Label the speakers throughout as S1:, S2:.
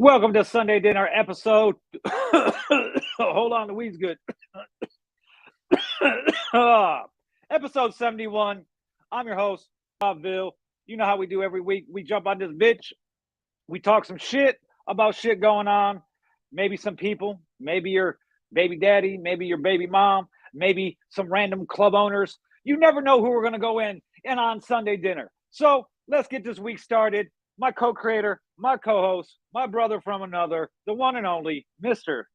S1: Welcome to Sunday Dinner episode. Hold on, the weed's good. Episode 71. I'm your host, Bobville. You know how we do every week. We jump on this bitch. We talk some shit about shit going on. Maybe some people. Maybe your baby daddy. Maybe your baby mom. Maybe some random club owners. You never know who we're going to go in and on Sunday Dinner. So let's get this week started. My co-creator, my co-host, my brother from another, the one and only Mr.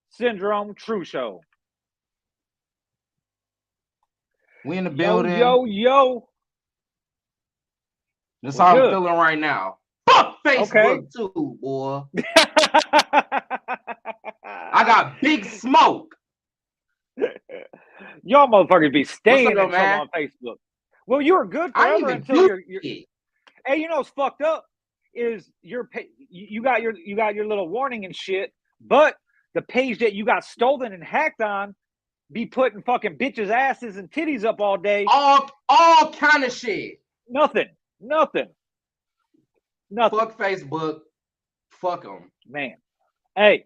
S1: Syndrome True Show.
S2: We in the building.
S1: Yo.
S2: That's how I'm feeling right now. Fuck Facebook too, boy. I got big smoke.
S1: Y'all motherfuckers be staying on Facebook. Well, you were good forever until you're Hey, you know what's fucked up? Is you got your little warning and shit, but the page that you got stolen and hacked on be putting fucking bitches' asses and titties up all day.
S2: All kind of shit.
S1: Nothing.
S2: Fuck Facebook. Fuck them.
S1: Man. Hey.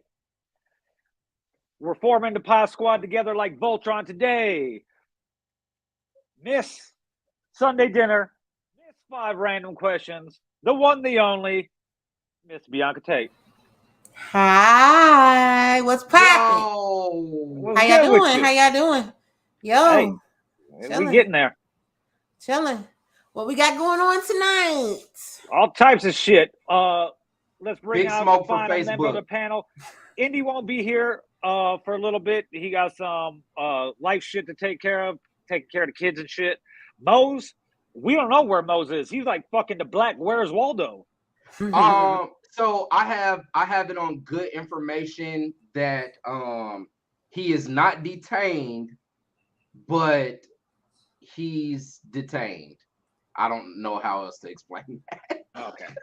S1: We're forming the pod squad together like Voltron today. Miss Sunday Dinner. Miss 5 random questions. The one, the only, Miss Bianca Tate.
S3: Hi, what's poppin'? How y'all doing? Yo,
S1: hey, we getting there.
S3: Chilling. What we got going on tonight?
S1: All types of shit. Let's bring
S2: big
S1: out
S2: smoke
S1: the final
S2: for Facebook.
S1: member of the panel. Indy won't be here for a little bit. He got some life shit to take care of, taking care of the kids and shit. Mose. We don't know where Mose is. He's like fucking the black Where's Waldo.
S2: So I have it on good information that he is not detained, but he's detained. I don't know how else to explain that.
S1: Okay.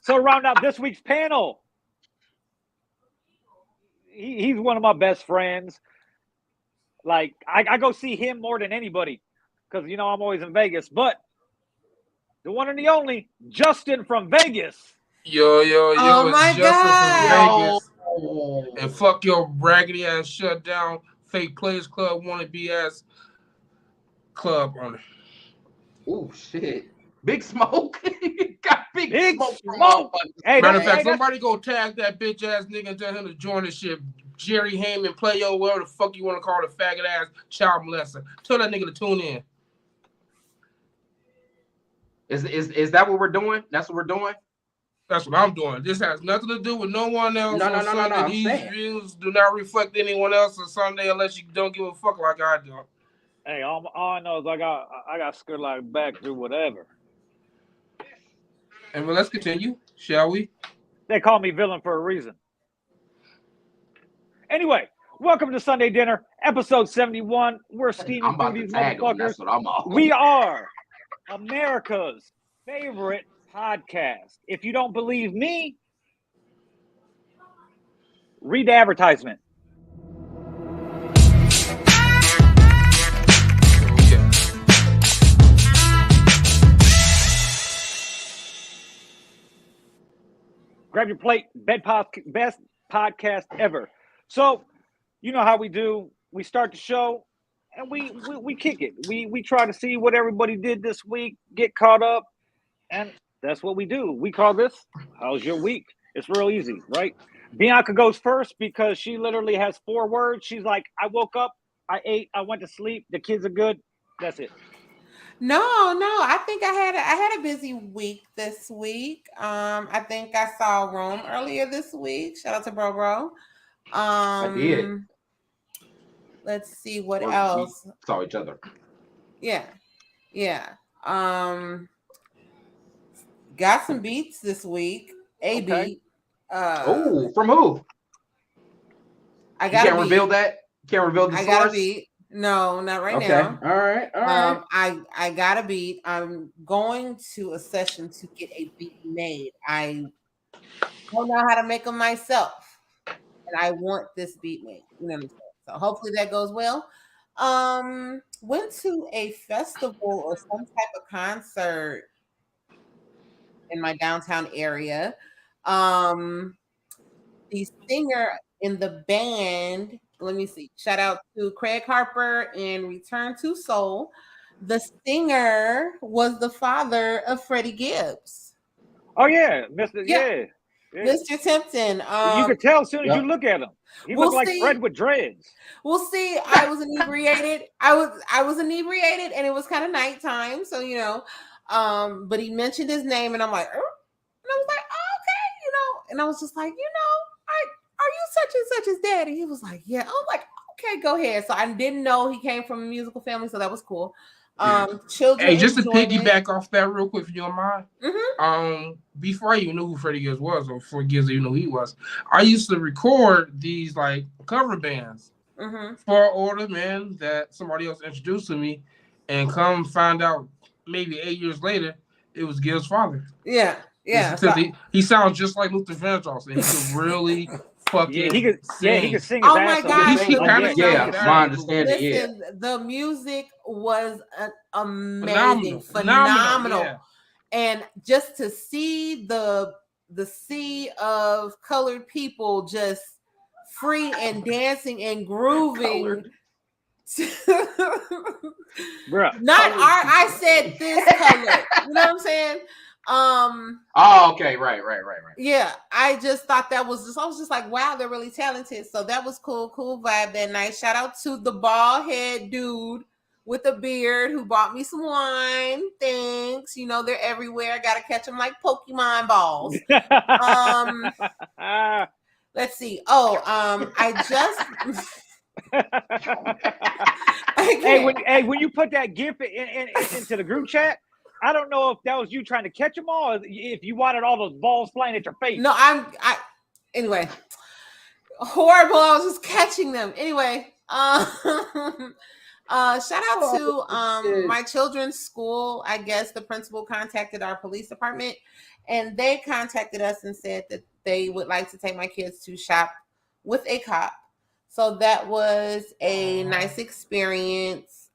S1: So round out this week's panel. He's one of my best friends. Like I go see him more than anybody. Because, you know, I'm always in Vegas. But the one and the only, Justin from Vegas.
S4: Yo,
S3: oh
S4: it's
S3: my
S4: Justin
S3: God.
S4: from Vegas. And fuck your raggedy ass shut down, fake players club, wannabe ass club owner.
S2: Oh, shit. Big smoke. Got big
S1: smoke.
S4: Hey, matter of fact, somebody go tag that bitch ass nigga and tell him to join this shit. Jerry Heyman, play yo, whatever the fuck you want to call the faggot ass child molester. Tell that nigga to tune in.
S2: Is that what we're doing? That's what we're doing?
S4: That's what I'm doing. This has nothing to do with no one else.
S2: No.
S4: These views do not reflect anyone else on Sunday unless you don't give a fuck like I do.
S1: Hey, all I know is I got scared like back through whatever.
S4: And well, let's continue, shall we?
S1: They call me villain for a reason. Anyway, welcome to Sunday Dinner, episode 71. We're steaming through these motherfuckers.
S2: That's what I'm on.
S1: We are America's favorite podcast. If you don't believe me, read the advertisement. Grab your plate. Best podcast ever. So, you know how we do. We start the show and we kick it. We try to see what everybody did this week, get caught up, and that's what we do. We call this, how's your week? It's real easy, right? Bianca goes first because she literally has 4 words. She's like, I woke up, I ate, I went to sleep, the kids are good. That's it.
S3: No. I think I had a busy week this week. I think I saw Rome earlier this week. Shout out to Bro.
S2: I did.
S3: Let's see what else.
S2: We saw each other.
S3: Yeah. Got some beats this week. Beat.
S2: From who?
S3: I got.
S2: You can't reveal that. Can't reveal the source.
S3: I got a beat. No, not right now.
S2: All right.
S3: I got a beat. I'm going to a session to get a beat made. I don't know how to make them myself, and I want this beat made. You know what I'm saying? So hopefully that goes well. Went to a festival or some type of concert in my downtown area. The singer in the band, let me see. Shout out to Craig Harper in Return to Soul. The singer was the father of Freddie Gibbs.
S1: Oh yeah, Mr.
S3: Yeah.
S1: Yeah.
S3: Mr. Tipton.
S1: You could tell as soon as
S2: Yep.
S1: you look at him. He
S3: We'll
S1: looked like
S3: see.
S1: Fred with dreads.
S3: Well, see, I was inebriated. I was inebriated, and it was kind of nighttime, so you know. But he mentioned his name, and I'm like, and I was like, oh, okay, you know. And I was just like, are you such and such as daddy? He was like, yeah. I was like, okay, go ahead. So I didn't know he came from a musical family, so that was cool. Children.
S4: Hey, just to
S3: enjoyed
S4: piggyback
S3: it.
S4: off that real quick, if you don't mind. Before I even knew who Freddie Gibbs was, or before Gibbs even knew who he was, I used to record these like cover bands for older men that somebody else introduced to me, and come find out maybe 8 years later, it was Gibbs' father.
S3: Yeah.
S4: Because he sounds just like Luther Vandross, and he could really fucking
S1: he could
S4: sing.
S1: he could sing his
S3: Oh
S1: ass
S3: my
S1: off.
S3: gosh,
S4: He kind of
S2: my understanding.
S3: Listen, the music was amazing, phenomenal.
S4: Yeah.
S3: And just to see the sea of colored people just free and dancing and grooving.
S1: Bruh.
S3: Not art. I said this color. You know what I'm saying?
S2: Oh, okay, right.
S3: Yeah, I just thought I was just like, wow, they're really talented. So that was cool vibe that night. Shout out to the bald head dude with a beard who bought me some wine. Thanks. You know, they're everywhere. I gotta catch them like Pokemon balls. Let's see. I just
S1: when you put that GIF into the group chat, I don't know if that was you trying to catch them all, or if you wanted all those balls flying at your face.
S3: No, anyway, horrible. I was just catching them. Anyway, shout out to my children's school. I guess the principal contacted our police department, and they contacted us and said that they would like to take my kids to shop with a cop. So that was a nice experience.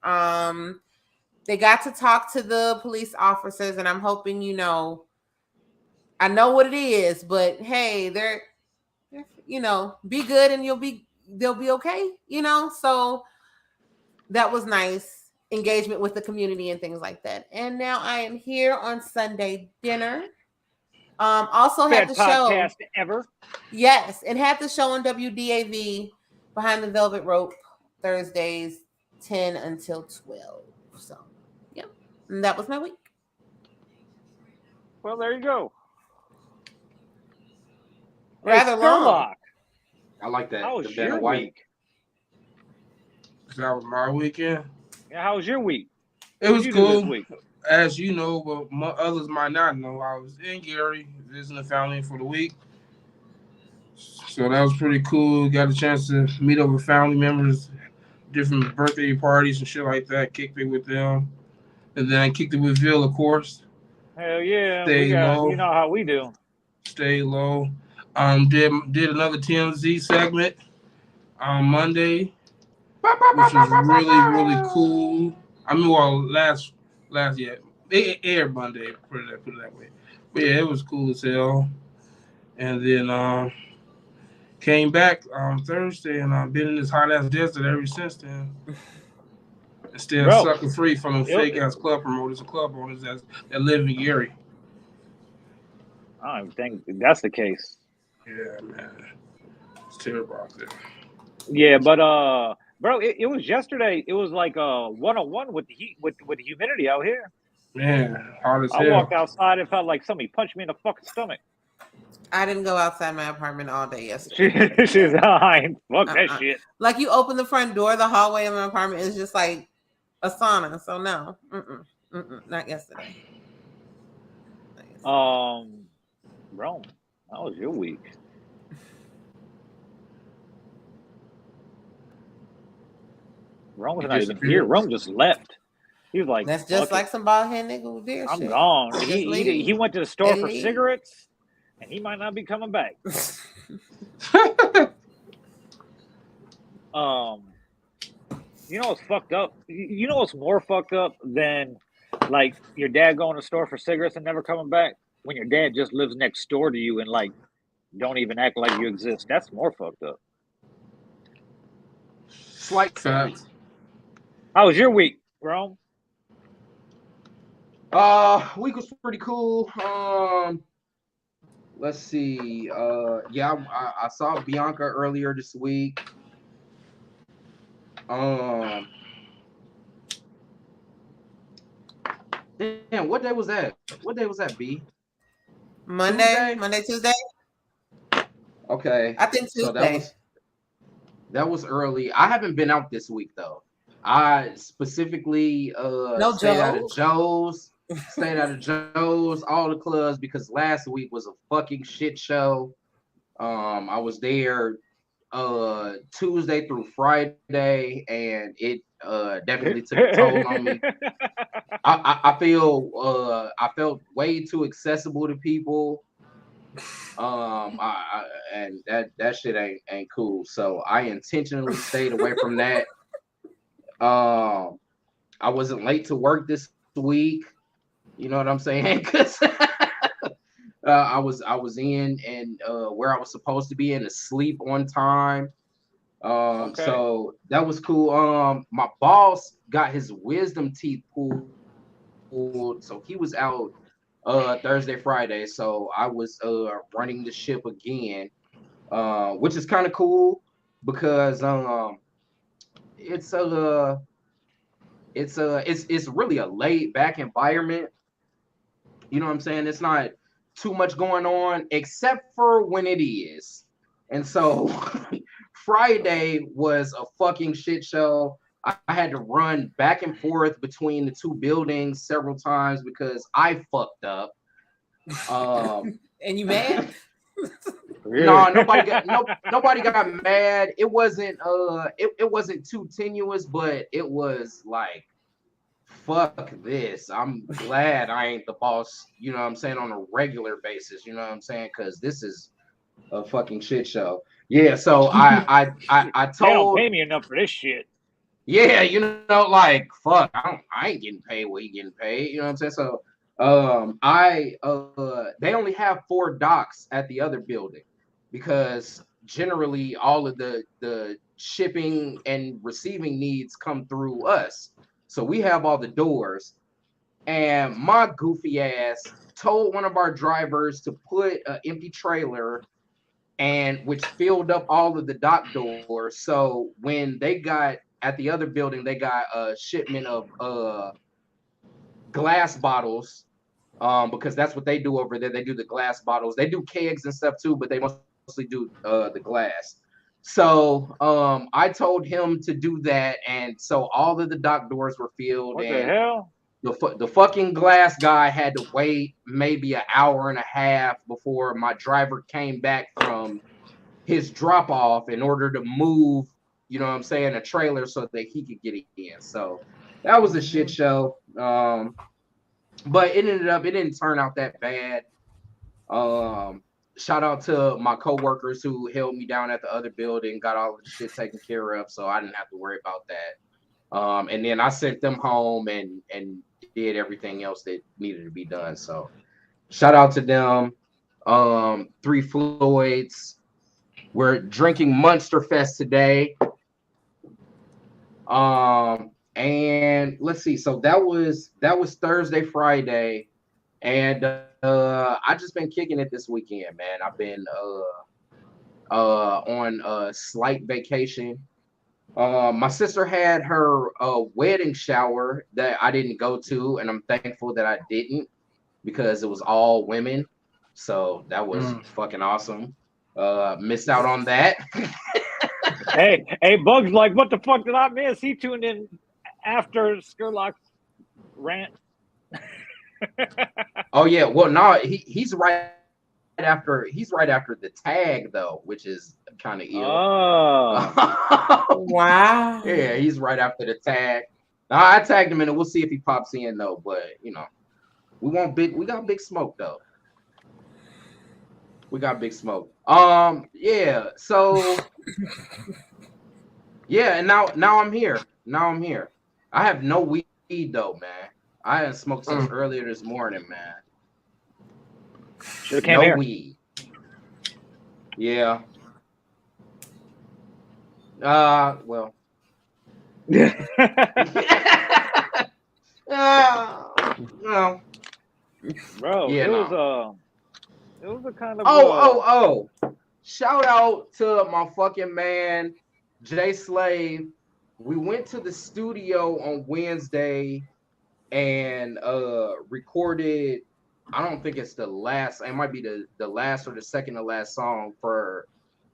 S3: They got to talk to the police officers, and I'm hoping, I know what it is, but hey, they're be good and they'll be okay, so that was nice engagement with the community and things like that. And now I am here on Sunday dinner. Also had the show
S1: ever.
S3: Yes, and had the show on WDAV Behind the Velvet Rope Thursdays 10 until 12. So and that was my week.
S1: Well, there you go.
S3: Rather long.
S2: I like that.
S1: How was your week?
S4: That was my weekend.
S1: Yeah, how was your week?
S4: It was cool.
S1: This week?
S4: As you know, but others might not know, I was in Gary visiting the family for the week. So that was pretty cool. Got a chance to meet up with family members, different birthday parties and shit like that. Kicked it with them. And then I kicked it with Ville, of course.
S1: Hell yeah.
S4: Stay low.
S1: You know how we do.
S4: Stay low. Did another TMZ segment on Monday, which was really, really cool. I mean, well, last year. It aired Monday, put it that way. But yeah, it was cool as hell. And then came back on Thursday, and I've been in this hot ass desert ever since then. And still sucker free from them fake ass club promoters and club owners that live in Gary.
S1: I don't think that's the case.
S4: Yeah, man. It's terrible out there.
S1: Yeah, but bro, it was yesterday. It was like 101 with the heat, with the humidity out here.
S4: Man, hot as hell.
S1: I walked outside and felt like somebody punched me in the fucking stomach.
S3: I didn't go outside my apartment all day yesterday.
S1: She's fine. Fuck that shit.
S3: Like you open the front door, the hallway of my apartment is just like a sauna. So no, not yesterday.
S1: Rome, how was your week? Rome was not even here. Rome just left. He was like,
S3: that's just like some bald head nigga with beer.
S1: I'm gone. He went to the store for cigarettes, and he might not be coming back. You know what's fucked up? You know what's more fucked up than like your dad going to the store for cigarettes and never coming back? when your dad just lives next door to you and like don't even act like you exist. That's more fucked up.
S2: Slightly.
S1: How was your week, bro?
S2: Week was pretty cool. Let's see. Yeah, I saw Bianca earlier this week. Damn, what day was that? What day was that, B?
S3: Monday, Tuesday.
S2: Okay.
S3: I think Tuesday.
S2: So that was early. I haven't been out this week though. I specifically stayed out of Joe's, all the clubs because last week was a fucking shit show. I was there Tuesday through Friday, and it definitely took a toll on me. I felt way too accessible to people. And that shit ain't cool. So I intentionally stayed away from that. I wasn't late to work this week. You know what I'm saying? Because I was in and where I was supposed to be and asleep on time. So that was cool. My boss got his wisdom teeth pulled, so he was out Thursday, Friday. So I was running the ship again, which is kind of cool because it's really a laid back environment. You know what I'm saying? It's not too much going on except for when it is. And so Friday was a fucking shit show. I had to run back and forth between the two buildings several times because I fucked up.
S3: And you mad?
S2: No, nobody got mad. It wasn't it wasn't too tenuous, but it was like, fuck this. I'm glad I ain't the boss, you know what I'm saying, on a regular basis, you know what I'm saying? Because this is a fucking shit show. Yeah, so I told
S1: they don't pay me enough for this shit.
S2: Yeah, you know, like fuck, I ain't getting paid what he getting paid, you know what I'm saying? So they only have 4 docks at the other building because generally all of the shipping and receiving needs come through us. So we have all the doors, and my goofy ass told one of our drivers to put an empty trailer and which filled up all of the dock doors. So when they got at the other building, they got a shipment of glass bottles, because that's what they do over there. They do the glass bottles. They do kegs and stuff too, but they mostly do the glass. So I told him to do that, and so all of the dock doors were filled.
S1: What the hell?
S2: The fucking glass guy had to wait maybe an hour and a half before my driver came back from his drop off in order to move, you know what I'm saying, a trailer so that he could get it in. So that was a shit show. But it didn't turn out that bad. Shout out to my coworkers who held me down at the other building, got all of the shit taken care of, so I didn't have to worry about that. And then I sent them home and did everything else that needed to be done. So shout out to them. 3 Floyds. We're drinking Monster Fest today. And let's see. So that was Thursday, Friday, and I just been kicking it this weekend, man. I've been on a slight vacation. My sister had her wedding shower that I didn't go to, and I'm thankful that I didn't because it was all women. So that was fucking awesome. Missed out on that.
S1: Hey, Bugs, like, what the fuck did I miss? He tuned in after Skurlock's rant.
S2: Oh yeah, well no, he's right after the tag though, which is kind of ill.
S1: Oh.
S3: Wow.
S2: Yeah, he's right after the tag. Now, I tagged him in, and we'll see if he pops in though. But you know, we got big smoke though. We got big smoke. Yeah. So yeah, and now I'm here. I have no weed though, man. I haven't smoked since earlier this morning, man.
S1: Should have came
S2: no
S1: here.
S2: weed. Yeah. Well. No.
S1: Bro,
S2: Yeah,
S1: it was
S2: no.
S1: a kind of
S2: Oh. Shout out to my fucking man, Jay Slave. We went to the studio on Wednesday and recorded. I don't think it's the last. It might be the last or the second to last song for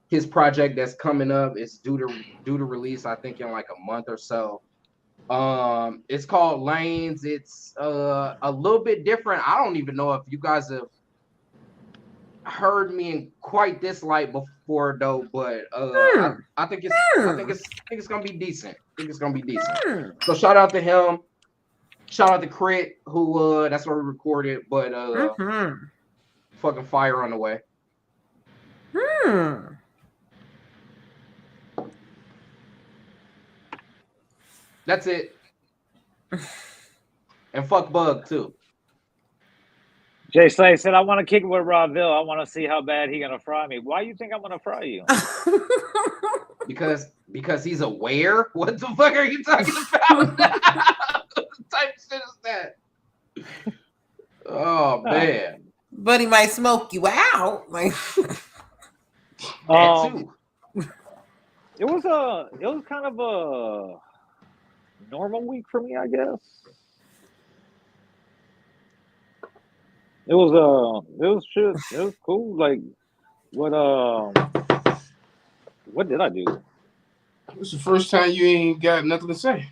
S2: his project that's coming up. It's due to release, I think, in like a month or so. It's called Lanes. It's a little bit different. I don't even know if you guys have heard me in quite this light before though, but I think it's gonna be decent. I think it's gonna be decent. So shout out to him. Shout out to Crit, who that's where we recorded, but fucking fire on the way. That's it. And fuck Bug too.
S1: Jay Slay said, I want to kick it with Rodville. I want to see how bad he gonna fry me. Why you think I'm gonna fry you?
S2: because he's aware. What the fuck are you talking about? What type of shit is that? Oh man.
S3: But he might smoke you out. Like
S2: that too.
S1: It was kind of a normal week for me, I guess. It was shit. It was cool. Like, what did I do?
S4: It's the first time you ain't got nothing to say.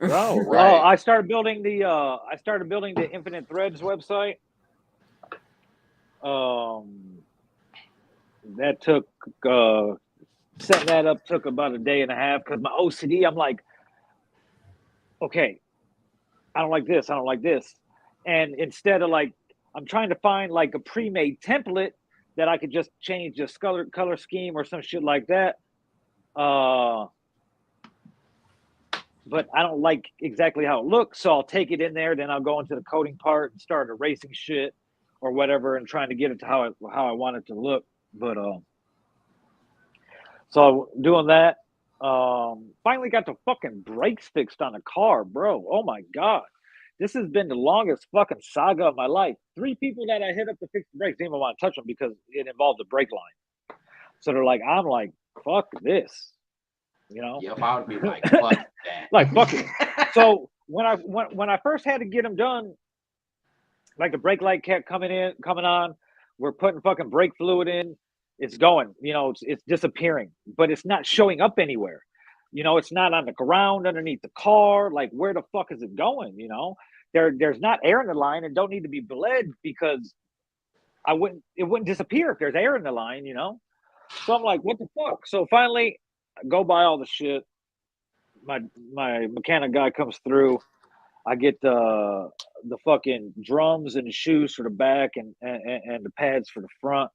S1: Bro,
S2: right.
S1: I started building the Infinite Threads website. That took setting that up took about a day and a half because my OCD, I'm like, okay, I don't like this, I don't like this. And instead of like, I'm trying to find like a pre-made template that I could just change the color scheme or some shit like that. But I don't like exactly how it looks, so I'll take it in there, then I'll go into the coding part and start erasing shit or whatever and trying to get it to how I want it to look. But so doing that, finally got the fucking brakes fixed on the car, bro. Oh my god. This has been the longest fucking saga of my life. 3 people that I hit up to fix the brakes didn't even want to touch them because it involved the brake line. So they're like, I'm like, fuck this. You know?
S2: Yep, I would be like, fuck that.
S1: Like, fuck it. So when I first had to get them done, like the brake light kept coming on, we're putting fucking brake fluid in, it's going, you know, it's disappearing, but it's not showing up anywhere. You know, it's not on the ground underneath the car. Like, where the fuck is it going? You know, there's not air in the line and don't need to be bled because it wouldn't disappear if there's air in the line, you know? So I'm like, what the fuck? So finally I go buy all the shit. My mechanic guy comes through. I get the fucking drums and the shoes for the back and the pads for the front.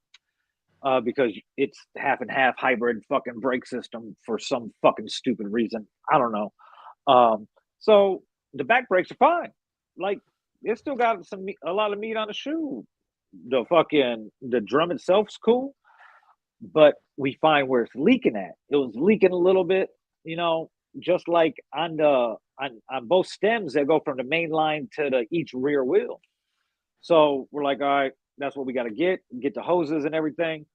S1: Because it's half and half hybrid fucking brake system for some fucking stupid reason. I don't know. So the back brakes are fine. Like, it's still got a lot of meat on the shoe. The drum itself's cool, but we find where it's leaking at. It was leaking a little bit, you know, just like on both stems that go from the main line to each rear wheel. So we're like, all right, that's what we got to get the hoses and everything.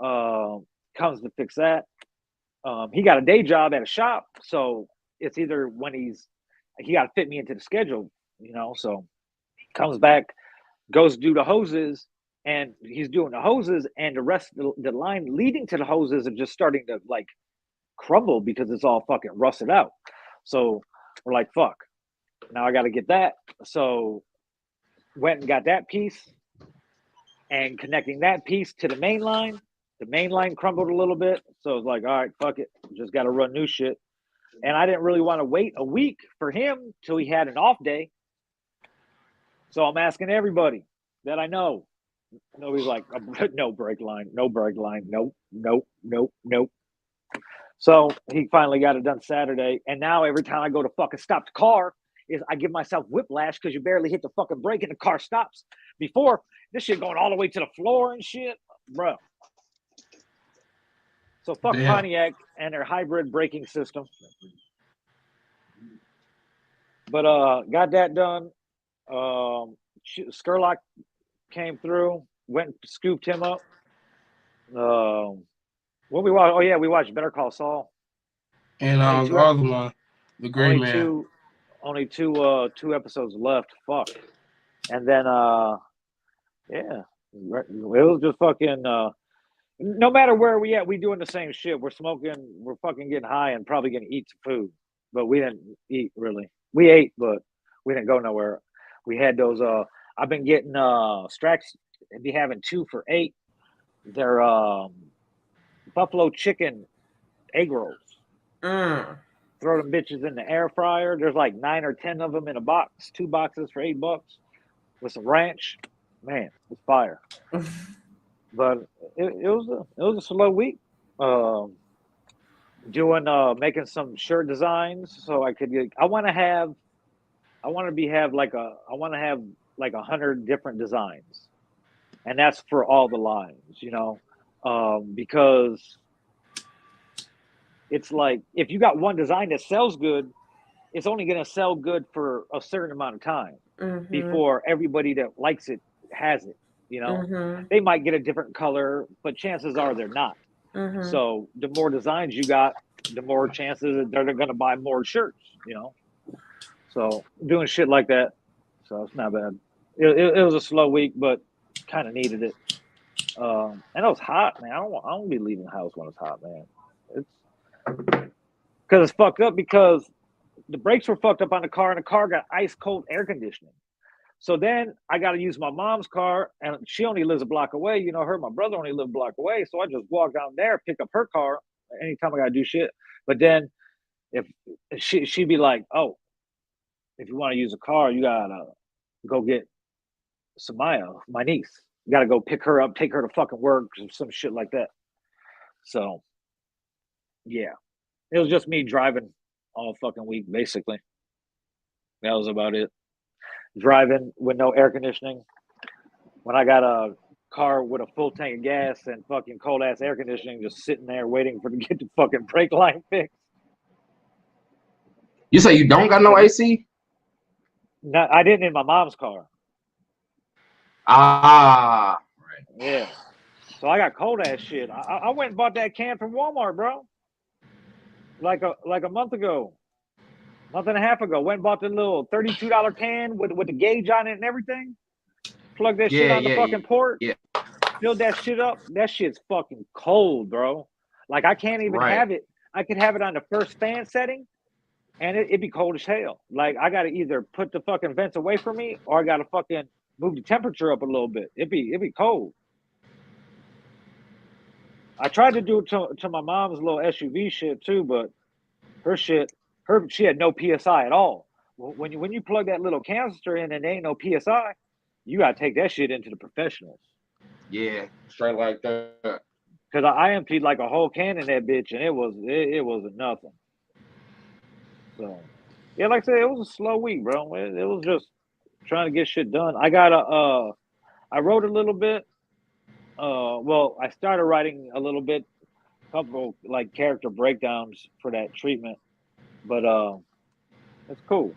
S1: Comes to fix that. He got a day job at a shop, so it's either when he got to fit me into the schedule, you know. So comes back, goes do the hoses, and he's doing the hoses, and the rest of the line leading to the hoses are just starting to like crumble because it's all fucking rusted out. So we're like, fuck, now I got to get that. So went and got that piece, and connecting that piece to the main line. The main line crumbled a little bit, so I was like, all right, fuck it, just got to run new shit. And I didn't really want to wait a week for him till he had an off day. So I'm asking everybody that I know. Nobody's like, no brake line, nope. So he finally got it done Saturday, and now every time I go to fucking stop the car, is I give myself whiplash because you barely hit the fucking brake and the car stops. Before, this shit going all the way to the floor and shit, bro. So fuck
S4: Damn.
S1: Pontiac and their hybrid braking system. But got that done. Skurlock came through, went and scooped him up. What we watched? Oh yeah, we watched Better Call Saul.
S4: And the other one, The Gray Man.
S1: Only two episodes left. Fuck. And then yeah, it was just fucking. No matter where we at, we doing the same shit. We're smoking. We're fucking getting high and probably gonna eat some food. But we didn't eat really. We ate, but we didn't go nowhere. We had those. I've been getting Strax. Be having 2 for $8. They're buffalo chicken egg rolls. Throw them bitches in the air fryer. There's like 9 or 10 of them in a box. 2 boxes for $8 with some ranch. Man, it's fire. But it was a slow week. Making some shirt designs so I could get. I want to have like 100 different designs, and that's for all the lines, because it's like if you got one design that sells good, it's only going to sell good for a certain amount of time before everybody that likes it has it. They might get a different color, but chances are they're not. So the more designs you got, the more chances that they're going to buy more shirts. So doing shit like that. So it's not bad. It was a slow week, but kind of needed it. And it was hot, man. I don't be leaving the house when it's hot, man. It's because it's fucked up because the brakes were fucked up on the car, and the car got ice cold air conditioning. So then I got to use my mom's car, and she only lives a block away. My brother only lived a block away. So I just walk down there, pick up her car anytime I got to do shit. But then if she'd be like, oh, if you want to use a car, you got to go get Samaya, my niece. You got to go pick her up, take her to fucking work, or some shit like that. So, yeah. It was just me driving all fucking week, basically. That was about it. Driving with no air conditioning. When I got a car with a full tank of gas and fucking cold ass air conditioning, just sitting there waiting to get the fucking brake line fixed.
S2: You say you don't got no AC?
S1: No, I didn't in my mom's car.
S2: Right.
S1: Yeah. So I got cold ass shit. I went and bought that can from Walmart, bro. Like a month and a half ago. Went and bought the little $32 can with the gauge on it and everything. Plug that shit on the fucking port.
S2: Yeah.
S1: Filled that shit up. That shit's fucking cold, bro. Like I can't even have it. I could have it on the first fan setting, and it'd be cold as hell. Like I gotta either put the fucking vents away from me, or I gotta fucking move the temperature up a little bit. It'd be cold. I tried to do it to my mom's little SUV shit too, but she had no PSI at all. When you plug that little canister in and there ain't no PSI, you gotta take that shit into the professionals.
S2: Yeah, straight like that.
S1: Because I emptied like a whole can in that bitch, and it wasn't nothing. So, yeah, like I said, it was a slow week, bro. It was just trying to get shit done. I wrote a little bit. Well, I started writing a little bit, couple like character breakdowns for that treatment, but it's cool.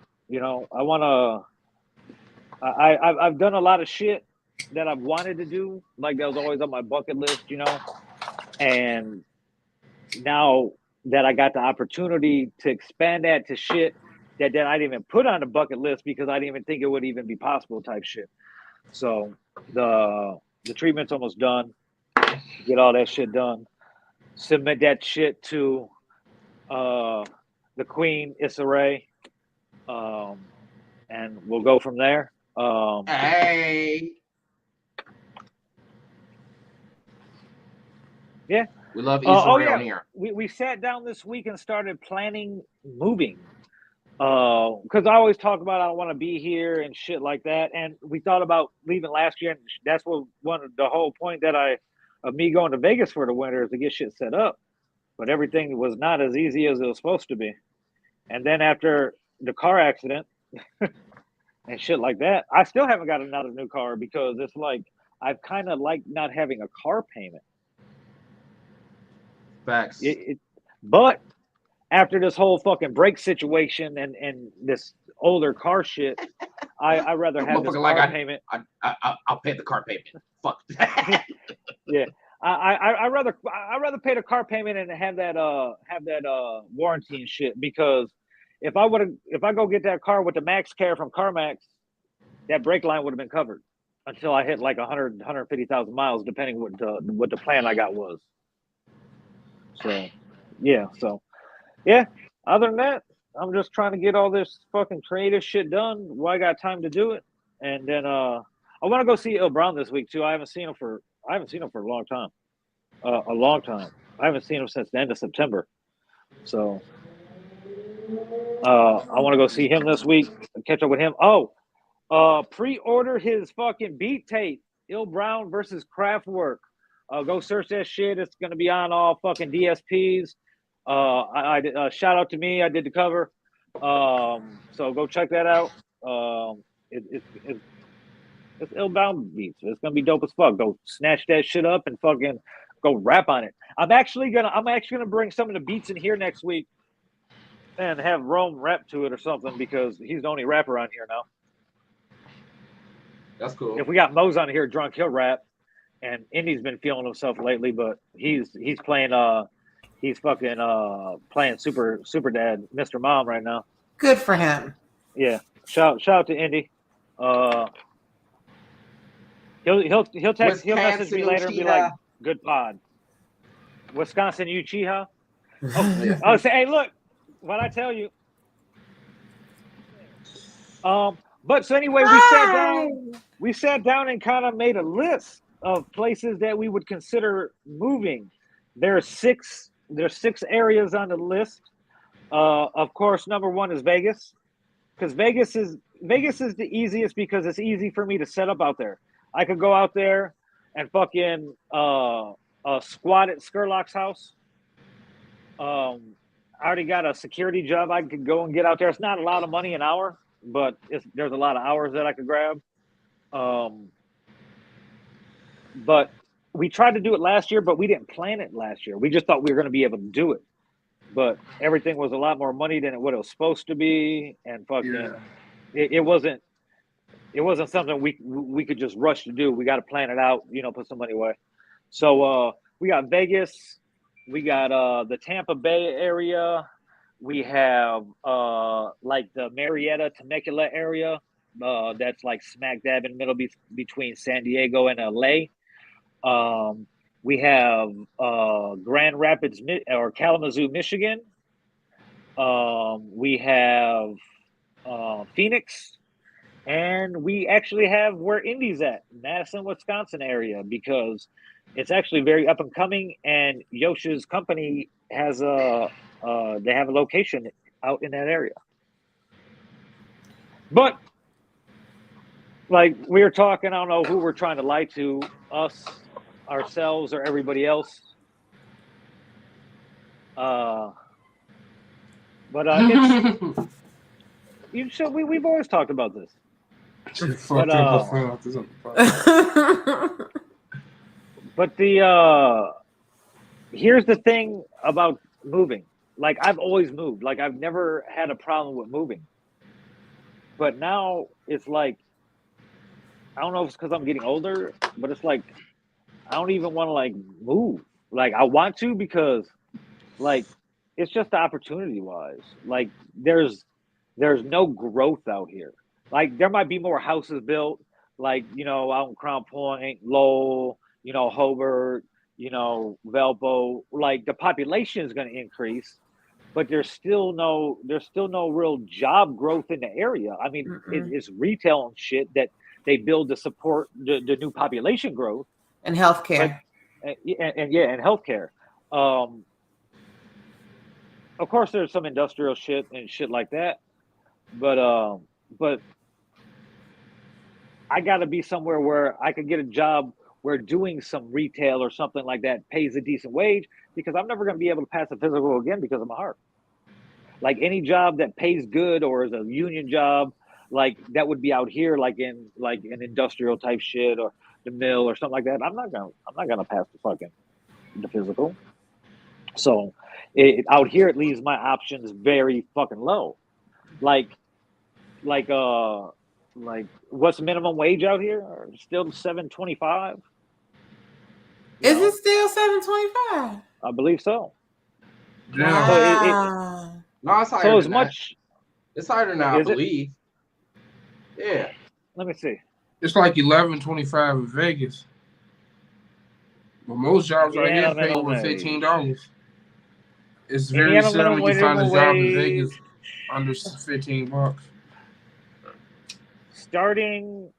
S1: I've done a lot of shit that I've wanted to do, like that was always on my bucket list, and now that I got the opportunity to expand that to shit that I didn't even put on the bucket list because I didn't even think it would even be possible type shit. So the treatment's almost done. Get all that shit done. Submit that shit to the Queen Issa Rae, and we'll go from there.
S2: Hey.
S1: Yeah.
S2: We love Israel
S1: on
S2: here.
S1: We sat down this week and started planning moving. Because I always talk about I don't want to be here and shit like that. And we thought about leaving last year, and that's what the whole point of me going to Vegas for the winter is to get shit set up. But everything was not as easy as it was supposed to be. And then after the car accident, and shit like that. I still haven't got another new car because it's like I've kind of like not having a car payment.
S2: Facts.
S1: But after this whole fucking brake situation and this older car shit, I rather have this car payment.
S2: I'll pay the car payment. Fuck.
S1: Yeah, I rather pay the car payment and have that warranty and shit, because if I go get that car with the Max Care from CarMax, that brake line would have been covered until I hit like 150,000 miles, depending what the plan I got was. So yeah. Other than that, I'm just trying to get all this fucking creative shit done while I got time to do it. And then I want to go see Il Brown this week too. I haven't seen him for a long time. I haven't seen him since the end of September. So I want to go see him this week and catch up with him. Pre-order his fucking beat tape, Il Brown versus Kraftwerk. Go search that shit. It's gonna be on all fucking DSPs. I shout out to me. I did the cover. So go check that out. It's Il Brown beats. It's gonna be dope as fuck. Go snatch that shit up and fucking go rap on it. I'm actually gonna bring some of the beats in here next week and have Rome rap to it or something, because he's the only rapper on here now.
S2: That's cool.
S1: If we got Mo's on here drunk, he'll rap. And Indy's been feeling himself lately, but he's playing playing super dad, Mr. Mom right now.
S3: Good for him.
S1: Yeah. Shout out to Indy. He'll message me later and be like, good pod. Wisconsin Uchiha. Oh, yeah. I'll say, hey, look, what I tell you. But so anyway, we sat down and kind of made a list of places that we would consider moving. There's six areas on the list. Of course, number one is Vegas, because Vegas is the easiest, because it's easy for me to set up out there. I could go out there and fucking squat at Skurlock's house. I already got a security job I could go and get out there. It's not a lot of money an hour, but there's a lot of hours that I could grab. But we tried to do it last year, but we didn't plan it last year. We just thought we were going to be able to do it. But everything was a lot more money than what it was supposed to be. And fucking, it wasn't something we could just rush to do. We got to plan it out, put some money away. So we got Vegas. We got the Tampa Bay area. We have like the Marietta, Temecula area. That's like smack dab in the middle between San Diego and LA. We have Grand Rapids or Kalamazoo, Michigan. We have Phoenix, and we actually have where Indy's at, Madison, Wisconsin area, because it's actually very up and coming. And Yosh's company has they have a location out in that area. But like we were talking, I don't know who we're trying to lie to, us, ourselves, or everybody else. But it's, we've always talked about this. But here's the thing about moving. Like, I've always moved. Like, I've never had a problem with moving. But now it's like, I don't know if it's because I'm getting older, but it's like, I don't even want to like move. Like, I want to, because like, it's just opportunity wise. Like, there's no growth out here. Like, there might be more houses built, like, out in Crown Point, Lowell, Hobart, Valpo. Like, the population is going to increase, but there's still no real job growth in the area. I mean, it's retail and shit that they build to support the new population growth
S3: and healthcare.
S1: And healthcare. Of course, there's some industrial shit and shit like that, but I got to be somewhere where I could get a job where doing some retail or something like that pays a decent wage, because I'm never going to be able to pass a physical again because of my heart. like any job that pays good or is a union job, like that would be out here, like in an industrial type shit or the mill or something like that. I'm not gonna pass the physical. So out here, it leaves my options very fucking low. Like what's minimum wage out here? Still $7.25.
S3: Is it still $7.25?
S1: I believe so.
S4: Yeah.
S3: Wow.
S2: No, it's higher
S1: So as
S2: than
S1: much.
S2: that. It's higher than that, I
S1: Is it?
S2: believe. Yeah.
S1: Let me see.
S4: It's like $11.25 in Vegas. But most jobs right here pay over $15. It's very seldom you find a job in Vegas under $15.
S1: Starting.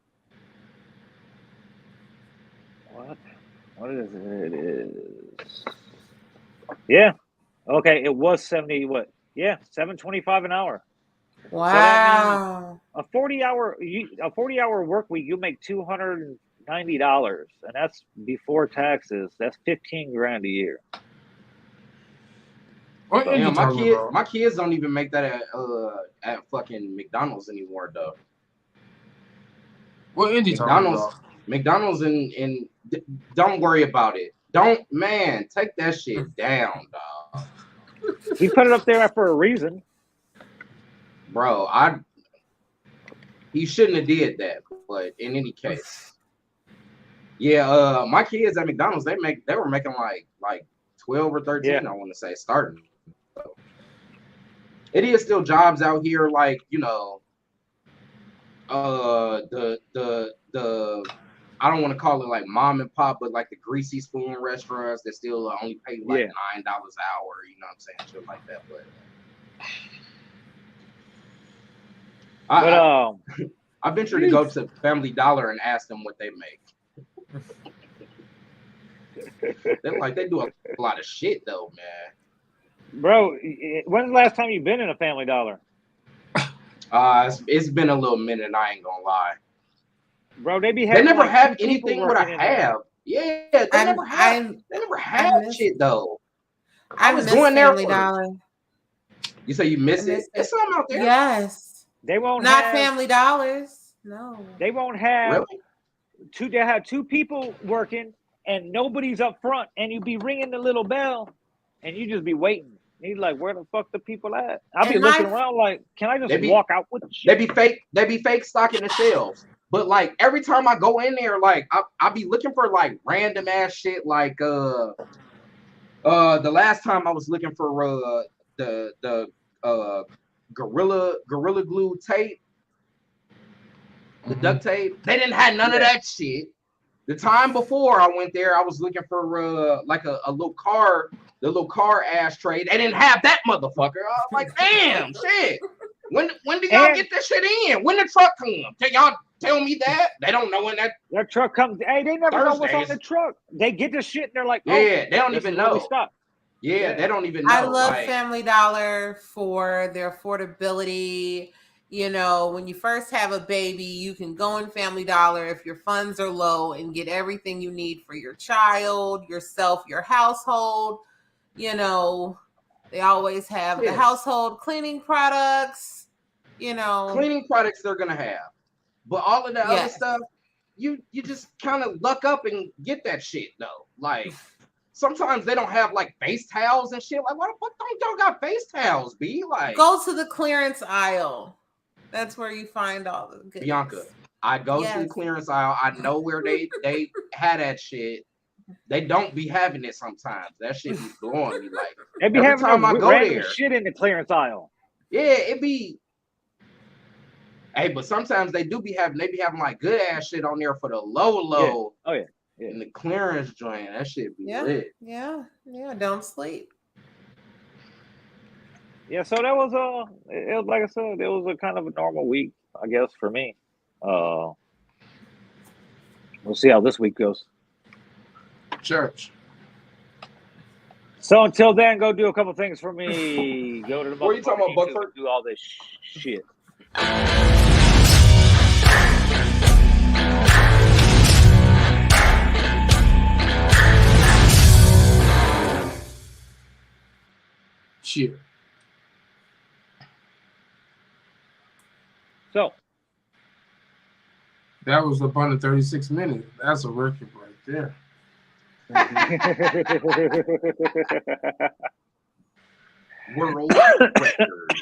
S1: What is it? It is. Yeah. Okay. It was 70. What? Yeah. $7.25 an hour.
S3: Wow.
S1: So a 40-hour work week, you make $290, and that's before taxes. That's $15,000 a year.
S4: What
S2: So,
S4: are you talking about?
S2: my kids don't even make that at fucking McDonald's anymore, though.
S4: What indie talking about?
S2: McDonald's and don't worry about it. Take that shit down, dog.
S1: He put it up there for a reason.
S2: Bro, he shouldn't have did that, but in any case. Yeah, my kids at McDonald's, they were making like 12 or 13, I want to say, starting. So, it is still jobs out here, like, you know, the I don't want to call it like mom and pop, but like the greasy spoon restaurants that still only pay like $9 an hour, you know what I'm saying? Shit like that. But I venture to go to Family Dollar and ask them what they make. They're like, they do a lot of shit though, man.
S1: Bro, when's the last time you've been in a Family Dollar?
S2: It's been a little minute, I ain't gonna lie.
S1: Bro, they
S2: never have anything what I have. Yeah, they never have shit though. I was going there for
S3: Dollar.
S2: You say you miss it? It's something out there.
S3: Yes.
S1: They won't
S3: not
S1: have
S3: Family Dollars. No.
S1: They won't have
S2: really?
S1: They have two people working and nobody's up front, and you be ringing the little bell and you just be waiting. And you're like, where the fuck the people at? I'll be looking around like, can I just walk out with the shit?
S2: They be fake stocking the shelves. But like every time I go in there, like I be looking for like random ass shit. Like the last time I was looking for the gorilla glue tape, the duct tape. They didn't have none of that shit. The time before I went there, I was looking for like a little car, the little car ashtray. They didn't have that motherfucker. I was like, damn shit. When do y'all get this shit in? When the truck come? Can y'all tell me that? They don't know when that
S1: truck comes. Hey, they never know what's on the truck. They get the shit and they're like,
S2: they don't even know.
S1: Yeah,
S2: they don't even know.
S3: I love Family Dollar for their affordability. You know, when you first have a baby, you can go in Family Dollar if your funds are low and get everything you need for your child, yourself, your household. You know, they always have the household cleaning products. You know,
S2: cleaning products they're gonna have, but all of the other stuff, you just kind of luck up and get that shit though. Like sometimes they don't have like face towels and shit. Like, what the fuck don't y'all got face towels? Be like,
S3: go to the clearance aisle. That's where you find all the goodies.
S2: Bianca, I go to the clearance aisle. I know where they had that shit. They don't be having it sometimes. That shit be blowing me like.
S1: They be having time I go there shit in the clearance aisle.
S2: Yeah, it be. Hey, but sometimes they be having like good ass shit on there for the low.
S1: Oh yeah.
S2: In the clearance joint, that shit be lit.
S3: Yeah. Don't sleep.
S1: Yeah, so that was it was like I said, it was a kind of a normal week, I guess, for me. We'll see how this week goes.
S4: Church.
S1: So until then, go do a couple things for me. Go to the
S2: what are you talking about, Buckford?
S1: Do all this shit.
S4: Cheer.
S1: So
S4: That was up under 36 minutes. That's a record right there.
S2: World record.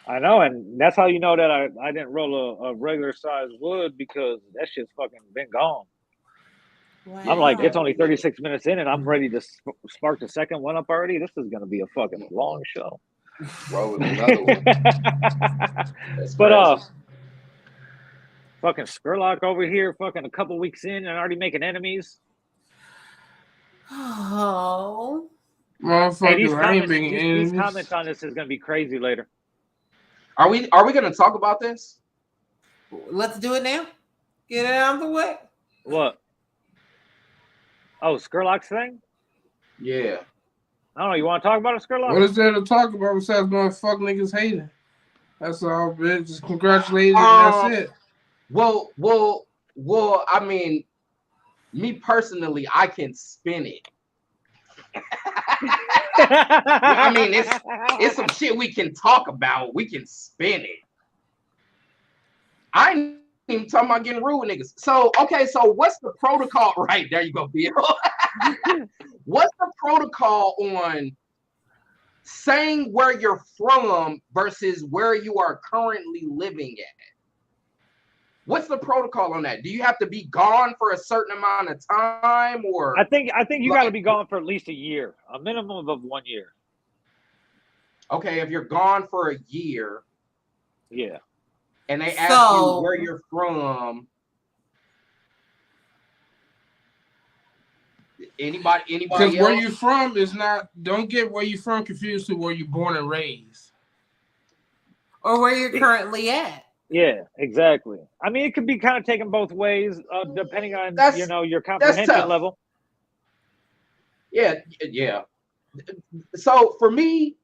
S1: I know, and that's how you know that I didn't roll a regular size wood because that shit's fucking been gone.
S3: Wow.
S1: I'm like, it's only 36 minutes in, and I'm ready to spark the second one up already. This is gonna be a fucking long show.
S2: Roll with another one. That's
S1: But
S2: crazy.
S1: fucking Skurlock over here, fucking a couple weeks in and already making enemies.
S3: Oh.
S4: Motherfucker,
S1: Hey,
S4: I ain't making
S1: these
S4: enemies.
S1: comments on this is gonna be crazy later.
S2: Are we gonna talk about this?
S3: Let's do it now. Get it out of the way.
S1: What? Oh, Skurlock's thing?
S2: Yeah.
S1: I don't know. You want to talk about it, Skurlock?
S4: What is there to talk about besides motherfuck niggas hating? That's all, bitch. Just congratulations, and that's it.
S2: Well, I mean, me personally, I can spin it. I mean, it's some shit we can talk about. We can spin it. I ain't even talking about getting rude with niggas. So, okay, so what's the protocol? Right, there you go, Bill. What's the protocol on saying where you're from versus where you are currently living at? What's the protocol on that? Do you have to be gone for a certain amount of time, or
S1: I think you got to be gone for at least a year, a minimum of 1 year.
S2: Okay, if you're gone for a year,
S1: yeah,
S2: and they ask you where you're from, anybody
S4: Because
S2: else?
S4: where you from is not. Don't get where you from confused to where you born and raised,
S3: or where you're currently at.
S1: Yeah, exactly. I mean, it could be kind of taken both ways, depending on your comprehension level.
S2: Yeah. So for me,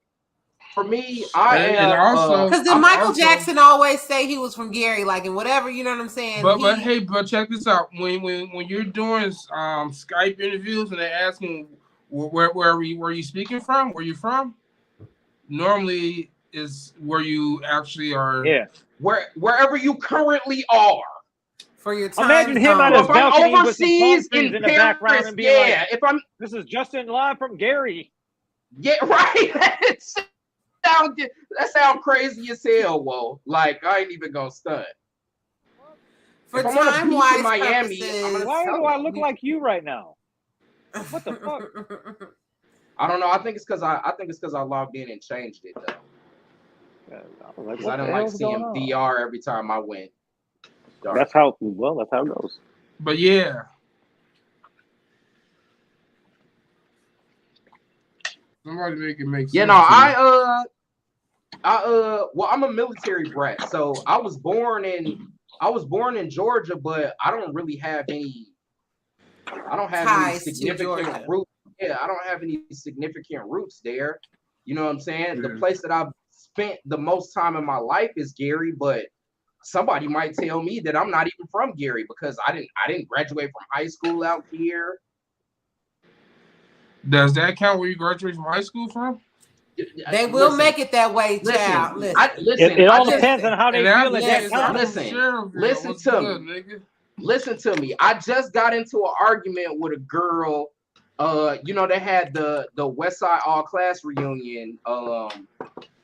S2: I am
S4: also
S3: because Michael Jackson always say he was from Gary, like, and whatever, you know what I'm saying.
S4: But check this out. When you're doing Skype interviews and they're asking where you speaking from, where you from, normally is where you actually are.
S1: Yeah.
S2: Wherever you currently are.
S3: For your time.
S1: Imagine him on his balcony with some palm trees in the background and being like, this is Justin live from Gary.
S2: Yeah, right. That sound crazy as hell, whoa. Like, I ain't even gonna stunt.
S3: For time-wise
S2: Miami,
S3: purposes.
S1: Why do I look like you right now? What the fuck?
S2: I don't know. I think it's because I logged in and changed it though. Because I didn't like seeing DR every time I went dark.
S1: That's how it goes.
S4: But yeah. Somebody make it make sense.
S2: You know, well, I'm a military brat, so I was born in Georgia, but I don't really have any. I don't have any significant roots. Yeah, I don't have any significant roots there. You know what I'm saying? Yeah. The place that I've spent the most time in my life is Gary, but somebody might tell me that I'm not even from Gary because I didn't graduate from high school out here.
S4: Does that count where you graduate from high school from?
S3: They will make it that way, child.
S2: Listen.
S1: It all depends on how they feel at that time.
S2: Listen to me. Listen to me. I just got into an argument with a girl. They had the West Side all class reunion.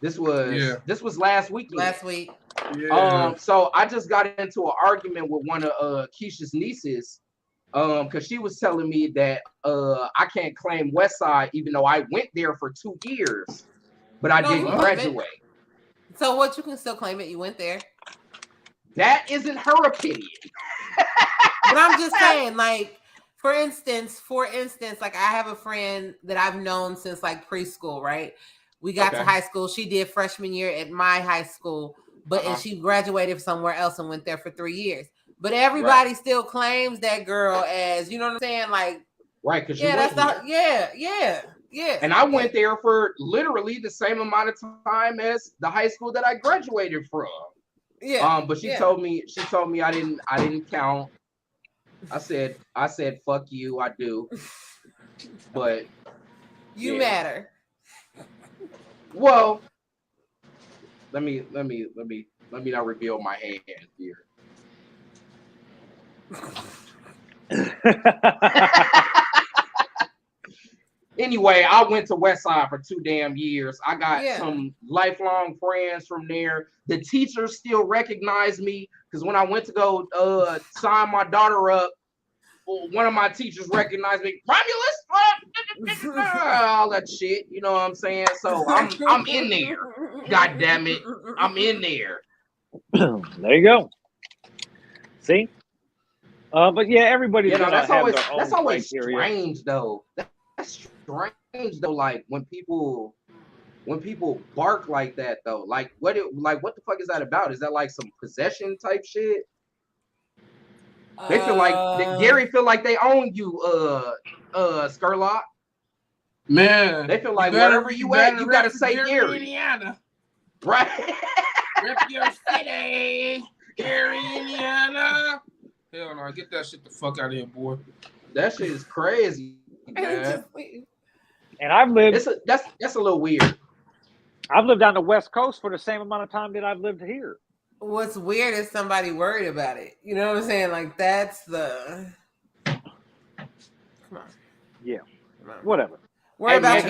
S2: This was last weekend.
S3: Last week.
S4: Yeah.
S2: So I just got into an argument with one of Keisha's nieces. Because she was telling me that I can't claim West Side even though I went there for 2 years, but I didn't graduate.
S3: So what? You can still claim it. You went there.
S2: That isn't her opinion.
S3: But I'm just saying, like, for instance, like I have a friend that I've known since like preschool, right? We got to high school. She did freshman year at my high school, and she graduated somewhere else and went there for 3 years. But everybody still claims that girl as, you know what I'm saying? Like,
S2: right, because
S3: yeah.
S2: And I went there for literally the same amount of time as the high school that I graduated from.
S3: Yeah.
S2: But she told me I didn't count. I said fuck you, I do. But
S3: you matter.
S2: Well, let me not reveal my hand here. Anyway, I went to Westside for 2 damn years. I got some lifelong friends from there. The teachers still recognize me because when I went to go sign my daughter up, one of my teachers recognized me. Romulus, all that shit. You know what I'm saying? So I'm in there. God damn it, I'm in there.
S1: There you go. See, but yeah, everybody's gonna have their own
S2: that's always
S1: criteria.
S2: Strange though. That's strange though. Like when people bark like that though. Like what the fuck is that about? Is that like some possession type shit? They feel like Gary feel like they own you, Skurlock.
S4: Man,
S2: they feel like wherever you at, you gotta say Gary.
S4: Indiana.
S2: Right.
S4: Rep your city, Gary, Indiana. Hell no, get that shit the fuck out of here, boy.
S2: That shit is crazy, man.
S1: And I've lived.
S2: That's a little weird.
S1: I've lived on the West Coast for the same amount of time that I've lived here.
S3: What's weird is somebody worried about it. You know what I'm saying? Like that's the. Come on.
S1: Yeah. Whatever.
S3: Worry about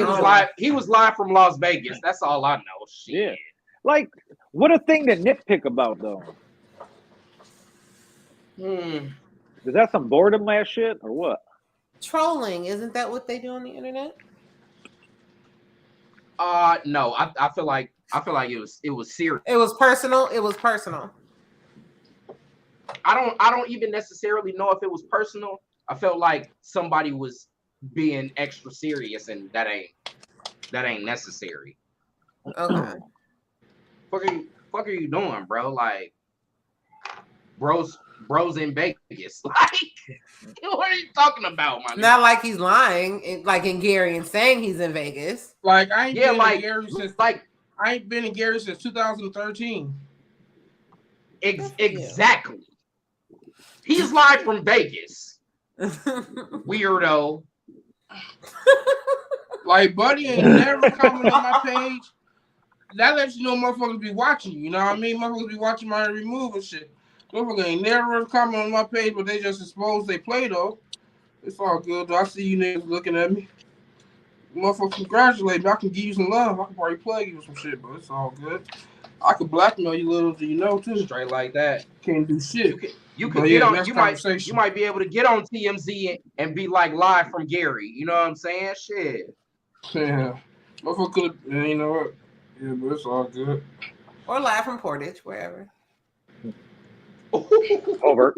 S2: he was live from Las Vegas. That's all I know. Shit.
S1: Yeah. Like, what a thing to nitpick about though. Is that some boredom ass shit or what?
S3: Trolling, isn't that what they do on the internet?
S2: No. I feel like it was serious.
S3: It was personal. It was personal.
S2: I don't even necessarily know if it was personal. I felt like somebody was being extra serious, and that ain't necessary.
S3: Okay.
S2: Fuck are you doing, bro? Like, bros in Vegas. Like, what are you talking about, man?
S3: Not like he's lying, like in Gary and saying he's in Vegas.
S4: Like I ain't been in Gary since 2013.
S2: Exactly. He's live from Vegas. Weirdo.
S4: Like Buddy ain't never commented on my page. That lets you know motherfuckers be watching you. You know what I mean? Motherfuckers be watching my remove and shit. Motherfuckers ain't never comment on my page, but they just expose they play though. It's all good though. I see you niggas looking at me. Motherfuckers congratulate me. I can give you some love. I can probably plug you with some shit, but it's all good. I could blackmail you little do you know too.
S2: Straight like that.
S4: Can't do shit.
S2: You can get on. You might be able to get on TMZ and be like live from Gary. You know what I'm saying? Shit.
S4: Yeah, motherfucker could. You know what? Yeah, but it's all good.
S3: Or live from Portage, wherever.
S1: Over.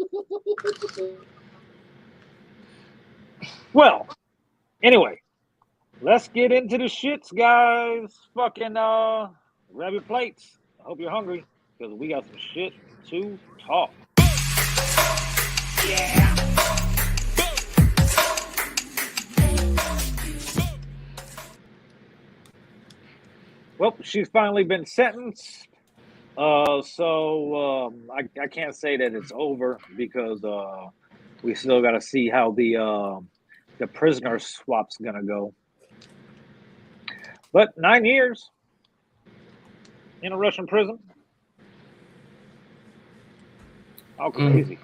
S1: Well, anyway, let's get into the shits, guys. Fucking grab your plates. I hope you're hungry because we got some shit to talk. Yeah. Well, she's finally been sentenced. So I can't say that it's over because we still got to see how the prisoner swap's gonna go. But 9 years in a Russian prison. How crazy.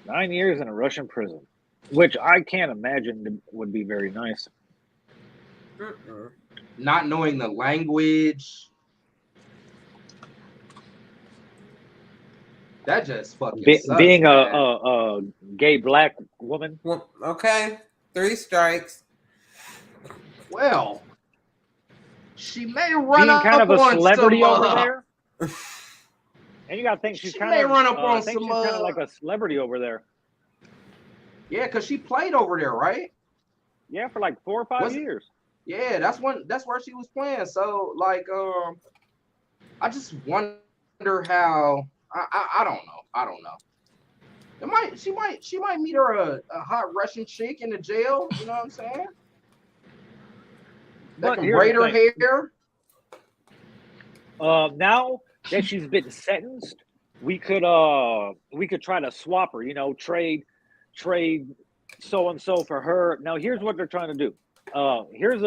S1: 9 years in a Russian prison, which I can't imagine would be very nice.
S2: Not knowing the language. That just fucking sucks,
S1: being a gay black woman.
S3: Well, okay, 3 strikes.
S2: Well, she may run
S1: being
S2: up
S1: kind of a
S2: on
S1: celebrity
S2: some,
S1: over there. And you got to think she's kind of
S2: run up on
S1: I think
S2: some,
S1: she's kind of like a celebrity over there.
S2: Yeah, because she played over there, right?
S1: Yeah, for like 4 or 5 years.
S2: Yeah, that's where she was playing. So like I just wonder how I don't know. She might meet her a hot Russian chick in the jail, you know what I'm saying? That can braid her hair.
S1: Now that she's been sentenced, we could try to swap her, you know, trade so and so for her. Now here's what they're trying to do. Here's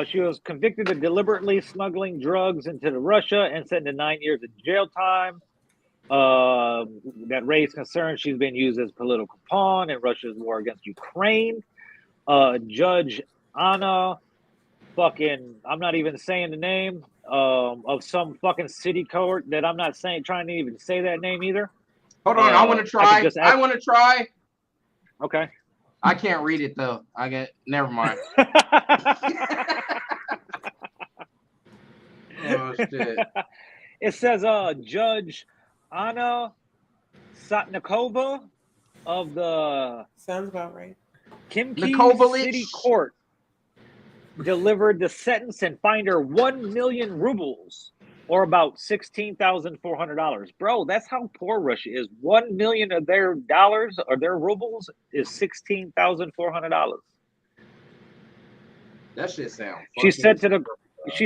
S1: She was convicted of deliberately smuggling drugs into Russia and sentenced to 9 years of jail time. That raised concerns she's been used as a political pawn in Russia's war against Ukraine. Judge Anna I'm not even saying the name of some fucking city court that I'm not trying to even say that name either.
S2: Hold on, I want to try. I want to try.
S1: Okay.
S2: I can't read it though. Never mind. Oh shit.
S1: It says Judge Anna Satnikova of the
S3: sounds about right.
S1: Kimki City Court delivered the sentence and fined her 1 million rubles, or about $16,400. Bro, that's how poor Russia is. 1 million of their dollars or their rubles is $16,400.
S2: That shit sounds.
S1: She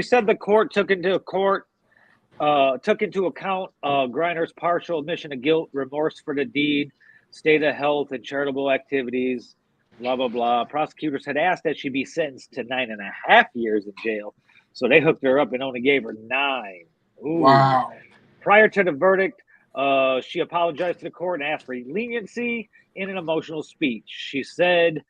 S1: said the court took into account Griner's partial admission of guilt, remorse for the deed, state of health, and charitable activities. Blah, blah, blah. Prosecutors had asked that she be sentenced to 9.5 years in jail. So they hooked her up and only gave her 9. Ooh.
S4: Wow.
S1: Prior to the verdict, she apologized to the court and asked for leniency in an emotional speech. She said,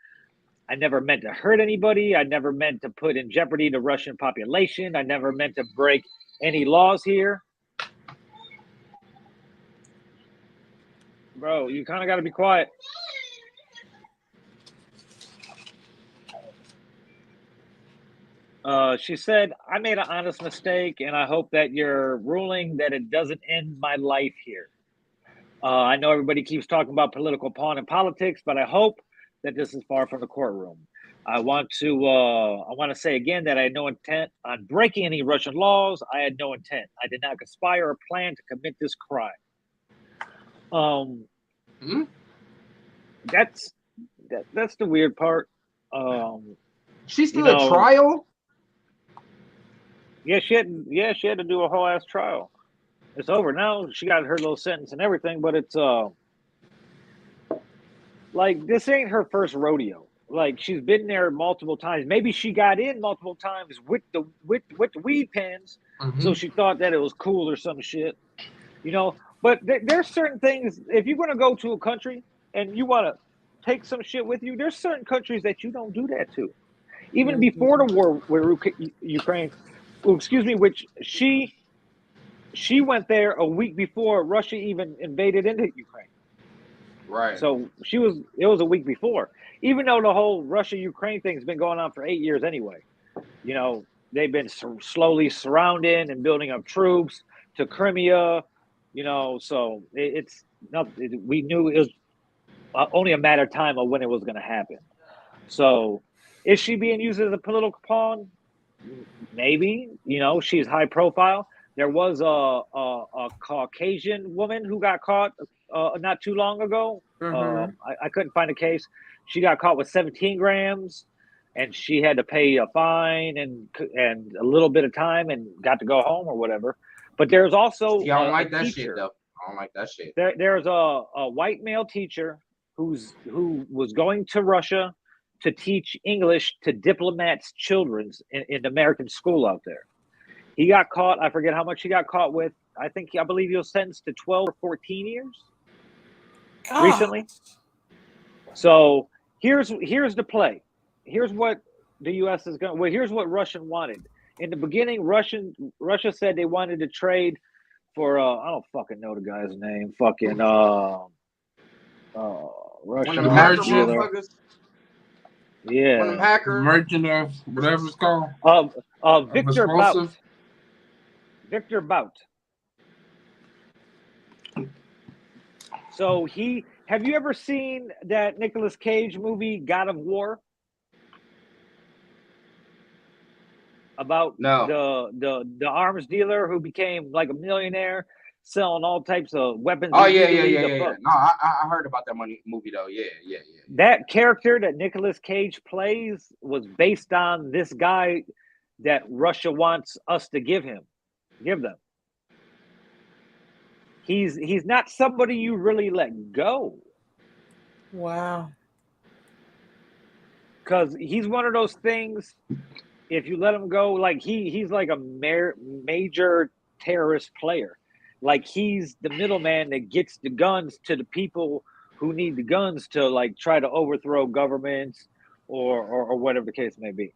S1: "I never meant to hurt anybody. I never meant to put in jeopardy the Russian population. I never meant to break any laws here." Bro, you kind of got to be quiet. She said, "I made an honest mistake, and I hope that you're ruling that it doesn't end my life here. I know everybody keeps talking about political pawn and politics, but I hope that this is far from the courtroom. I want to say again that I had no intent on breaking any Russian laws. I had no intent. I did not conspire or plan to commit this crime." That's the weird part.
S2: She's still at trial.
S1: Yeah, she had to do a whole ass trial. It's over now. She got her little sentence and everything, but it's like this ain't her first rodeo. Like she's been there multiple times. Maybe she got in multiple times with the weed pens, so she thought that it was cool or some shit, But there's certain things. If you're gonna go to a country and you want to take some shit with you, there's certain countries that you don't do that to. Even before the war with Ukraine. Which she went there a week before Russia even invaded into Ukraine.
S2: Right.
S1: So it was a week before. Even though the whole Russia-Ukraine thing's been going on for 8 years anyway. They've been slowly surrounding and building up troops to Crimea, so it's not. We knew it was only a matter of time of when it was going to happen. So is she being used as a political pawn? Maybe, she's high profile. There was a Caucasian woman who got caught not too long ago. I couldn't find a case. She got caught with 17 grams, and she had to pay a fine and a little bit of time and got to go home or whatever. But there's also
S2: I don't like that shit though. I don't like that shit.
S1: There's a white male teacher who was going to Russia to teach English to diplomats' children in the American school out there. He got caught. I forget how much he got caught with. I believe he was sentenced to 12 or 14 years recently. So here's the play. Here's what the U.S. is going. Well, here's what Russia wanted. In the beginning, Russia said they wanted to trade for I don't fucking know the guy's name. Fucking Russian
S2: motherfuckers.
S1: Yeah.
S2: One of them hackers.
S4: Merchant of whatever it's called.
S1: Victor Bout. Victor Bout. So have you ever seen that Nicolas Cage movie God of War? About the arms dealer who became like a millionaire, selling all types of weapons.
S2: Oh yeah. No, I heard about that movie though. Yeah.
S1: That character that Nicolas Cage plays was based on this guy that Russia wants us to give them. He's not somebody you really let go.
S3: Wow.
S1: Because he's one of those things. if you let him go, like he's like a major terrorist player. Like he's the middleman that gets the guns to the people who need the guns to like try to overthrow governments or whatever the case may be.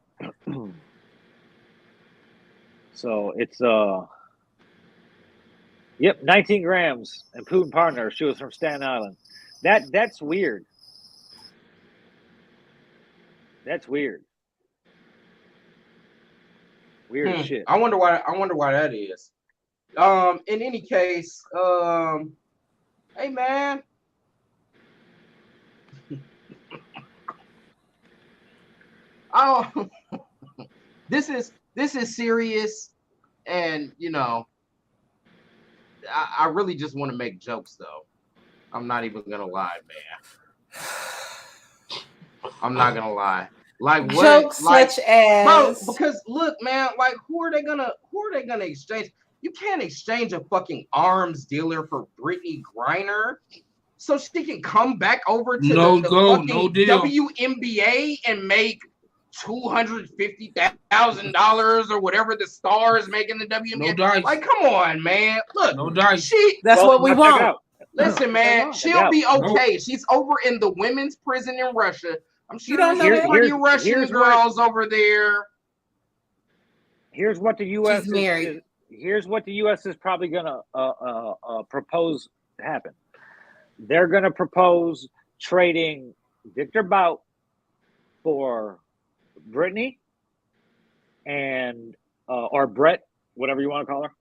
S1: So it's yep, 19 grams and Putin partner. She was from Staten Island. That's weird. That's weird. Weird as shit.
S2: I wonder why that is. In any case, hey man. Oh, this is serious, and you know, I really just want to make jokes though. I'm not even gonna lie, man. I'm not gonna lie. Like what?
S3: Jokes
S2: like,
S3: such as,
S2: bro, because look, man, like who are they gonna exchange? You can't exchange a fucking arms dealer for Brittney Griner so she can come back over to the fucking WNBA and make $250,000 or whatever the star is making the WNBA.
S4: No dice.
S2: Like, come on, man. Look,
S4: no dice.
S3: That's what we want.
S2: Listen, man, she'll be okay. Nope. She's over in the women's prison in Russia. I'm sure there's pretty Russian girls over there.
S1: Here's what the U.S. Here's what the U.S. is probably gonna propose to happen. They're gonna propose trading Victor Bout for Brittney and or Brett, whatever you want to call her.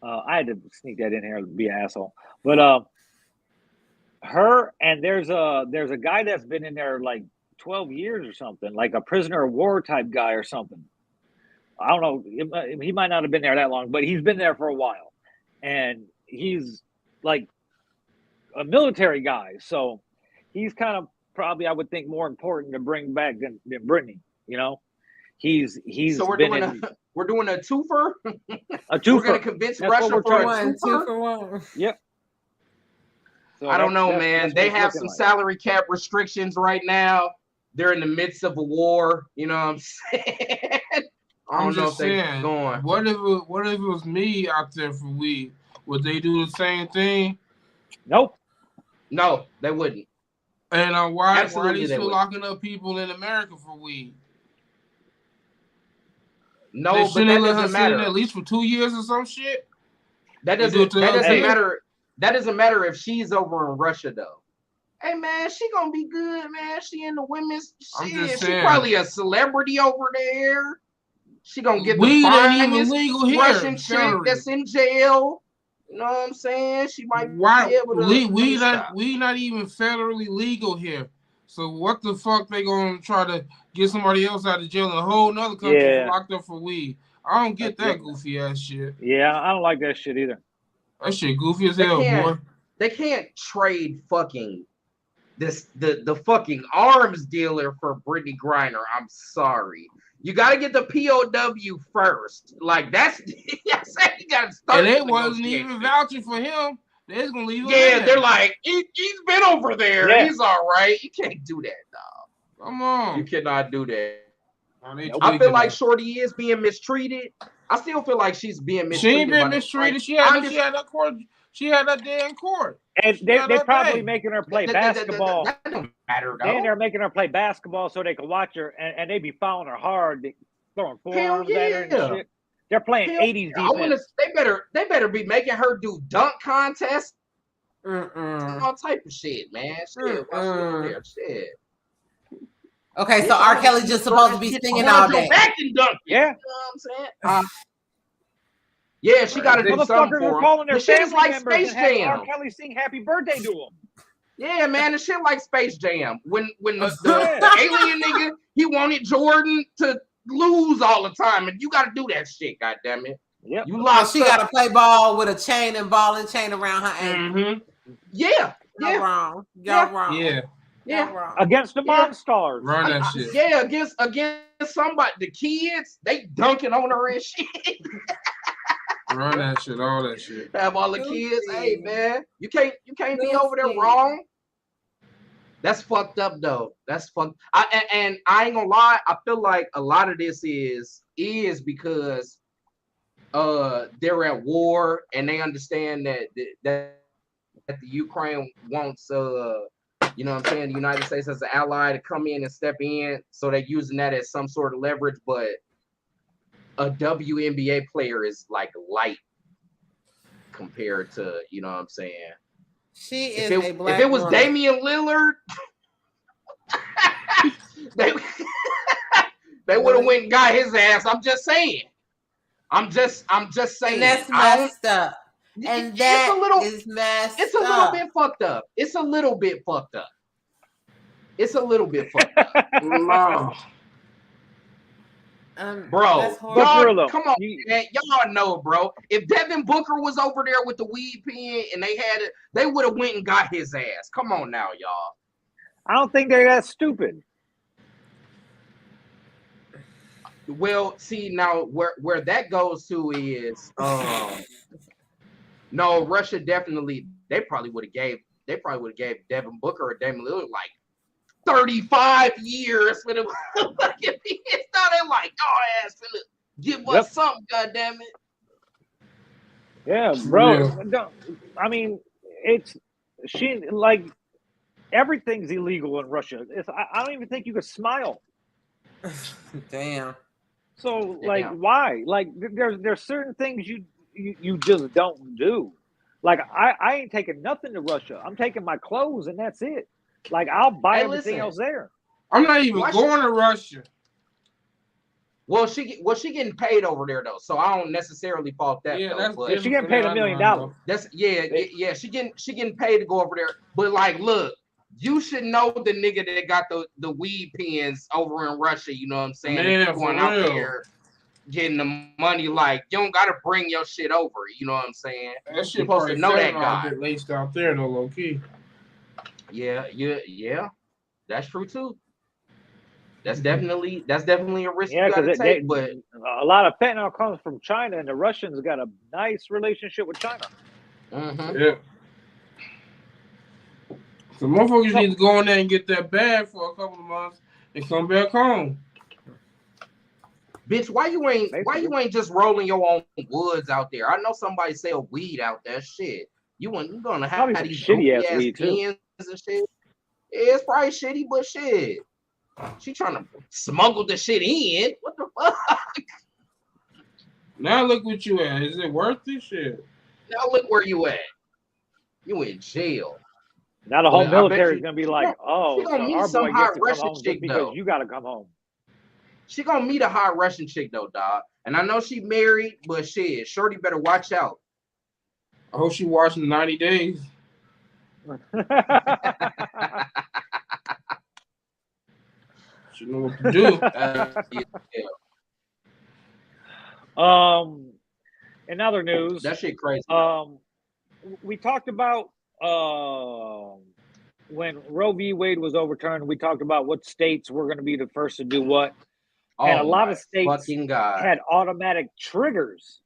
S1: I had to sneak that in here to be an asshole, but her and there's a guy that's been in there like 12 years or something, like a prisoner of war type guy or something. I don't know. He might not have been there that long, but he's been there for a while, and he's like a military guy, so he's kind of probably, I would think, more important to bring back than Brittney. You know, he's. So we're doing a
S2: twofer.
S1: A twofer.
S2: We're gonna convince Russia for a
S3: two for one.
S1: Yep. So
S2: I don't know, man. They have some salary cap restrictions right now. They're in the midst of a war. You know what I'm saying? I don't know if they're going.
S4: What if it was me out there for weed? Would they do the same thing?
S1: Nope.
S2: No, they wouldn't.
S4: And why are they still locking up people in America for weed?
S2: No, but that doesn't matter.
S4: At least for 2 years or some shit.
S2: That doesn't matter. That doesn't matter if she's over in Russia though. Hey man, she gonna be good, man. She in the women's shit. She probably a celebrity over there. She gonna get the finest Russian chick that's in jail. You know what I'm saying? She might be able to.
S4: We not even federally legal here. So what the fuck they gonna try to get somebody else out of jail in a whole nother country locked up for weed? I don't get that goofy ass shit.
S1: Yeah, I don't like that shit either.
S4: That shit goofy as hell, boy.
S2: They can't trade fucking the fucking arms dealer for Brittney Griner. I'm sorry. You got to get the POW first. Like that's you got to start.
S4: And they wasn't even vouching for him. They're just gonna leave him.
S2: Yeah, they're like he's been over there. Yeah. He's all right. You can't do that, dog.
S4: Come on.
S2: You cannot do that. I feel like Shorty is being mistreated. I still feel like she's being mistreated.
S4: She ain't been mistreated. She had that court. She had that day in court.
S1: And they probably making her play basketball.
S2: That don't matter, though.
S1: They're making her play basketball so they can watch her, and they be fouling her hard, throwing forearms at her and shit. They're playing 80s defense.
S2: They better be making her do dunk contests. All type of shit, man. Shit.
S3: Okay, so R. Kelly just supposed to be singing all day.
S2: Back and dunk.
S1: Yeah.
S2: You know what I'm saying? Yeah, she got to do something for him. The shit is like Space Jam.
S1: R. Kelly sing "Happy Birthday" to him.
S2: Yeah, man, the shit like Space Jam. When the alien nigga, he wanted Jordan to lose all the time, and you got to do that shit. Goddamn it.
S1: Yep.
S3: You lost. She got to play ball with a chain and ball and chain around her ankle.
S2: Mm-hmm. Yeah.
S3: Y'all wrong. Y'all wrong.
S4: Yeah.
S2: Yeah.
S1: Against the Monstars.
S4: Run that shit.
S2: Yeah, against somebody, the kids, they dunking on her and shit.
S4: Run that shit, all that shit.
S2: Have all the kids. Hey man, you can't be over there wrong. That's fucked up though. That's fucked. And I ain't gonna lie. I feel like a lot of this is because they're at war and they understand that the Ukraine wants you know what I'm saying, the United States as an ally to come in and step in, so they're using that as some sort of leverage. But a WNBA player is like light compared to, you know what I'm saying.
S3: She is
S2: if
S3: a black
S2: if it was
S3: woman.
S2: Damian Lillard, they would have went and got his ass. I'm just saying. I'm just saying.
S3: And that's messed up. And that is messed up.
S2: It's a little bit fucked up. It's a little bit fucked up. It's a little bit fucked up.
S4: No.
S2: Bro,
S1: y'all,
S2: come on, man. Y'all know, bro. If Devin Booker was over there with the weed pen and they had it, they would have went and got his ass. Come on now, y'all.
S1: I don't think they're that stupid.
S2: Well, see now where that goes to is no, Russia definitely they probably would have gave Devin Booker or Damian Lillard like 35 years for the fucking PS. Now they're like, your ass finna give us something, goddammit.
S1: Yeah, bro. Yeah. I mean, everything's illegal in Russia. I don't even think you could smile.
S3: Damn.
S1: So why? Like there's certain things you just don't do. Like I ain't taking nothing to Russia. I'm taking my clothes and that's it. Like I'll buy everything else there.
S4: I'm not even going to Russia.
S2: Well, she getting paid over there though, so I don't necessarily fault that.
S4: Yeah,
S2: that's
S1: she getting paid $1 million.
S2: That's yeah. She getting paid to go over there. But like, look, you should know the nigga that got the weed pens over in Russia. You know what I'm saying?
S4: Man,
S2: going out there getting the money. Like, you don't gotta bring your shit over. You know what I'm saying?
S4: That shit supposed to know that guy. Laced out there though, low key.
S2: Yeah. That's true too. That's definitely a risk you gotta take. But
S1: a lot of fentanyl comes from China, and the Russians got a nice relationship with China.
S2: Mm-hmm.
S4: Yeah. So motherfuckers need to go in there and get that bag for a couple of months and come back home.
S2: Bitch, why you ain't just rolling your own woods out there? I know somebody sell weed out there. Shit, you gonna have these shitty ass weed too. And shit. Yeah, it's probably shitty, but shit. She trying to smuggle the shit in. What the fuck?
S4: Now look what you at. Is it worth this shit?
S2: Now look where you at. You in jail.
S1: Now the whole military is gonna be like, oh,
S2: she gonna meet
S1: our
S2: some
S1: boy
S2: hot
S1: gets to come
S2: Russian
S1: home
S2: chick
S1: because
S2: though.
S1: You gotta come home.
S2: She gonna meet a hot Russian chick though, dog. And I know she married, but shit, shorty better watch out.
S4: I hope she watching 90 Days. She know what to do.
S1: In other news,
S2: that shit crazy.
S1: We talked about when Roe v. Wade was overturned. We talked about what states were going to be the first to do what, and a lot of states had automatic triggers,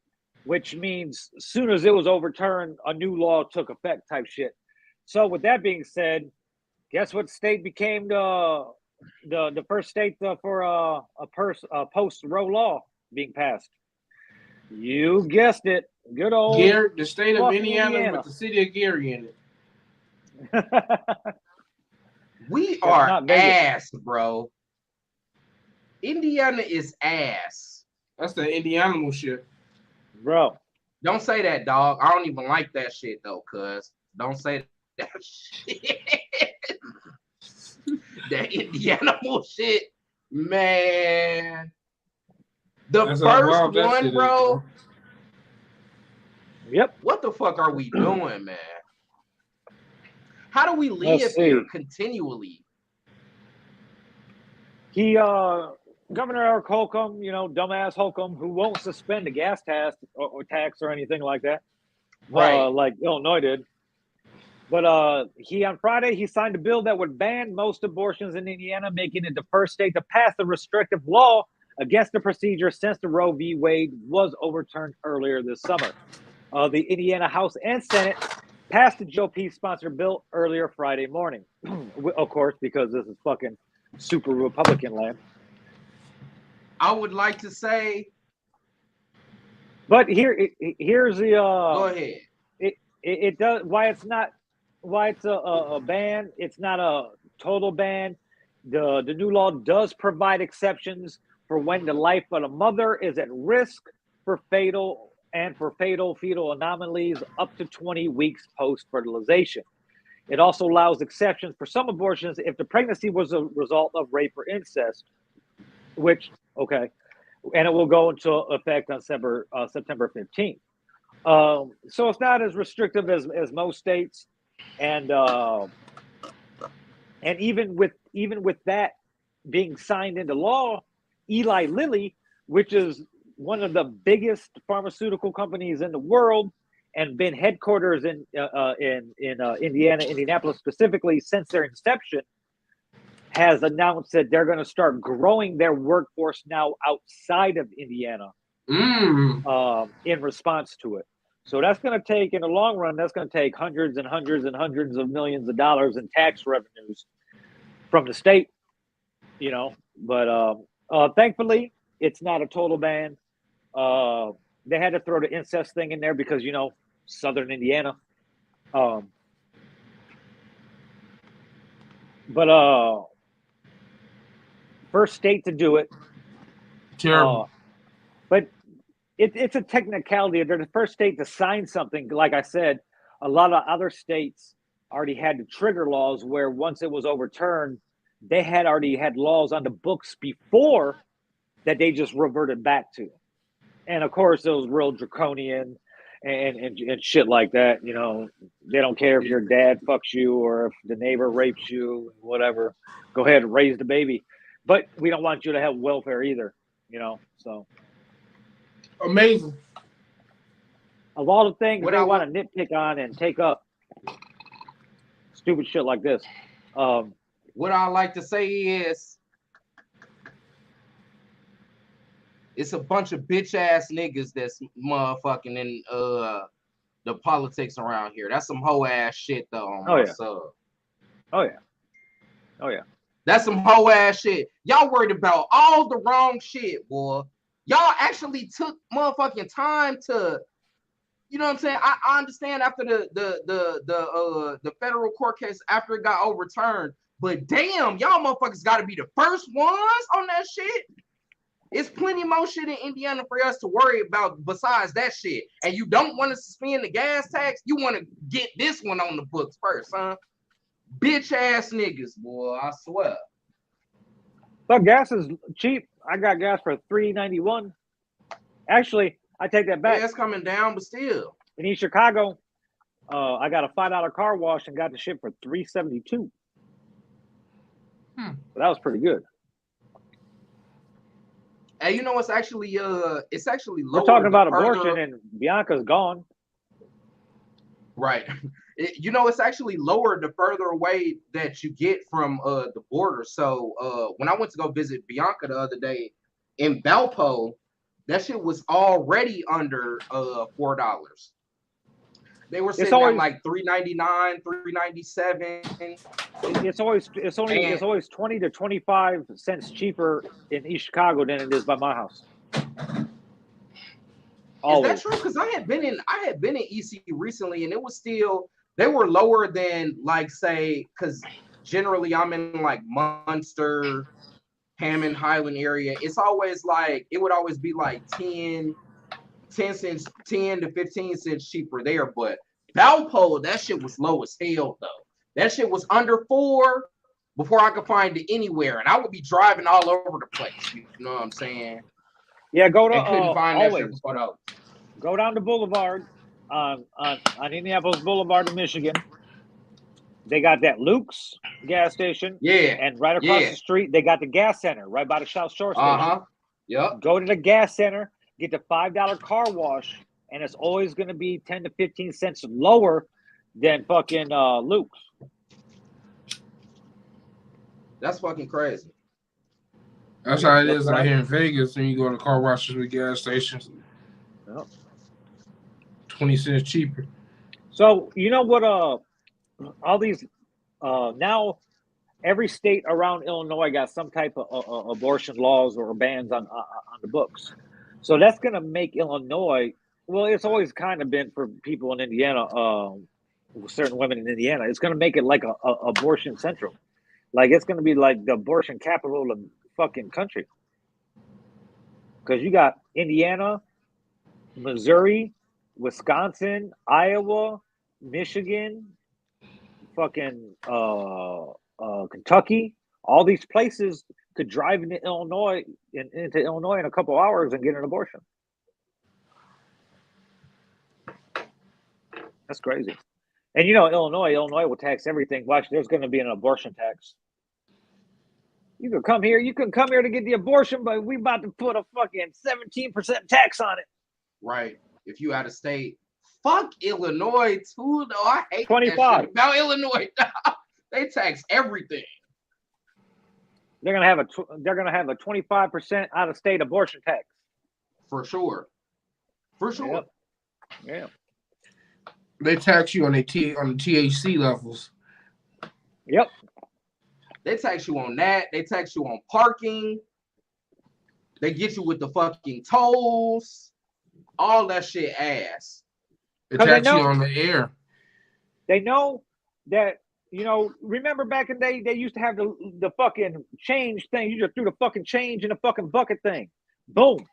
S1: which means as soon as it was overturned, a new law took effect, type shit. So, with that being said, guess what state became the first state for a post Roe law being passed? You guessed it. Good old
S4: the state of Indiana with the city of Gary in it.
S2: We are ass, bro. Indiana is ass.
S4: That's the Indiana shit.
S1: Bro.
S2: Don't say that, dog. I don't even like that shit, though, cuz. Don't say that shit. That Indiana shit, man. That's first one, bro.
S1: Yep.
S2: What the fuck are we doing, man? How do we live here continually?
S1: Governor Eric Holcomb, dumbass Holcomb, who won't suspend a gas tax or anything like that,
S2: right?
S1: Like Illinois did. But on Friday he signed a bill that would ban most abortions in Indiana, making it the first state to pass a restrictive law against the procedure since the Roe v. Wade was overturned earlier this summer. The Indiana House and Senate passed the GOP-sponsored bill earlier Friday morning. Of course, because this is fucking super Republican land.
S2: I would like to say,
S1: but here's the.
S2: Go ahead.
S1: It does why it's a ban. It's not a total ban. The new law does provide exceptions for when the life of the mother is at risk for fatal fetal anomalies up to 20 weeks post-fertilization. It also allows exceptions for some abortions if the pregnancy was a result of rape or incest, which, okay, and it will go into effect on September 15th. So it's not as restrictive as most states, and even with that being signed into law, Eli Lilly, which is one of the biggest pharmaceutical companies in the world and been headquarters in Indiana, Indianapolis specifically since their inception, has announced that they're going to start growing their workforce now outside of Indiana in response to it. So that's going to take, in the long run, that's going to take hundreds and hundreds and hundreds of millions of dollars in tax revenues from the state, But thankfully, it's not a total ban. They had to throw the incest thing in there because, Southern Indiana. But first state to do it.
S4: Terrible.
S1: But it's a technicality. They're the first state to sign something. Like I said, a lot of other states already had the trigger laws where once it was overturned, they had already had laws on the books before that they just reverted back to. And of course, it was real draconian and shit like that. They don't care if your dad fucks you or if the neighbor rapes you, whatever. Go ahead and raise the baby. But we don't want you to have welfare either, so.
S4: Amazing.
S1: Of all the things they want to nitpick on and take up, stupid shit like this.
S2: What I like to say is, it's a bunch of bitch ass niggas that's motherfucking in the politics around here. That's some hoe ass shit though.
S1: Oh yeah.
S2: That's some hoe ass shit. Y'all worried about all the wrong shit, boy. Y'all actually took motherfucking time to, you know what I'm saying? I understand after the federal court case after it got overturned, but damn, y'all motherfuckers got to be the first ones on that shit. It's plenty more shit in Indiana for us to worry about besides that shit. And you don't want to suspend the gas tax? You want to get this one on the books first, huh? Bitch ass niggas, boy, I swear.
S1: But gas is cheap. I got gas for $3.91. Actually, I take that back.
S2: Yeah, it's coming down, but still.
S1: In East Chicago, I got a $5 car wash and got the shit for $3.72. So that was pretty good.
S2: And it's actually lower.
S1: We're talking about abortion and Bianca's gone.
S2: Right. It's actually lower the further away that you get from the border. So when I went to go visit Bianca the other day in Valpo, that shit was already under $4. They were sitting at like $3.99, $3.97.
S1: It's always 20 to 25 cents cheaper in East Chicago than it is by my house. Always.
S2: Is that true? Because I had been in EC recently, and it was still, they were lower than, like, say, because generally I'm in like Munster, Hammond, Highland area. It's always like, it would always be like 10 cents, 10 to 15 cents cheaper there. But Valpo, that shit was low as hell though. That shit was under $4 before I could find it anywhere, and I would be driving all over the place. You know what I'm saying?
S1: Yeah, go to
S2: couldn't find that shit for $4.
S1: Go down to Boulevard on Indianapolis Boulevard in Michigan. They got that Luke's gas station.
S2: Yeah.
S1: And right across the street, they got the gas center right by the South Shore station.
S2: Yep.
S1: Go to the gas center, get the $5 car wash, and it's always going to be 10 to 15 cents lower than fucking Luke's.
S2: That's fucking crazy.
S4: That's how it is out here in Vegas when you go to car washes with gas stations.
S1: Yep.
S4: 20 cents cheaper.
S1: So you know what? All these now every state around Illinois got some type of abortion laws or bans on the books. So that's going to make Illinois. Well, it's always kind of been for people in Indiana, certain women in Indiana. It's going to make it like a abortion central. Like it's going to be like the abortion capital of the fucking country. Because you got Indiana, Missouri, Wisconsin, Iowa, Michigan, fucking Kentucky. All these places could drive into Illinois in a couple hours and get an abortion. That's crazy. And you know, Illinois will tax everything. Watch, there's going to be an abortion tax. You can come here to get the abortion, but we about to put a fucking 17% tax on it.
S2: Right. If you out of state, fuck Illinois too. Though I hate
S1: 25
S2: that shit about Illinois. They tax everything.
S1: They're gonna have a 25% out of state abortion tax.
S2: For sure. For sure.
S1: Yep. Yeah.
S4: They tax you on the THC levels.
S1: Yep.
S2: They tax you on that. They tax you on parking. They get you with the fucking tolls. All that shit ass.
S4: They tax you on the air.
S1: They know that, you know, remember back in the day, they used to have the fucking change thing. You just threw the fucking change in the fucking bucket thing. Boom.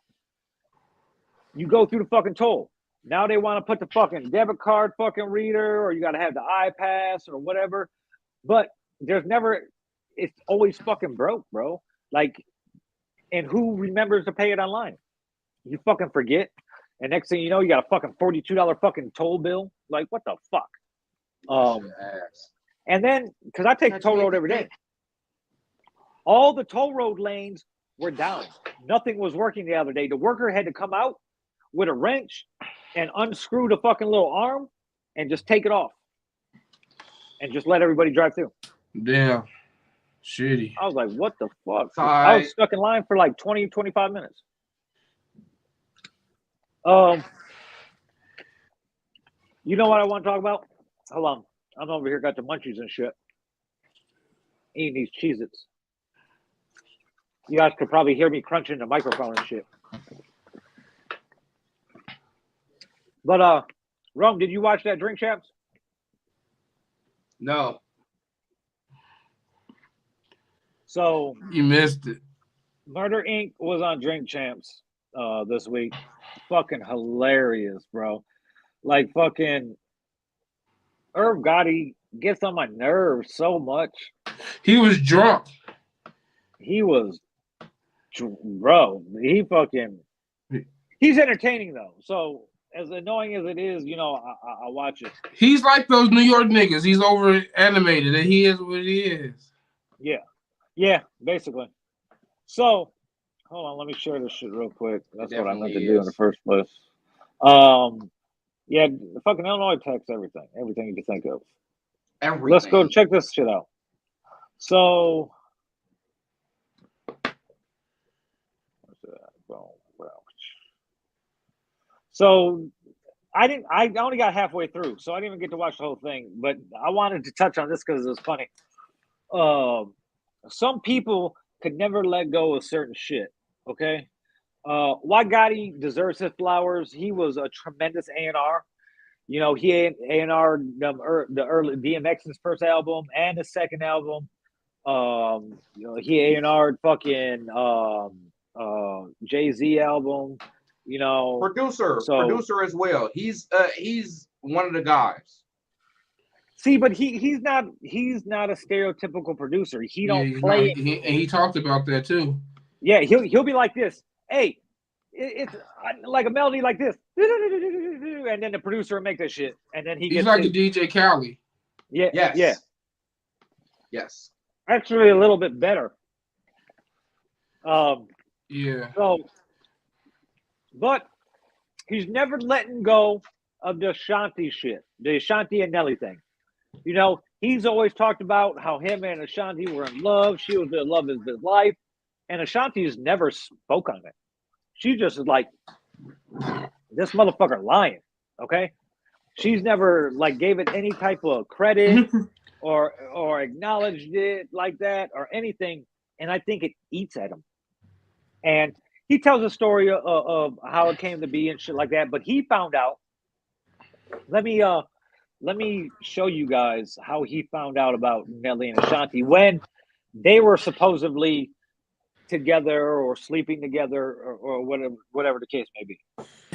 S1: You go through the fucking toll. Now they want to put the fucking debit card fucking reader, or you got to have the iPass or whatever. But it's always fucking broke, bro. Like, and who remembers to pay it online? You fucking forget. And next thing you know, you got a fucking $42 fucking toll bill. Like, what the fuck? And then, because I take the toll road every day, all the toll road lanes were down. Nothing was working the other day. The worker had to come out with a wrench and unscrew the fucking little arm and just take it off and just let everybody drive through.
S4: Damn. Shitty.
S1: I was like, what the fuck?
S2: Sorry.
S1: I was stuck in line for like 20, 25 minutes. You know what I want to talk about? Hold on. I'm over here, got the munchies and shit. Eating these Cheez-Its. You guys could probably hear me crunching the microphone and shit. But, Rome, did you watch that Drink Champs?
S2: No.
S1: So
S4: you missed it.
S1: Murder Inc. was on Drink Champs this week. Fucking hilarious, bro. Like fucking Irv Gotti gets on my nerves so much.
S4: He was drunk.
S1: He was, bro. He's entertaining though. So as annoying as it is, you know, I watch it.
S4: He's like those New York niggas. He's over animated, and he is what he is.
S1: Yeah, basically. So, hold on, let me share this shit real quick. That's what I meant to do in the first place. Yeah, fucking Illinois tax everything you can think of.
S2: Everything.
S1: Let's go check this shit out. So, I only got halfway through, so I didn't even get to watch the whole thing. But I wanted to touch on this because it was funny. Some people could never let go of certain shit. Okay, why Gotti deserves his flowers. He was a tremendous A&R. You know, he A&R the early DMX's first album and his second album. You know, he A&R'd fucking Jay-Z album. You know,
S2: producer as well. He's one of the guys.
S1: See, but he's not a stereotypical producer. He don't play.
S4: And he talked about that too.
S1: Yeah, he'll be like this. Hey, it's like a melody like this, and then the producer will make that shit, and then he's
S4: like a DJ Khaled.
S1: Yeah,
S2: yes.
S1: Actually, a little bit better.
S4: Yeah.
S1: So, but he's never letting go of the Ashanti shit, the Ashanti and Nelly thing. You know, he's always talked about how him and Ashanti were in love. She was the love of his life. And Ashanti's never spoke on it. She just is like, this motherfucker lying, okay? She's never like gave it any type of credit or acknowledged it like that or anything. And I think it eats at him. And he tells a story of how it came to be and shit like that. But he found out. Let me show you guys how he found out about Nelly and Ashanti when they were supposedly together or sleeping together or whatever the case may be.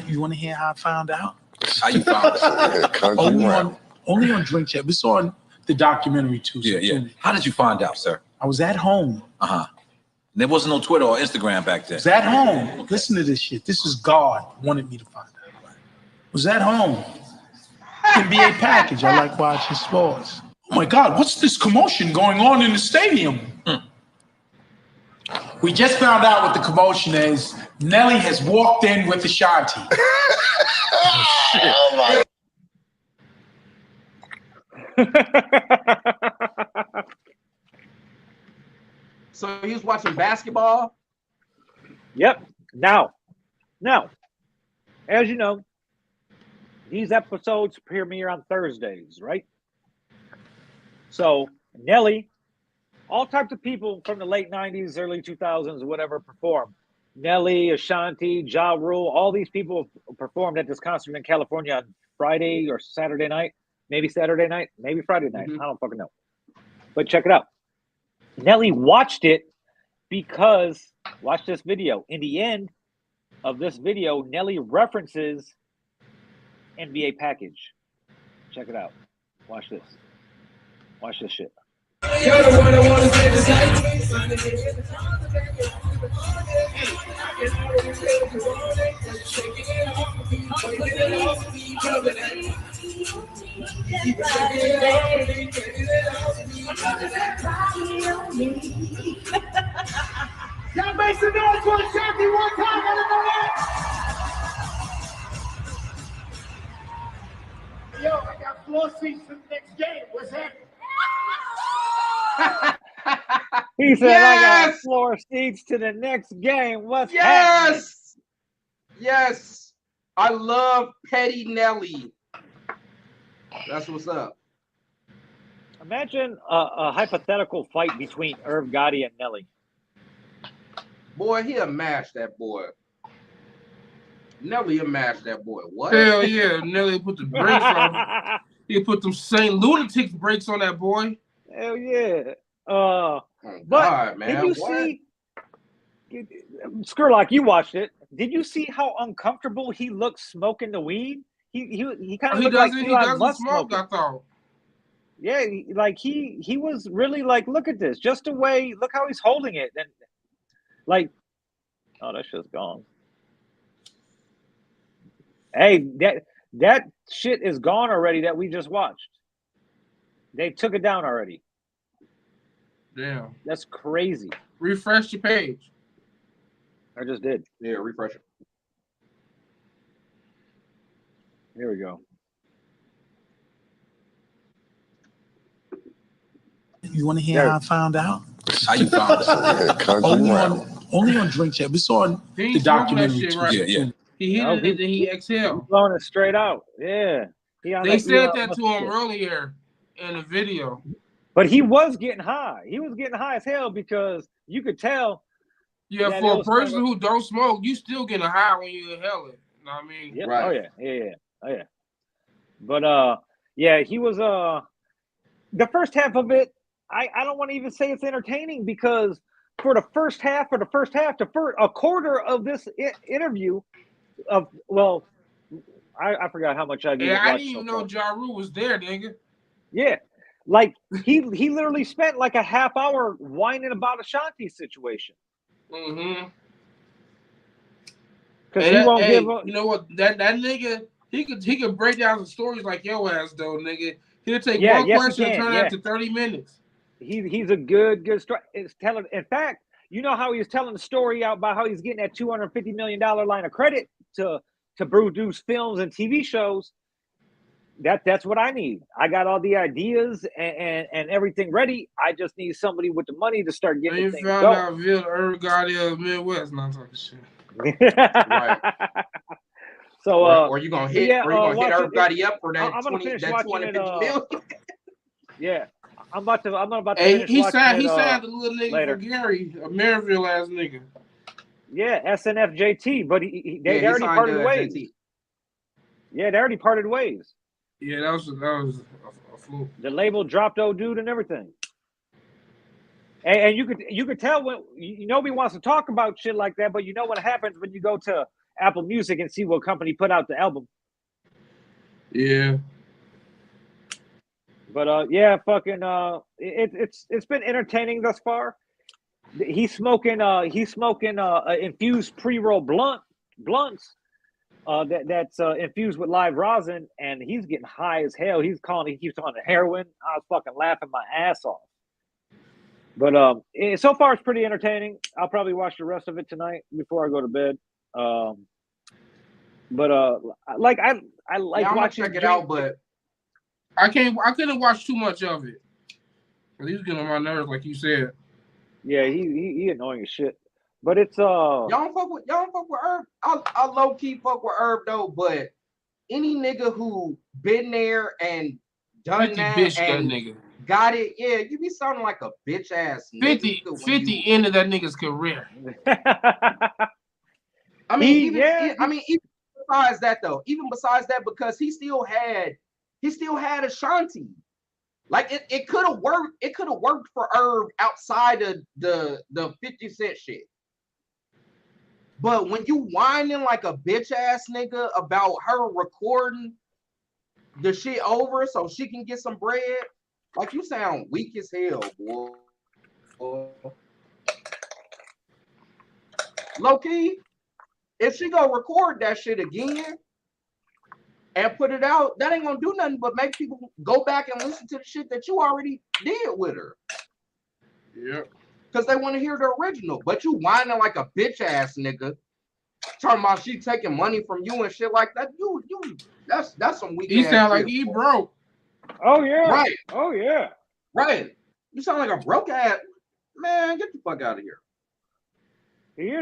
S5: You want to hear how I found out?
S6: How you found it?
S5: Only on Drink Chat. We saw in the documentary too. So
S6: Yeah. How did you find out, sir?
S5: I was at home.
S6: There wasn't no Twitter or Instagram back then.
S5: I was at home. Okay. Listen to this shit. This is God wanted me to find out. I was at home. NBA package. I like watching sports. Oh my God, what's this commotion going on in the stadium? We just found out what the commotion is. Nelly has walked in with Ashanti. Oh
S2: my. So he was watching basketball?
S1: Yep. Now, as you know, these episodes premiere on Thursdays, right? So Nelly, all types of people from the late 90s, early 2000s, whatever, performed. Nelly, Ashanti, Ja Rule, all these people performed at this concert in California on Friday or Saturday night. Maybe Saturday night, maybe Friday night. I don't fucking know. But check it out. Nelly watched it because, watch this video. In the end of this video, Nelly references NBA package. Check it out. Watch this. Watch this shit.
S7: Y'all make some noise for Ashanti one time, everybody! Yo, I got floor seats for the next game. What's happening?
S1: He said, I got floor seats to the next game. What's happening?
S2: Yes. I love Petty Nelly. That's what's up.
S1: Imagine a hypothetical fight between Irv Gotti and Nelly.
S2: Boy, he'll mash that boy. Nelly will mash that boy. What?
S4: Hell yeah. Nelly put the brakes on. He put them St. Lunatics brakes on that boy.
S1: Hell yeah.
S2: Oh,
S1: but
S2: God, man.
S1: Did you see? Skurlock, you watched it. Did you see how uncomfortable he looked smoking the weed? He kind of looked like
S4: he doesn't smoke. I thought.
S1: Yeah, he was really like, look at this, just the way. Look how he's holding it, and like, oh, that shit's gone. Hey, that shit is gone already. That we just watched. They took it down already.
S4: Damn.
S1: That's crazy.
S4: Refresh your page.
S1: I just did.
S2: Yeah, refresh it.
S1: Here we go.
S5: You want to hear how I found out?
S6: How you found it?
S5: Only on Drink Chat. We saw in the documentary
S4: shit,
S5: too.
S4: right?
S6: Yeah.
S4: He hit it and then he exhaled.
S1: He's blowing it straight out. Yeah.
S4: They said that to him earlier in the video.
S1: But he was getting high. He was getting high as hell because you could tell.
S4: Yeah, for a person who don't smoke, you still getting high when you inhale it. You know what I mean?
S1: Yep.
S2: Right.
S1: Oh yeah. But yeah, he was the first half of it, I don't want to even say it's entertaining because for the first half, a quarter of this interview of I forgot how much I gave.
S4: Yeah, I didn't even know Ja Rule was there, nigga.
S1: Yeah. Like he literally spent like a half hour whining about Ashanti's situation.
S4: Mm-hmm.
S1: Because he won't give up.
S4: You know what? That nigga, he could break down some stories like your ass though, nigga. He'll take one question and turn that to 30 minutes. He's
S1: a good story. It's telling. In fact, you know how he was telling the story out about how he's getting that $250 million line of credit to produce films and TV shows. That's what I need. I got all the ideas and everything ready. I just need somebody with the money to start getting things going.
S4: You found out Irv Gotti of Midwest, not talking shit.
S1: Right. So
S2: or you gonna hit Irv Gotti up for that
S1: I'm gonna
S2: 20
S1: finish
S2: that
S1: watching it.
S2: 250 million?
S1: Yeah, I'm about to
S4: Hey,
S1: finish
S4: he
S1: watching
S4: signed.
S1: it.
S4: He signed the little nigga
S1: later.
S4: for Gary, a Maryville ass nigga.
S1: Yeah, SNFJT, but they already
S2: signed
S1: parted ways.
S2: JT.
S1: Yeah, they already parted ways.
S4: Yeah, that was a fluke.
S1: The label dropped old dude and everything. And you could tell when nobody wants to talk about shit like that, but you know what happens when you go to Apple Music and see what company put out the album.
S4: Yeah.
S1: But yeah, fucking it's been entertaining thus far. He's smoking infused pre-roll blunts that's infused with live rosin, and he's getting high as hell. He keeps calling it heroin. I was fucking laughing my ass off. But so far it's pretty entertaining. I'll probably watch the rest of it tonight before I go to bed. But I like watching.
S2: Check it out, but
S4: I couldn't watch too much of it. He's getting on my nerves, like you said.
S1: Yeah, he annoying as shit. But it's
S2: y'all don't fuck with Irv. I low key fuck with Irv though, but any nigga who been there and done that
S4: bitch
S2: and
S4: that nigga.
S2: Got it, yeah, you be sounding like a bitch ass nigga.
S4: 50 into that nigga's career.
S2: I mean, even besides that though, because he still had Ashanti. Like it could have worked. It could have worked for Irv outside of the 50 Cent shit. But when you whining like a bitch ass nigga about her recording the shit over so she can get some bread, like you sound weak as hell, boy. Low key, if she go record that shit again and put it out, that ain't gonna do nothing but make people go back and listen to the shit that you already did with her.
S4: Yeah.
S2: Because they want to hear the original. But you whining like a bitch ass nigga, talking about she taking money from you and shit like that. That's some weak.
S4: He
S2: ass
S4: sound like
S2: shit,
S4: he
S2: boy.
S4: broke.
S1: Oh yeah.
S2: Right.
S1: Oh yeah.
S2: Right. You sound like a broke ass man. Get the fuck out of here.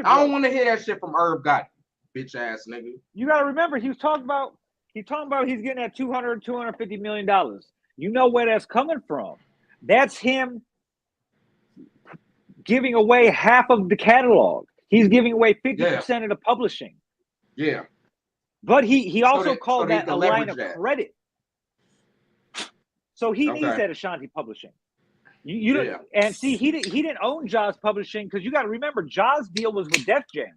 S1: I
S2: don't want to hear that shit from Irv Gotti, bitch ass nigga.
S1: You gotta remember, he's talking about he's getting that $250 million. You know where that's coming from? That's him giving away half of the catalog. He's giving away 50% of the publishing.
S2: Yeah.
S1: But he also called that a line of credit. So he needs that Ashanti publishing. You don't, and see, he didn't own Jaws publishing, because you got to remember Jaws' deal was with Def Jam.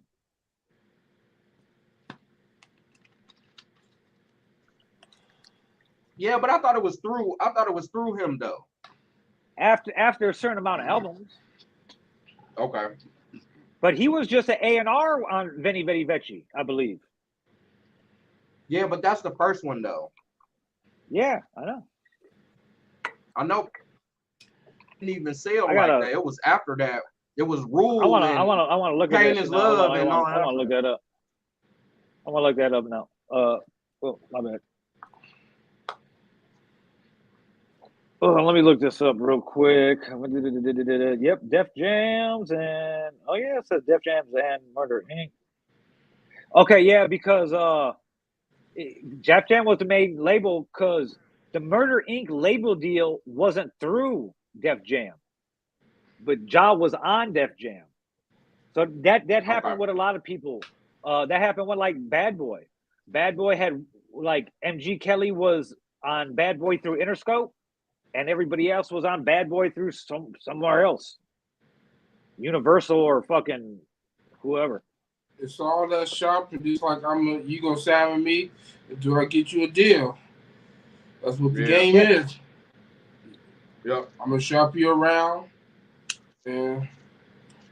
S2: Yeah, but I thought it was through him though.
S1: After a certain amount of albums.
S2: Okay.
S1: But he was just an A&R on Veni Vidi Vici, I believe.
S2: Yeah, but that's the first one though.
S1: Yeah, I know.
S2: Didn't even sell like that. It was after that. It was Rule.
S1: I want to look at
S2: Pain is Love and all that.
S1: I want to look that up. I want to look that up now. Oh, my bad. Oh, let me look this up real quick. Yep, Def Jams and it says Def Jams and Murder Inc. Okay, yeah, because Def Jam was the main label, because the Murder Inc. label deal wasn't through Def Jam, but Ja was on Def Jam. So that happened with a lot of people. That happened with like Bad Boy. Bad Boy had like MG Kelly was on Bad Boy through Interscope, and everybody else was on Bad Boy through somewhere else, Universal or fucking whoever.
S4: It's all that shopping. Just like you gonna sign with me? Do I get you a deal? That's what the game is.
S2: Yep.
S4: I'm gonna shop you around, and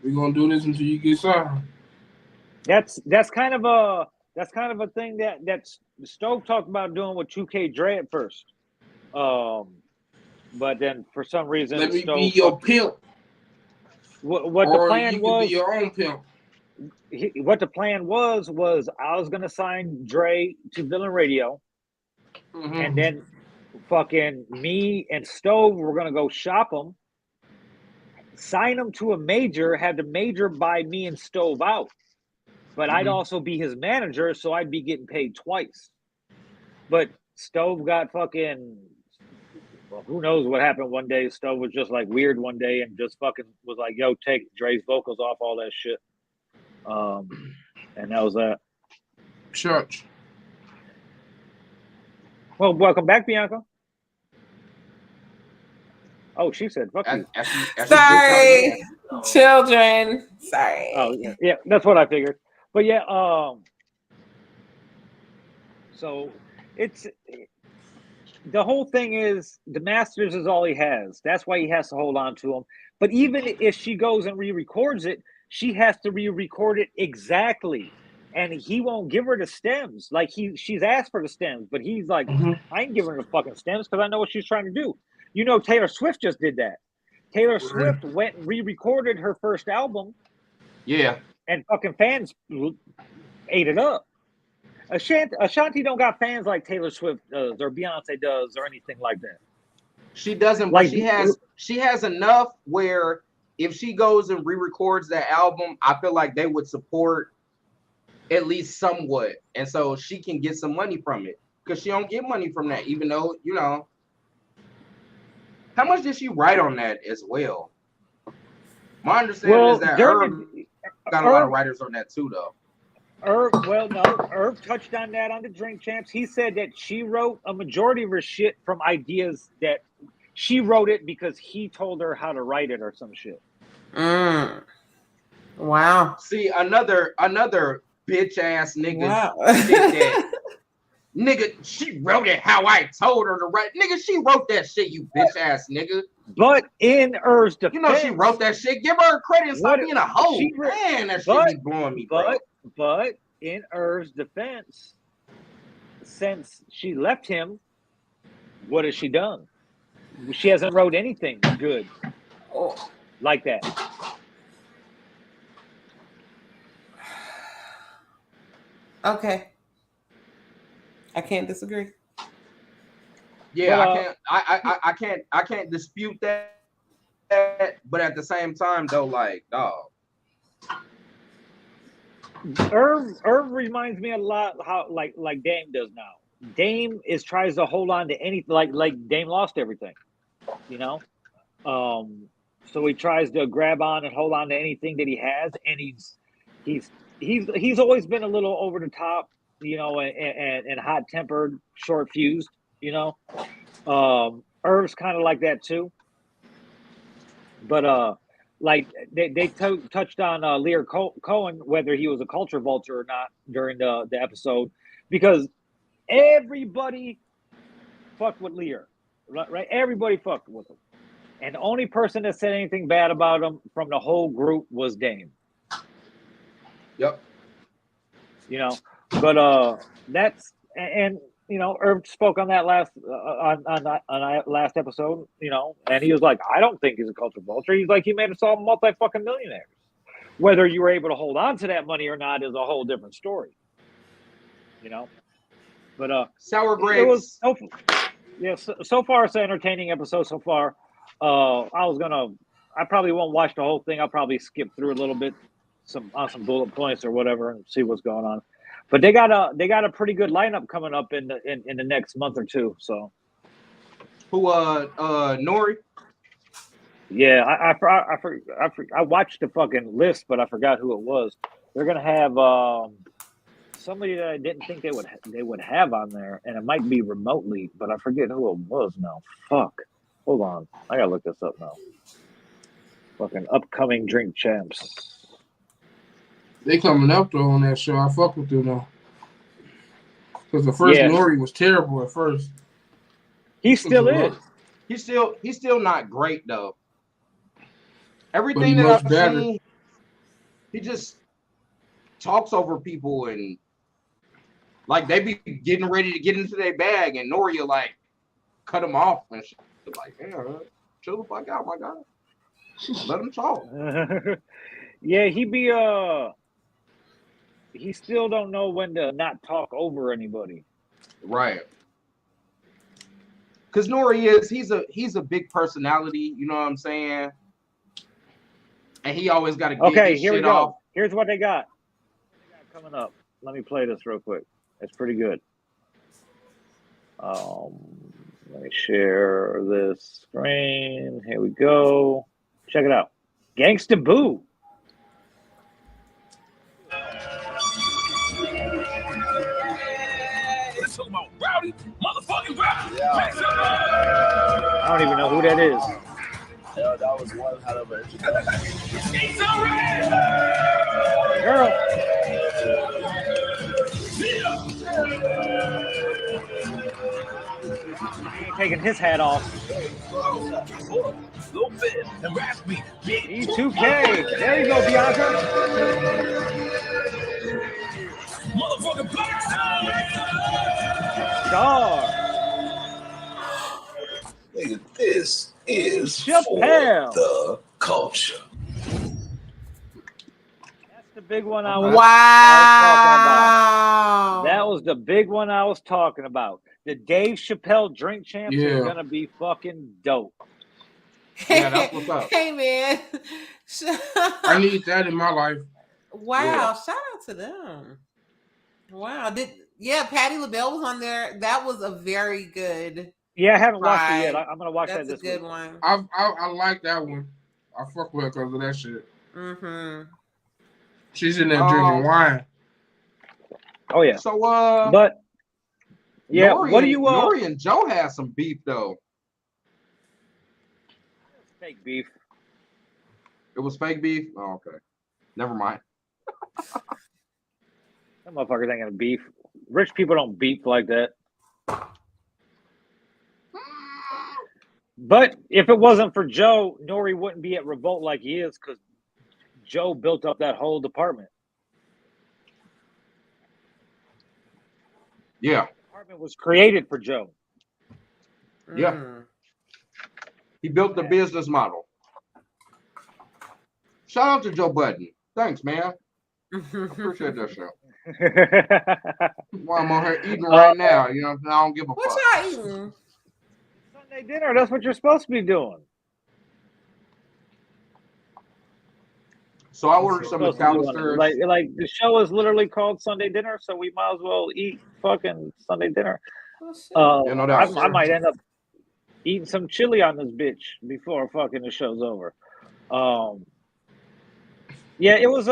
S4: we're gonna do this until you get signed.
S1: That's kind of a thing that Stove talked about doing with 2K Dre at first. But then for some reason,
S4: let me be your pimp.
S1: What the plan was?
S4: Be your own pimp.
S1: What the plan was I was gonna sign Dre to Villain Radio, and then fucking me and Stove were gonna go shop him, sign him to a major, have the major buy me and Stove out. but I'd also be his manager, so I'd be getting paid twice. But Stove got fucking. Well, who knows what happened one day? Stove was just like weird one day and just fucking was like, "Yo, take Dre's vocals off, all that shit." And that was that.
S4: Church.
S1: Well, welcome back, Bianca. Oh, she said, "Fuck you."
S3: Sorry, children. Sorry.
S1: Oh, yeah, that's what I figured. But yeah, so it's the whole thing is the Masters is all he has. That's why he has to hold on to them. But even if she goes and re-records it, she has to re-record it exactly. And he won't give her the stems. Like she's asked for the stems, but he's like, I ain't giving her the fucking stems because I know what she's trying to do. You know, Taylor Swift just did that. Taylor Swift went and re-recorded her first album.
S2: Yeah.
S1: And fucking fans ate it up. Ashanti don't got fans like Taylor Swift does or Beyonce does or anything like that.
S2: She doesn't, but she has enough where if she goes and re-records that album, I feel like they would support at least somewhat. And so she can get some money from it. Because she don't get money from that, even though, you know. How much did she write on that as well? My understanding is that Irv got a lot of writers on that too, though.
S1: Irv touched on that on the Drink Champs. He said that she wrote a majority of her shit from ideas that she wrote it because he told her how to write it or some shit.
S3: Wow.
S2: See, another bitch ass nigga.
S3: Wow.
S2: Nigga, she wrote it how I told her to write. Nigga, she wrote that shit, you bitch ass nigga.
S1: But in Irv's defense,
S2: you know she wrote that shit. Give her credit and stop being a hoe. Man, that shit be blowing me, bro.
S1: But in Irv's defense, since she left him, what has she done? She hasn't wrote anything good like that.
S3: Okay. I can't disagree.
S2: Yeah, I can't dispute that. But at the same time, though, like, dog.
S1: Irv reminds me a lot how like Dame does now. Dame tries to hold on to anything like Dame lost everything, you know. So he tries to grab on and hold on to anything that he has, and he's always been a little over the top, you know, and hot tempered, short fused, you know. Irv's kind of like that too, but like they touched on Lear Cohen, whether he was a culture vulture or not during the episode, because everybody fucked with Lear, right? Everybody fucked with him, and the only person that said anything bad about him from the whole group was Dame.
S2: Yep.
S1: You know, but that's and you know, Irv spoke on that last last episode, you know, and he was like, I don't think he's a culture vulture. He's like, he made us all multi-fucking millionaires. Whether you were able to hold on to that money or not is a whole different story, you know. But
S2: sour grapes.
S1: It was so far it's an entertaining episode so far. I probably won't watch the whole thing. I'll probably skip through a little bit, some bullet points or whatever, and see what's going on. But they got a pretty good lineup coming up in the next month or two. So,
S2: who Nori?
S1: Yeah, I watched the fucking list, but I forgot who it was. They're gonna have somebody that I didn't think they would have on there, and it might be remotely, but I forget who it was now. Fuck. Hold on, I gotta look this up now. Fucking upcoming Drink Champs.
S4: They coming up though on that show. I fuck with them though. Because the first Nori was terrible at first.
S1: He still is.
S2: He's still not great though. Everything that I've seen, he just talks over people and like they be getting ready to get into their bag and Nori like cut him off and shit. Like, yeah, chill the fuck out, my guy. Let him talk.
S1: Yeah, he still don't know when to not talk over anybody.
S2: Right. Because Nori he's a big personality, you know what I'm saying? And he always got to get his
S1: here we
S2: shit
S1: go.
S2: off.
S1: Here's what they got. Coming up. Let me play this real quick. It's pretty good. Let me share this screen. Here we go. Check it out. Gangsta Boo.
S7: Let's talk about rowdy, motherfucking rowdy.
S1: I don't even know who that is.
S8: Yeah, that was one hell of an introduction.
S1: Girl. He ain't taking his hat off. E2K. There you go, Bianca.
S7: Motherfucking black
S1: Star.
S8: Nigga, this is
S1: Chappelle.
S8: for the culture.
S1: That's the big one I was
S3: Wow.
S1: talking about. That was the big one I was talking about. The Dave Chappelle Drink Champs is gonna be fucking dope.
S2: Yeah, that's what's up.
S3: Hey man.
S4: I need that in my life.
S3: Wow,
S2: Yeah.
S3: shout out to them. Wow. Patti LaBelle was on there. That was a very good.
S1: Yeah, I haven't watched it yet.
S3: ride.
S1: I'm gonna watch
S3: That's
S1: that
S3: a
S1: this
S3: good
S1: week.
S3: one.
S4: I like that one. I fuck with her because of that shit.
S3: Mm-hmm.
S4: She's in there drinking wine.
S1: Oh yeah.
S2: So
S1: but yeah,
S2: Nori
S1: what do you
S2: Nori and Joe had some beef though.
S1: Fake beef.
S2: It was fake beef? Oh, okay. Never mind.
S1: That motherfuckers ain't gonna beef. Rich people don't beef like that. But if it wasn't for Joe, Nori wouldn't be at Revolt like he is because Joe built up that whole department.
S2: Yeah.
S1: The department was created for Joe.
S2: Yeah. He built the business model. Shout out to Joe Budden. Thanks, man. Appreciate that shit. Well, I'm on here eating right now. You know, I don't give a
S3: What
S2: fuck.
S3: y'all eating?
S1: Sunday dinner. That's what you're supposed to be doing.
S2: So I ordered some McAllister's.
S1: Like the show is literally called Sunday Dinner, so we might as well eat fucking Sunday dinner.
S2: You know that.
S1: I might end up eating some chili on this bitch before fucking the show's over. Yeah, it was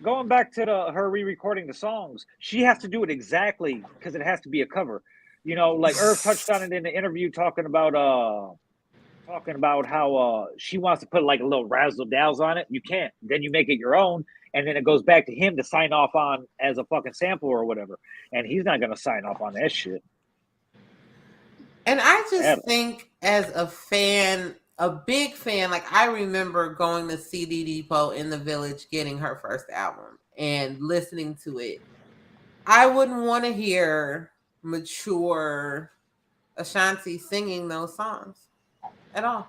S1: going back to her re-recording the songs. She has to do it exactly because it has to be a cover. You know, like Irv touched on it in the interview, talking about how she wants to put like a little razzle dazzle on it. You can't. Then you make it your own, and then it goes back to him to sign off on as a fucking sample or whatever. And he's not gonna sign off on that shit.
S3: And I just think as a fan, a big fan, like I remember going to CD Depot in the Village, getting her first album and listening to it. I wouldn't want to hear mature Ashanti singing those songs at all.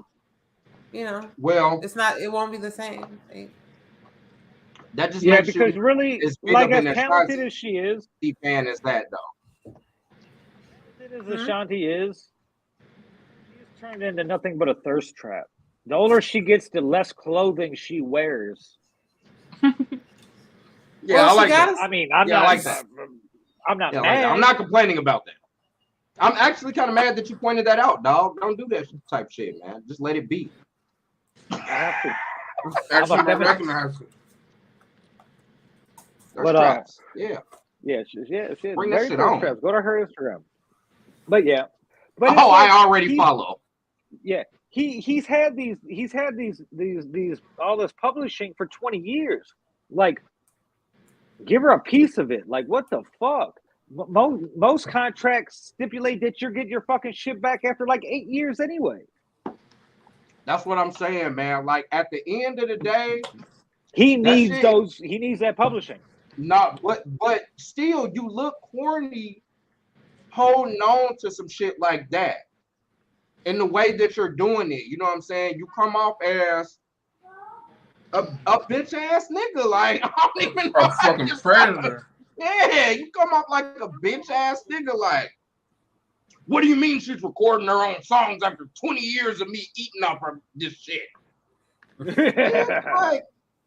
S3: You know,
S2: well,
S3: it won't be the same thing.
S2: That just
S1: Yeah,
S2: makes
S1: because
S2: you
S1: really,
S2: as big
S1: like
S2: of
S1: as
S2: an
S1: talented
S2: Ashanti
S1: as she is,
S2: fan as that though.
S1: as Ashanti is, she's turned into nothing but a thirst trap. The older she gets, the less clothing she wears.
S2: Yeah, I like that.
S1: I mean, I'm
S2: Yeah,
S1: not.
S2: I like that.
S1: I'm not
S2: Yeah, I
S1: mad.
S2: like that. I'm not complaining about that. I'm actually kind of mad that you pointed that out, dog. Don't do that type shit, man. Just let it be.
S1: I have to.
S4: Actually,
S1: I'm a
S4: I
S1: feminist.
S4: recognize it.
S2: Those
S1: But
S2: traps. Yeah.
S1: Yeah, she's
S2: Bring that
S1: very
S2: shit
S1: thirst
S2: on.
S1: traps. Go to her Instagram. But yeah, but it's
S2: Oh,
S1: like
S2: I already follow.
S1: Yeah, he's had these all this publishing for 20 years. Like, give her a piece of it. Like, what the fuck? Most contracts stipulate that you're getting your fucking shit back after like 8 years anyway.
S2: That's what I'm saying, man. Like at the end of the day,
S1: he needs that publishing.
S2: Not, but still, you look corny holding on to some shit like that. In the way that you're doing it, you know what I'm saying? You come off as a bitch ass nigga. Like I don't even know.
S4: A fucking predator.
S2: Yeah, you come off like a bitch ass nigga. Like, what do you mean she's recording her own songs after 20 years of me eating up her this shit? Yeah,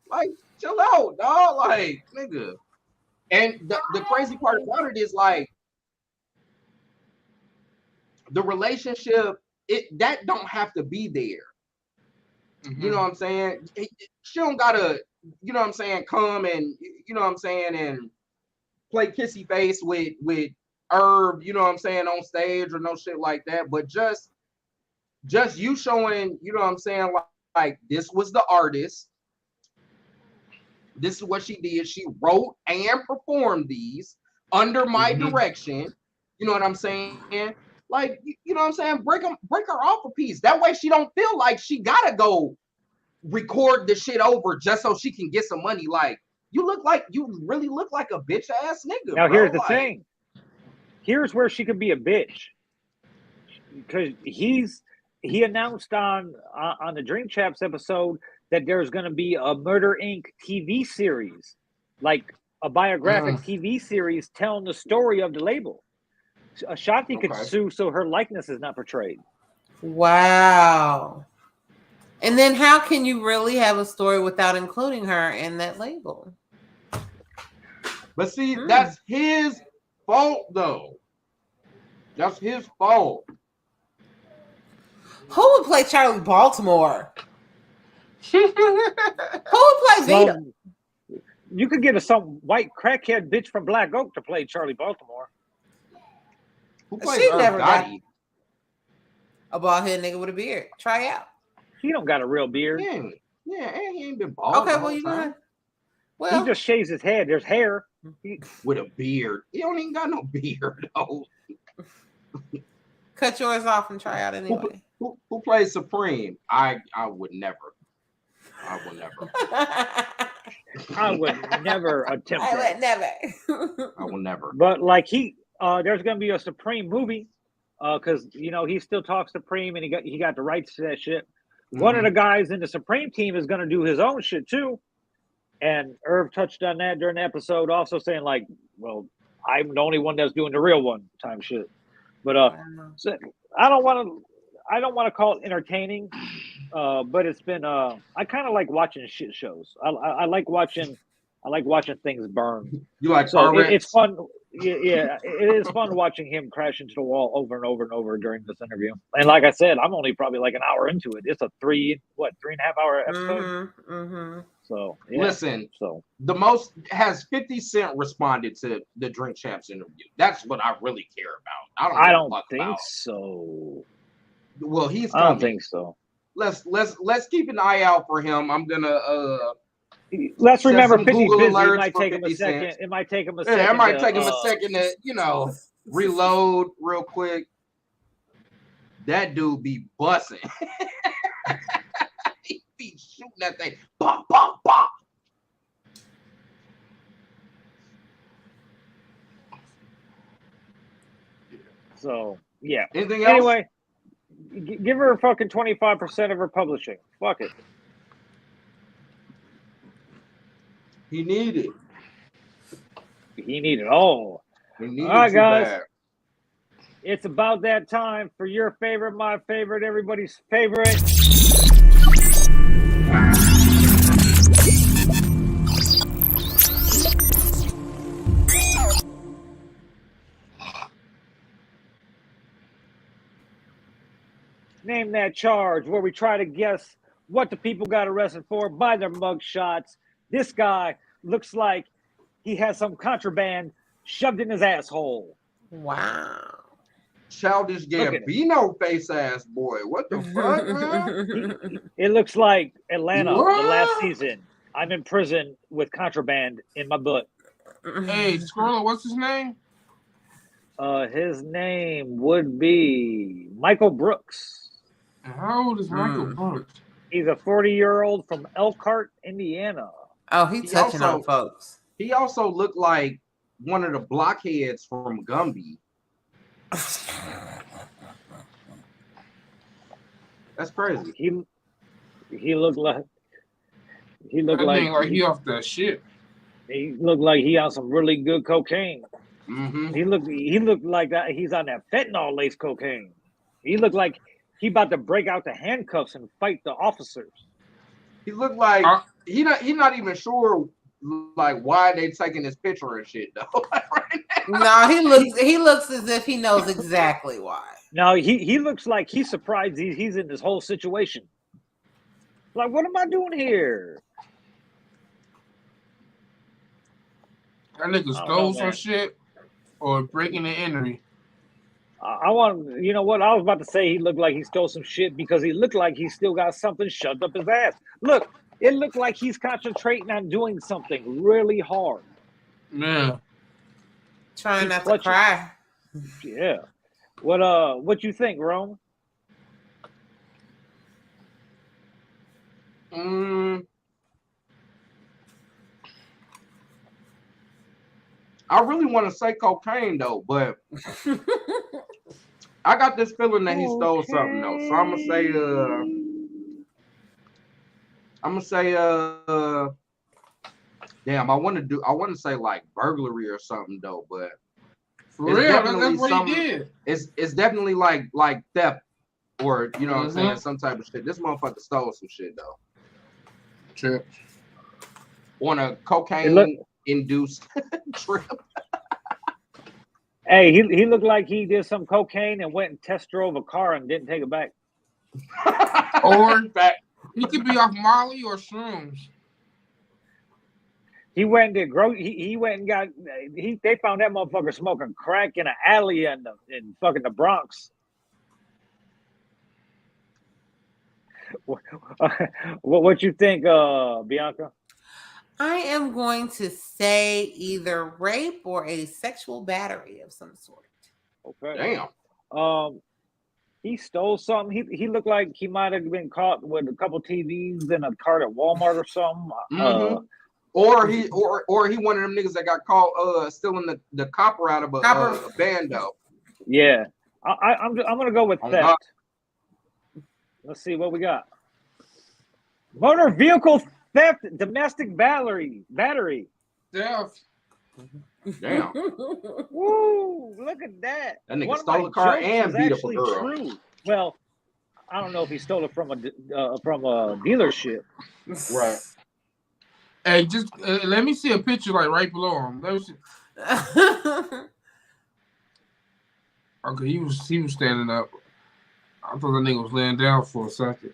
S2: like, chill out, dog. Like, nigga. And the crazy part about it is like the relationship, that don't have to be there.
S4: Mhm.
S2: You know what I'm saying? She don't gotta, you know what I'm saying, come and you know what I'm saying, and play kissy face with Irv, you know what I'm saying, on stage or no shit like that. But just you showing, you know what I'm saying, like this was the artist. This is what she did. She wrote and performed these under my direction. You know what I'm saying? Like, you know what I'm saying? Break her off a piece. That way she don't feel like she gotta go record the shit over just so she can get some money. Like, you really look like a bitch ass nigga.
S1: Now,
S2: bro.
S1: here's the
S2: Like,
S1: thing. Here's where she could be a bitch. Because he announced on the Dream Chaps episode that there's going to be a Murder Inc. TV series, like a biographic TV series telling the story of the label. Ashanti could sue so her likeness is not portrayed.
S3: Wow. And then how can you really have a story without including her in that label?
S2: But see, that's his fault though. That's his fault.
S3: Who would play Charlie Baltimore? Who would play Vita?
S1: You could get some white crackhead bitch from Black Oak to play Charlie Baltimore.
S2: Who plays
S3: She
S2: Irv
S3: never got
S2: Gotti?
S3: a bald head nigga with a beard. Try out.
S1: He don't got a real beard.
S2: Yeah, and he ain't been bald.
S3: Okay,
S2: the
S3: well
S2: whole
S3: you
S2: time.
S3: know. Well,
S1: He just shaves his head. There's hair.
S2: With a beard. He don't even got no beard though.
S3: cut yours off and try out anyway.
S2: Who plays Supreme? I would never. I would never.
S1: I would never attempt
S3: I
S1: that.
S3: would never.
S2: I will never.
S1: But like there's gonna be a Supreme movie, because you know he still talks Supreme and he got the rights to that shit. One of the guys in the Supreme team is gonna do his own shit too, and Irv touched on that during the episode, also saying like, well, I'm the only one that's doing the real one time shit. But so I don't want to call it entertaining, but it's been I kind of like watching shit shows. I like watching things burn.
S2: You like
S1: so
S2: car
S1: it's fun. Yeah, it is fun watching him crash into the wall over and over and over during this interview. And like I said, I'm only probably like an hour into it. It's a 3.5 hour episode. So yeah.
S2: Listen,
S1: so
S2: the most has 50 Cent responded to the Drink Champs interview. That's what I really care about.
S1: I don't think so.
S2: Well, he's
S1: I
S2: coming.
S1: don't think so.
S2: Let's keep an eye out for him. I'm gonna
S1: let's remember 50's
S2: Google
S1: busy. It
S2: alerts
S1: might
S2: for
S1: take him a
S2: 50
S1: second.
S2: cents.
S1: It might take him a second.
S2: It might take him a second to, reload real quick. That dude be bussing. He be shooting that thing. Bop, bop, bop.
S1: So yeah.
S2: Anything else?
S1: Anyway, give her fucking 25% of her publishing. Fuck it.
S2: He needed.
S1: He needed all.
S2: He needed
S1: all right,
S2: too
S1: guys.
S2: bad.
S1: It's about that time for your favorite, my favorite, everybody's favorite. Name That Charge, where we try to guess what the people got arrested for by their mug shots. This guy looks like he has some contraband shoved in his asshole.
S3: Wow.
S2: Childish Gambino face ass boy. What the fuck, man?
S1: It looks like Atlanta
S2: What?
S1: the last season. I'm in prison with contraband in my butt.
S4: Hey, Scroller, what's his name?
S1: His name would be Michael Brooks.
S4: How old is Michael Brooks?
S1: He's a 40-year-old from Elkhart, Indiana.
S3: Oh, he's touching on folks.
S2: He also looked like one of the blockheads from Gumby. That's crazy.
S1: He looked like
S4: He off that shit.
S1: He looked like he on some really good cocaine.
S2: Mm-hmm.
S1: He looked like that. He's on that fentanyl laced cocaine. He looked like he about to break out the handcuffs and fight the officers.
S2: He looked like he not even sure like, why are they taking this picture and shit though?
S3: No, he looks as if he knows exactly why.
S1: No, he looks like he's surprised he's in this whole situation. Like, what am I doing here?
S4: That nigga stole some shit or breaking and entering.
S1: I want, you know what? I was about to say he looked like he stole some shit because he looked like he still got something shoved up his ass. Look, it looked like he's concentrating on doing something really hard.
S4: Yeah.
S3: Trying not to cry.
S1: Yeah. What you think, Rome?
S2: I really want to say cocaine though, but I got this feeling that he stole something though. So I'm gonna say damn, I want to say like burglary or something though, but
S4: for real, that's what he did.
S2: It's definitely like theft or you know what I'm saying, some type of shit. This motherfucker stole some shit though.
S4: True.
S2: On a cocaine induced trip.
S1: Hey, he looked like he did some cocaine and went and test drove a car and didn't take it back.
S4: Or he could be off Molly or shrooms.
S1: He went and he went and got they found that motherfucker smoking crack in an alley in fucking the Bronx. What you think, Bianca?
S3: I am going to say either rape or a sexual battery of some sort.
S1: Okay. Damn. He stole something. He looked like he might have been caught with a couple TVs in a cart at Walmart or something.
S2: Or he one of them niggas that got caught stealing the copper out of a bando.
S1: Yeah. I'm gonna go with theft. Let's see what we got. Motor vehicle theft, domestic battery.
S4: Theft.
S2: Damn.
S1: Woo! Look at that.
S2: That nigga stole a car and beat up a girl.
S1: True. Well, I don't know if he stole it from a dealership.
S2: Right.
S4: Hey, just let me see a picture like right below him. Let me see. Okay, he was standing up. I thought the nigga was laying down for a second.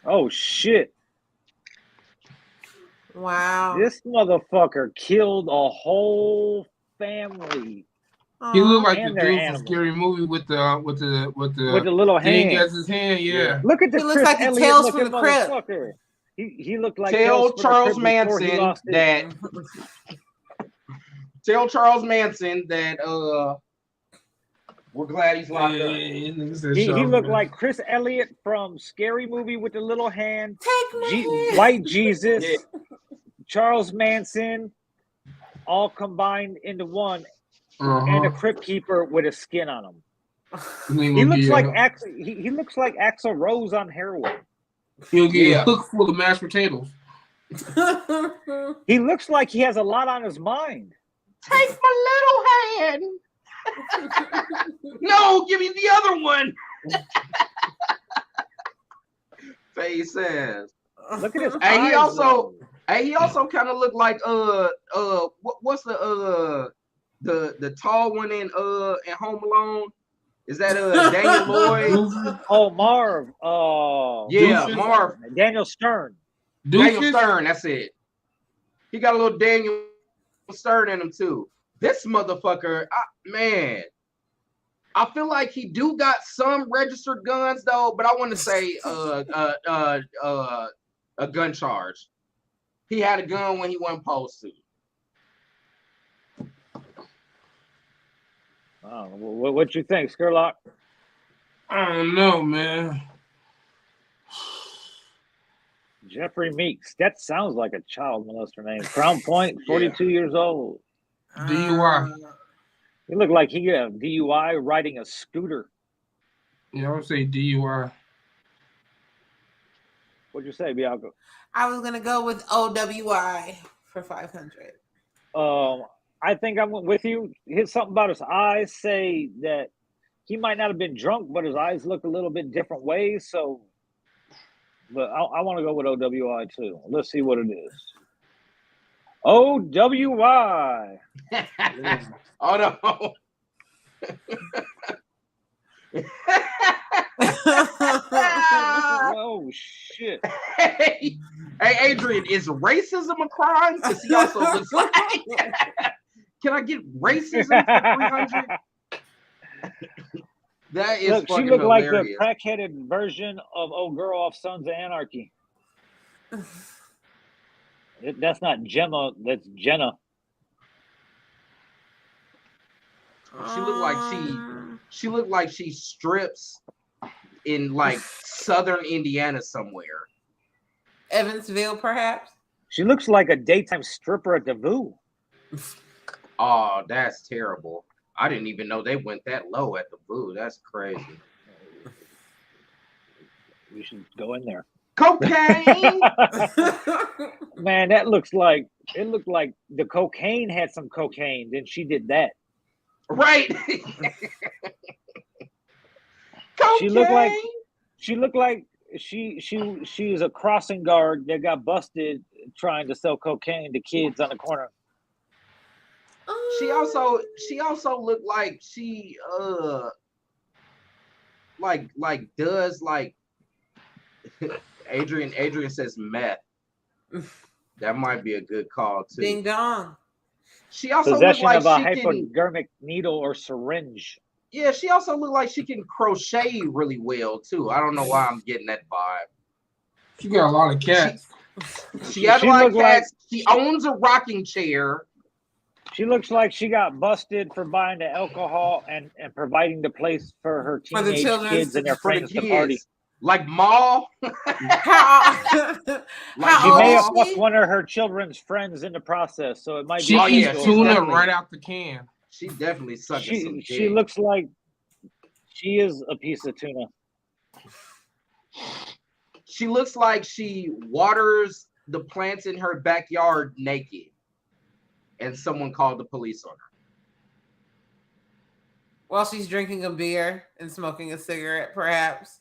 S1: Oh shit.
S3: Wow.
S1: This motherfucker killed a whole family.
S4: He looked like the dude from Scary Movie with the
S1: little hand.
S4: Thing as his hand, yeah.
S1: Look at the
S3: looks like the Tales from the Crypt.
S1: He looked like
S2: Tell Charles Manson that we're glad he's locked up.
S1: He looked like Chris Elliott from Scary Movie with the little hand. White Jesus, Charles Manson, all combined into one, and a Crypt Keeper with a skin on him. He looks like he looks like Axl Rose on heroin.
S4: He'll get a hook full of mashed potatoes.
S1: He looks like he has a lot on his mind.
S2: Take my little hand. No, give me the other one. Face ass.
S1: Look at his
S2: eyes.
S1: He
S2: also kind of looked like what's the tall one in Home Alone? Is that Daniel Lloyd?
S1: Oh, Marv.
S2: Yeah, Marv.
S1: Daniel Stern.
S2: Daniel Stern, that's it. He got a little Daniel Stern in him too. This motherfucker, man, I feel like he do got some registered guns though, but I want to say a gun charge. He had a gun when he wasn't supposed to.
S1: Oh, what you think, Skurlock?
S4: I don't know, man.
S1: Jeffrey Meeks. That sounds like a child molester name. Crown Point, 42 years old.
S4: DUI.
S1: He looked like he got a DUI riding a scooter.
S4: Yeah, I would say DUI.
S1: What'd you say, Bianca?
S3: I was gonna go with OWI for 500.
S1: I think I'm with you. Hit something about his eyes. Say that he might not have been drunk, but his eyes look a little bit different ways. So but I want to go with OWI too. Let's see what it is. OWI.
S2: Oh no.
S1: Oh shit.
S2: Hey, Adrian, is racism a crime? Because he also looks like. Can I get racism for 300? That is
S1: Look, she
S2: fucking
S1: looked like the
S2: hilarious.
S1: crackheaded version of old girl off Sons of Anarchy. That's not Gemma. That's Jenna.
S2: She looked like she looked like she strips in like southern Indiana somewhere.
S3: Evansville, perhaps.
S1: She looks like a daytime stripper at the Voo.
S2: Oh, that's terrible. I didn't even know they went that low at the Voo. That's crazy.
S1: We should go in there.
S2: Cocaine.
S1: Man, that looks like it looked like the cocaine had some cocaine. Then she did that.
S2: Right.
S1: She looked like she is a crossing guard that got busted trying to sell cocaine to kids on the corner.
S2: She also looked like she does like Adrian says meth. That might be a good call too.
S3: Ding dong.
S2: She also
S1: Possession
S2: looked like
S1: of a
S2: she can,
S1: hypodermic needle or syringe.
S2: yeah, she also looked like she can crochet really well too. I don't know why I'm getting that vibe.
S4: She got a lot of cats.
S2: She has a
S1: She
S2: lot of
S1: looked like-
S2: cats. She owns a rocking chair.
S1: She looks like she got busted for buying the alcohol and providing the place for her
S3: For the
S1: teenage
S3: children,
S1: kids and their
S2: For the
S1: friends to party.
S2: kids. Like Ma.
S3: How
S1: She may have
S3: old is
S1: fucked
S3: she?
S1: one of her children's friends in the process, so it might
S4: She
S1: be.
S2: Oh,
S4: eats
S2: yeah, she's
S4: tuna
S2: definitely-
S4: right out the can.
S2: She definitely sucking some
S1: She
S2: dick.
S1: looks like she is a piece of tuna.
S2: She looks like she waters the plants in her backyard naked. And someone called the police on her.
S3: While she's drinking a beer and smoking a cigarette, perhaps.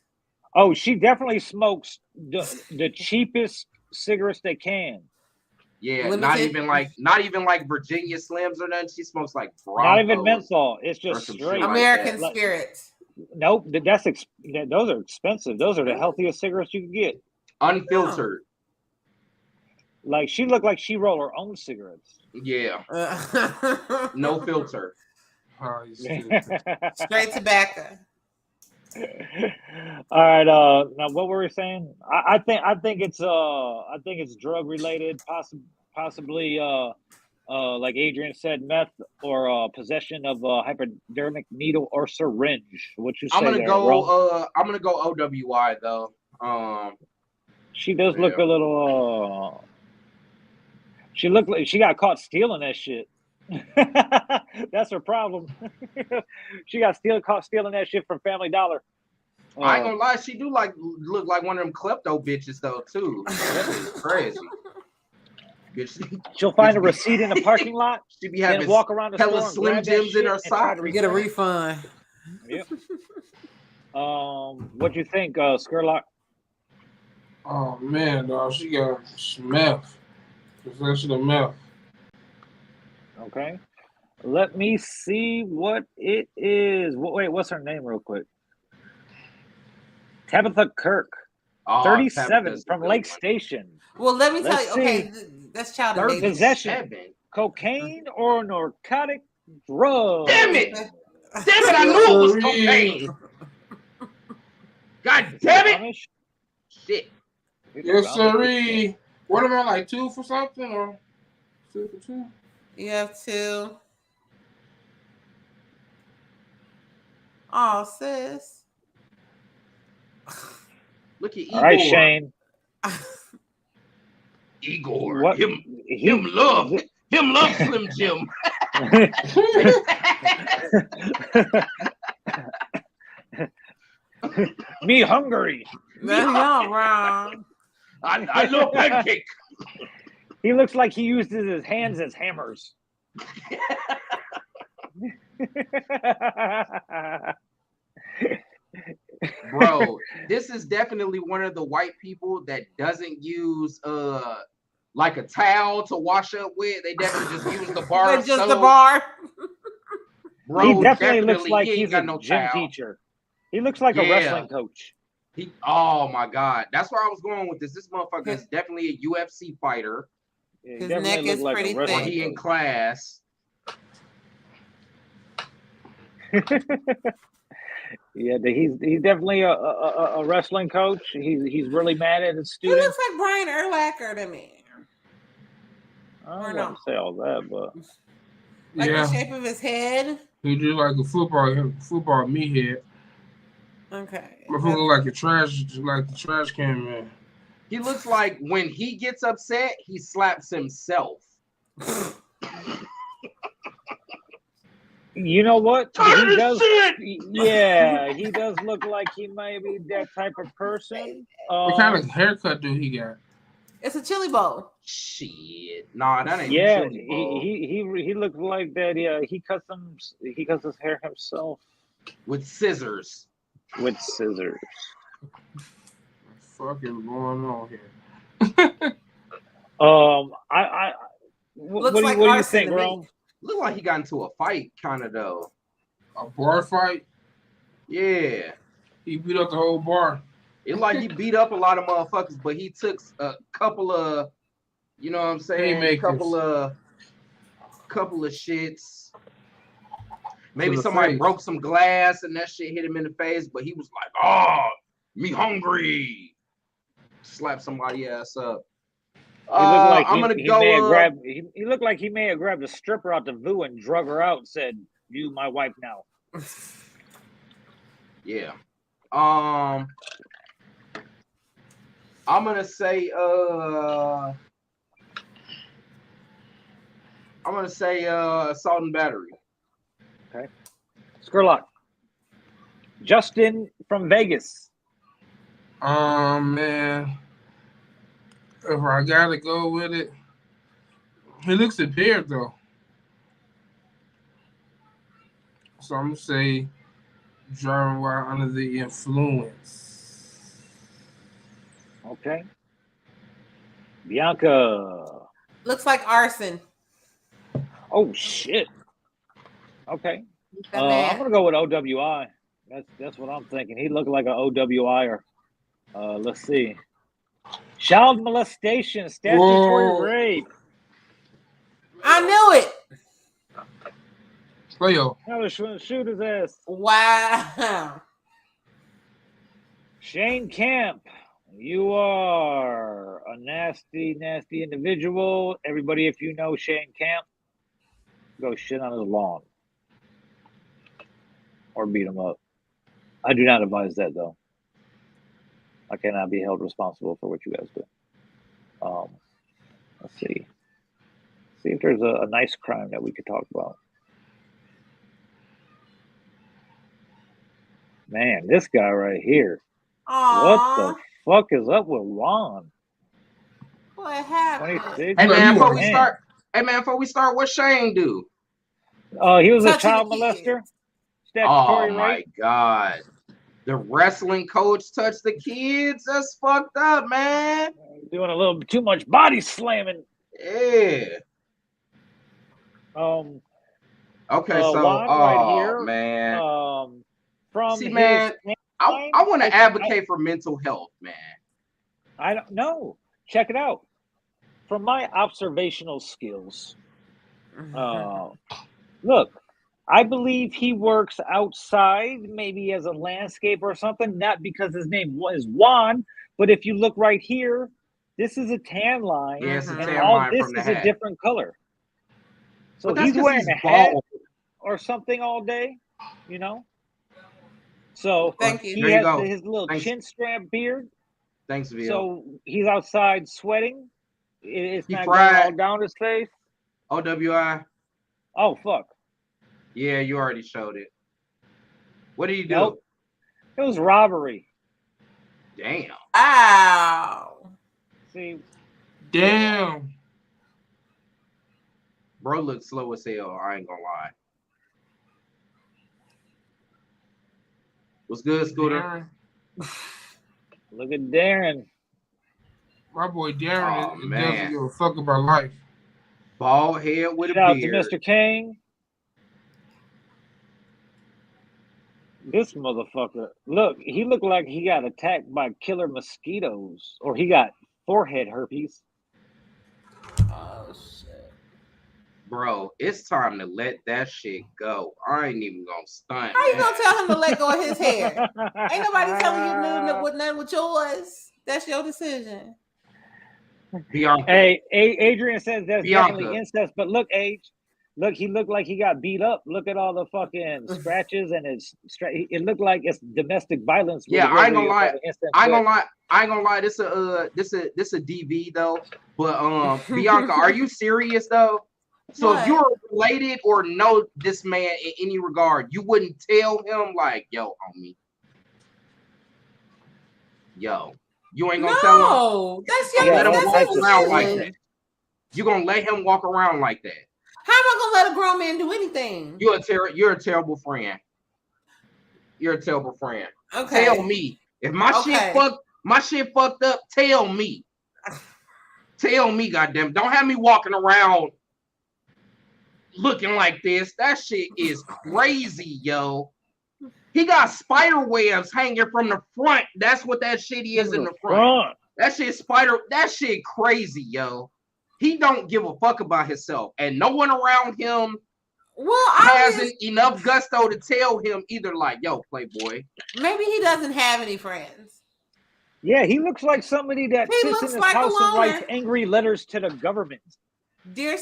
S1: Oh, she definitely smokes the cheapest cigarettes they can.
S2: Yeah,
S3: Limited?
S2: not even like Virginia Slims or nothing. She smokes like Broncos.
S1: Not even menthol. It's
S2: or
S1: just
S2: some
S1: straight.
S2: shit like
S3: American
S2: that.
S3: spirits.
S1: Nope, those are expensive. Those are the healthiest cigarettes you can get.
S2: Unfiltered.
S1: Like she looked like she rolled her own cigarettes.
S2: Yeah. No filter.
S4: Oh, you stupid.
S3: Straight tobacco.
S1: All right. Now what were we saying? I think it's drug related, possibly like Adrian said, meth or possession of a hypodermic needle or syringe. What you say
S2: I'm gonna
S1: there,
S2: go
S1: Ro?
S2: I'm gonna go OWI though.
S1: She does look
S2: yeah.
S1: a little. She looked like she got caught stealing that shit. That's her problem. She got caught stealing that shit from Family Dollar.
S2: I ain't gonna lie, she do look like one of them klepto bitches though too. That is crazy. Bitch,
S1: She'll find a receipt in the parking lot.
S2: she be
S1: Then
S2: having
S1: walk around the
S2: hella
S1: store and
S2: Slim
S1: grab that
S2: Jims in
S1: shit
S2: her
S1: and try
S2: sock.
S1: to
S3: Get a
S1: return it.
S3: refund.
S1: Yep. What you think, Skurlock?
S4: Oh man, dog, she got some meth. Possession of meth.
S1: Okay. Let me see what it is. Wait, what's her name, real quick? Tabitha Kirk,
S2: Oh,
S1: 37,
S2: Tabitha's a
S1: from
S2: good
S1: Lake
S2: one.
S1: Station.
S3: Well, let me tell
S1: Let's
S3: you. Okay,
S1: see.
S3: that's child
S1: Third
S3: endangerment.
S1: possession,
S2: 37.
S1: cocaine or narcotic drug.
S2: Damn it! Damn it! I knew it was cocaine. God damn it!
S1: Amish?
S2: Shit.
S4: Yes, sirree. What am I, like 2 for something or 2 for 2?
S3: You have two. Oh, sis.
S2: Look at Igor.
S1: All right, Shane.
S2: Igor.
S1: What?
S2: Him love Slim Jim.
S1: Me hungry.
S3: That's not wrong.
S2: I love pancake.
S1: He looks like he uses his hands as hammers.
S2: Bro, this is definitely one of the white people that doesn't use like a towel to wash up with. They definitely just use the bar of
S3: Just
S2: soap.
S3: the bar.
S2: Bro,
S1: he definitely looks like
S2: he ain't
S1: he's
S2: got
S1: a
S2: no
S1: gym
S2: towel.
S1: teacher. He looks like a wrestling coach.
S2: Oh my God, that's where I was going with this. This motherfucker is definitely a UFC fighter.
S1: Yeah,
S3: His neck is
S1: like
S3: pretty
S2: Or
S3: thick.
S2: he in class.
S1: Yeah, he's definitely a wrestling coach. He's really mad at his
S3: He
S1: students.
S3: looks like Brian Urlacher to me.
S1: I wouldn't say all that, but
S3: like the shape of his head.
S4: He do like a football meathead.
S3: Okay.
S4: Look like the trash can man.
S2: He looks like when he gets upset, he slaps himself.
S1: you know what? He does. Yeah, he does look like he may be that type of person.
S4: What kind of haircut do he got?
S3: It's a chili bowl.
S2: Shit, nah, that ain't
S1: Yeah,
S2: chili bowl.
S1: he looked like that. Yeah, he cuts his hair himself
S2: with scissors.
S1: With scissors.
S4: What the fuck is going on here?
S1: What do you think, Rome?
S2: Look like he got into a fight, kind of though.
S4: A bar fight?
S2: Yeah.
S4: He beat up the whole bar.
S2: It's like he beat up a lot of motherfuckers, but he took a couple of, you know what I'm saying?
S4: Haymakers.
S2: Couple of shits. Maybe
S4: the
S2: somebody
S4: face.
S2: broke some glass and that shit hit him in the face, but he was like, "Oh, me hungry." Slap somebody ass up.
S1: He looked like
S2: I'm gonna
S1: he
S2: go.
S1: May have grabbed, he looked like he may have grabbed a stripper out the VU and drug her out and said, "You my wife now."
S2: Yeah. I'm gonna say assault and battery.
S1: Okay. Skurlock. Justin from Vegas.
S4: Man. If I gotta go with it, he looks impaired though. So I'm gonna say driving while under the influence.
S1: Okay. Bianca.
S3: Looks like arson.
S1: Oh shit. Okay.
S3: That man.
S1: I'm gonna go with OWI. That's what I'm thinking. He looked like an OWIer. Let's see. Child molestation, statutory rape.
S3: I knew it.
S4: Leo.
S1: Now they're shoot his ass.
S3: Wow.
S1: Shane Camp, you are a nasty, nasty individual. Everybody, if you know Shane Camp, go shit on his lawn. Or beat him up. I do not advise that, though. I cannot be held responsible for what you guys do. Let's see. See if there's a nice crime that we could talk about. Man, this guy right here.
S3: Aww.
S1: What the fuck is up with Juan?
S3: What happened?
S1: 26?
S2: Hey man, before we start, what Shane do?
S1: He was a child molester.
S2: Oh my God. The wrestling coach touched the kids? That's fucked up, man.
S1: Doing a little too much body slamming.
S2: Yeah. Okay, so
S1: Juan right here,
S2: man.
S1: From
S2: see, man, I want to advocate for mental health, man.
S1: I don't know. Check it out. From my observational skills, look, I believe he works outside, maybe as a landscaper or something, not because his name is Juan, but if you look right here, this is a tan line,
S2: yeah, it's a
S1: and
S2: tan
S1: all
S2: line
S1: this
S2: from the
S1: is
S2: hat.
S1: a different color. So
S2: But
S1: he's wearing a hat
S2: bald.
S1: or something all day, you know? So
S3: Thank you.
S1: he has his little chin strap beard.
S2: Thanks, Vio.
S1: So he's outside sweating. It's
S2: He
S1: not
S2: fried.
S1: going all down his face.
S2: OWI.
S1: Oh, fuck.
S2: Yeah, you already showed it. What do you do?
S1: Nope. It was robbery.
S2: Damn.
S3: Ow.
S1: See.
S4: Damn.
S2: Bro looks slow as hell. I ain't gonna lie. What's good, Scooter?
S4: Darren.
S1: Look at Darren.
S4: My boy Darren
S2: Oh,
S4: doesn't
S2: man.
S4: give a fuck about life.
S2: Bald head with
S1: Shout
S2: a
S1: out to
S2: beard.
S1: Mr. King. This motherfucker. Look, he looked like he got attacked by killer mosquitoes, or he got forehead herpes.
S3: Oh shit.
S2: Bro, it's time to let that shit go. I ain't even gonna stunt.
S3: How you
S2: man.
S3: gonna tell him to let go of his hair? Ain't nobody telling you nothing with yours. That's your decision.
S2: Bianca.
S1: Hey, Adrian says that's
S2: Bianca.
S1: definitely incest, but look, Age. Look, he looked like he got beat up. Look at all the fucking scratches and it looked like it's domestic violence.
S2: Yeah, I ain't gonna lie. I ain't gonna lie. This a DV though. But Bianca, are you serious though? So
S3: What?
S2: if you're related or know this man in any regard, you wouldn't tell him like, yo, homie. Yo, you ain't gonna tell him.
S3: No, that's your
S2: Let him
S3: that's
S2: walk
S3: his
S2: around like
S3: decision.
S2: that. You gonna let him walk around like that?
S3: How am I gonna let a grown man do anything?
S2: You're a terrible friend. You're a terrible friend.
S3: Okay.
S2: Tell me if my shit fucked up. Tell me. Tell me, goddamn. Don't have me walking around looking like this. That shit is crazy, yo. He got spider webs hanging from the front. That's what that shit is in the front. That shit crazy, yo. He don't give a fuck about himself, and no one around him has enough gusto to tell him either like, yo, playboy.
S3: Maybe he doesn't have any friends.
S1: Yeah, he looks like somebody that
S3: He
S1: sits
S3: looks
S1: in his
S3: like a
S1: house and writes
S3: loner.
S1: angry letters to the government.
S3: Dear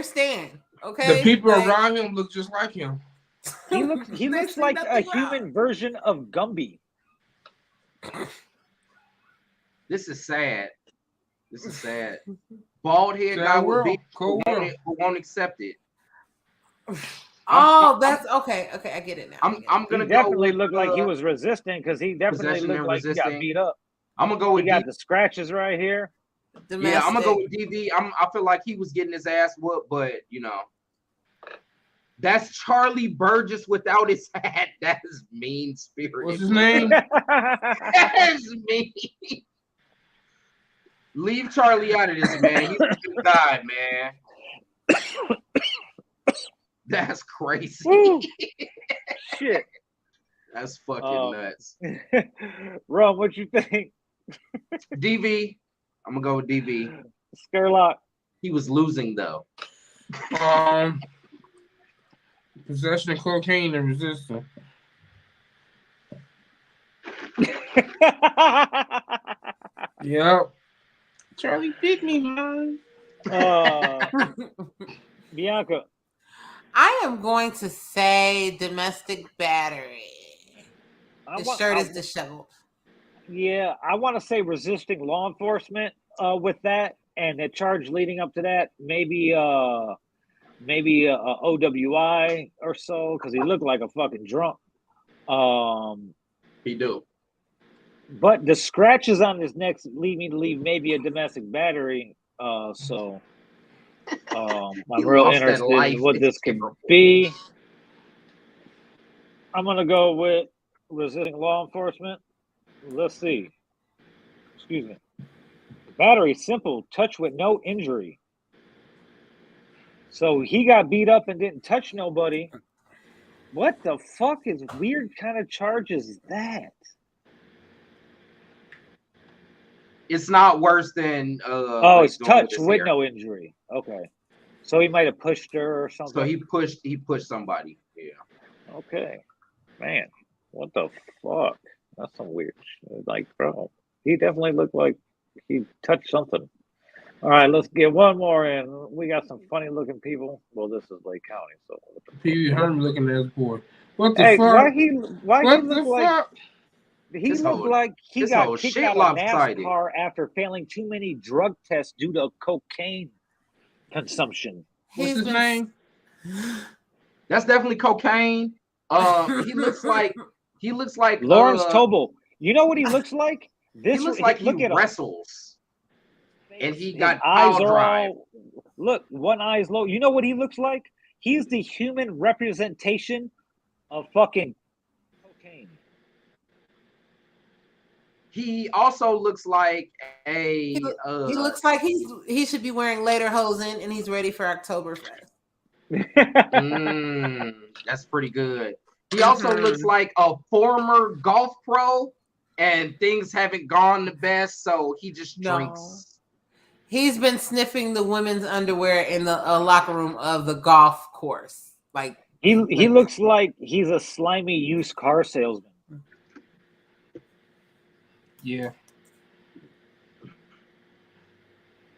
S3: Stan, okay?
S4: The people around him look just like him.
S1: He looks like a human version of Gumby.
S2: This is sad. This is sad. Bald head guy will be who won't accept it.
S3: That's okay. Okay, I get it now.
S2: I'm gonna
S1: definitely
S2: go
S1: look like he was resisting because he definitely looked like he got beat up.
S2: I'm gonna go with
S1: he got the scratches right here.
S2: Yeah, I'm gonna go with DV. I feel like he was getting his ass whooped, but you know, that's Charlie Burgess without his hat. That is mean spirited.
S4: What's his name?
S2: That is mean. Leave Charlie out of this, man. He's a good guy, man. That's crazy.
S1: Shit.
S2: That's fucking nuts.
S1: Ron, what you think?
S2: DV. I'm gonna go with DV.
S1: Skerlock.
S2: He was losing though.
S4: Possession of cocaine and resistance. Yep. Charlie beat me, man.
S1: Bianca.
S3: I am going to say domestic battery. The shirt is disheveled.
S1: Yeah, I want to say resisting law enforcement with that, and the charge leading up to that, maybe a OWI or so, because he looked like a fucking drunk.
S2: He do.
S1: But the scratches on his neck lead me to believe maybe a domestic battery. So I'm real interested in what this could be. I'm gonna go with resisting law enforcement. Let's see. Excuse me. Battery simple, touch with no injury. So he got beat up and didn't touch nobody. What the fuck is weird kind of charge is that?
S2: It's not worse than
S1: it's touch with no injury. Okay. So he might have pushed her or something.
S2: So he pushed somebody. Yeah.
S1: Okay. Man, what the fuck? That's some weird shit. Like, bro, he definitely looked like he touched something. All right, let's get one more in. We got some funny looking people. Well, this is Lake County, so
S4: Pee-wee Herman looking at his boy. What the fuck?
S1: Why he look like
S4: fuck?
S1: he looked like he got kicked out of NASCAR after failing too many drug tests due to cocaine consumption.
S4: What's his name?
S2: That's definitely cocaine. He looks like
S1: Lawrence Tobel. You know what he looks like?
S2: He looks like he wrestles. And he got eyes drive.
S1: Look, one eye is low. You know what he looks like? He's the human representation of fucking cocaine.
S2: He also looks like a.
S3: He looks like he should be wearing lederhosen and he's ready for Oktoberfest.
S2: That's pretty good. He also looks like a former golf pro, and things haven't gone the best, so he just drinks.
S3: He's been sniffing the women's underwear in the locker room of the golf course. Like
S1: he looks like he's a slimy used car salesman.
S4: Yeah.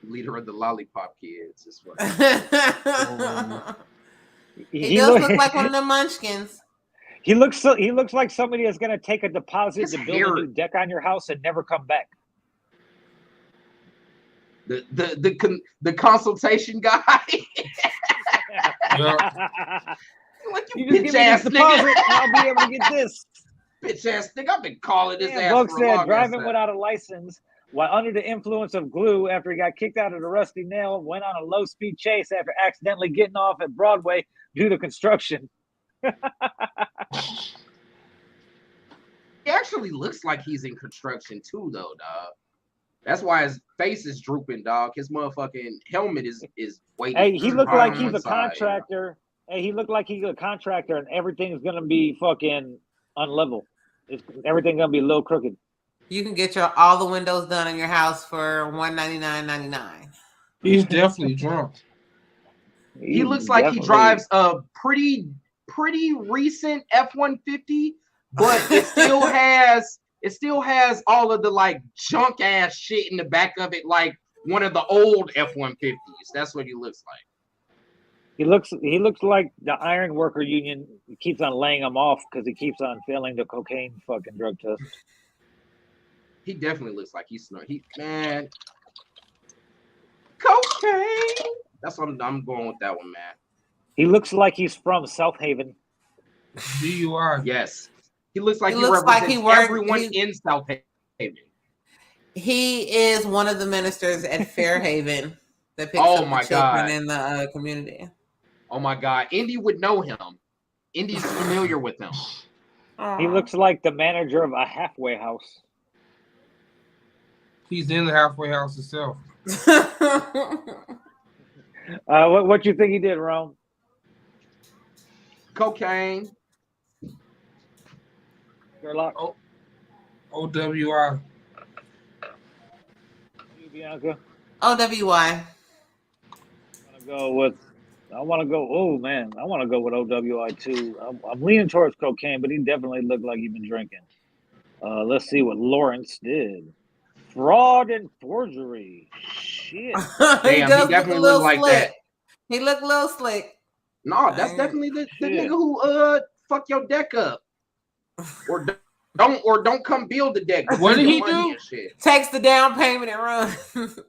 S2: Leader of the Lollipop Kids. Is what
S3: he does look like one of the Munchkins.
S1: He looks like somebody that's gonna take a deposit to build a new deck on your house and never come back.
S2: The consultation guy. Like
S1: you just give me this deposit, and I'll be able to get this.
S2: Bitch ass nigga, I've been calling this ass.
S1: Buck said driving without a license while under the influence of glue after he got kicked out of the Rusty Nail, went on a low-speed chase after accidentally getting off at Broadway due to construction.
S2: He actually looks like he's in construction too, though, dog. That's why his face is drooping, dog. His motherfucking helmet is waiting.
S1: Hey, he looked like he's a contractor. Hey, he looked like he's a contractor, and everything's gonna be fucking unlevel. Everything's gonna be a little crooked.
S3: You can get all the windows done in your house for $199.99.
S4: He's definitely drunk.
S2: He looks like he drives a pretty recent F-150, but it still has all of the like junk ass shit in the back of it, like one of the old F-150s. That's what he looks like.
S1: He looks like the iron worker union keeps on laying him off because he keeps on failing the cocaine fucking drug test.
S2: He definitely looks like he's smart. Man, cocaine. That's what I'm going with that one, man.
S1: He looks like he's from South Haven.
S4: DUI.
S2: Yes. He looks like he represents everyone in South Haven.
S3: He is one of the ministers at Fairhaven that picks up the children in the community.
S2: Oh my God. Indy would know him. Indy's familiar with him.
S1: He looks like the manager of a halfway house.
S4: He's in the halfway house himself.
S1: What you think he did, Rome?
S2: Cocaine.
S1: Sherlock.
S4: OWI.
S1: Bianca.
S3: OWI.
S1: I want to go with OWI too. I'm leaning towards cocaine, but he definitely looked like he'd been drinking. Let's see what Lawrence did. Fraud and forgery. Shit.
S2: Damn, he definitely looked like that.
S3: He looked a little slick.
S2: No, that's definitely the nigga who fuck your deck up. Or don't come build the deck.
S4: What did he do?
S3: Takes the down payment and runs.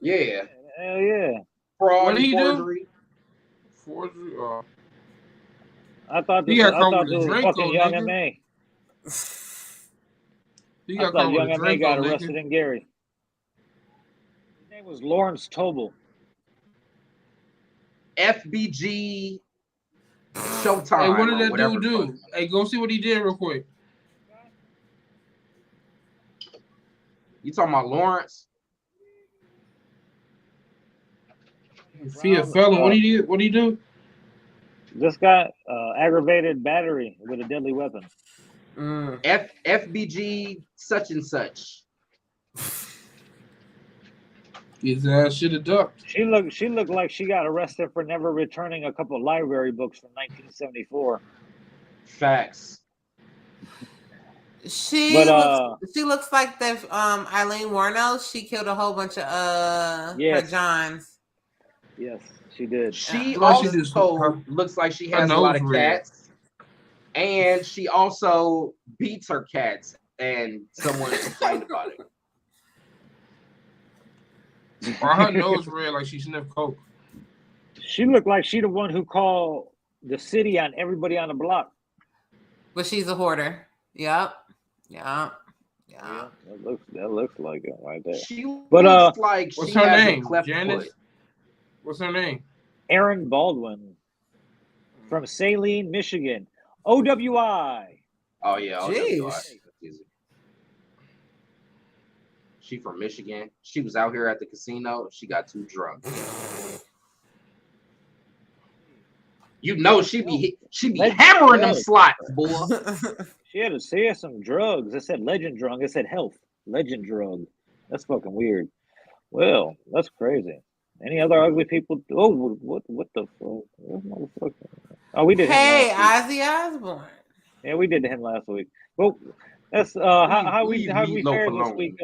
S2: Yeah.
S1: Hell yeah.
S2: Fraud
S4: what did he
S2: forgery.
S4: Do? Forgery.
S1: I thought this was fucking Young M.A. I thought Young M.A. got arrested in Gary. His name was Lawrence Tobel.
S2: FBG Showtime.
S4: Hey, what did that dude do? Hey, go see what he did real quick.
S2: You talking about Lawrence?
S4: If he a felon, what he do?
S1: This guy aggravated battery with a deadly weapon.
S2: FBG such and such.
S4: His ass should have ducked.
S1: She looked like she got arrested for never returning a couple of library books from 1974.
S2: Facts.
S3: She looks like the Eileen Warnos. She killed a whole bunch of her Johns.
S1: Yes, she did.
S2: She also looks like she has a lot of cats. And she also beats her cats, and someone complained about it.
S4: Or her nose red like she sniffed coke.
S1: She looked like she the one who called the city on everybody on the block.
S3: But she's a hoarder. Yep.
S1: Yeah, that looks like it right there.
S2: She looks like
S4: what's
S2: she
S4: her
S2: has
S4: name?
S2: A cleft
S4: Janice?
S2: foot.
S4: What's her name?
S1: Erin Baldwin from Saline, Michigan. OWI.
S2: Oh yeah.
S3: Jeez.
S2: She from Michigan. She was out here at the casino. She got too drunk. You know she be hammering them slots, boy.
S1: She had some drugs. It said legend drug. It said health legend drug. That's fucking weird. Well, that's crazy. Any other ugly people? Oh, what the fuck? Oh, we did.
S3: Hey, Ozzy Osbourne.
S1: Yeah, we did him last week. Well, that's how we fared this week,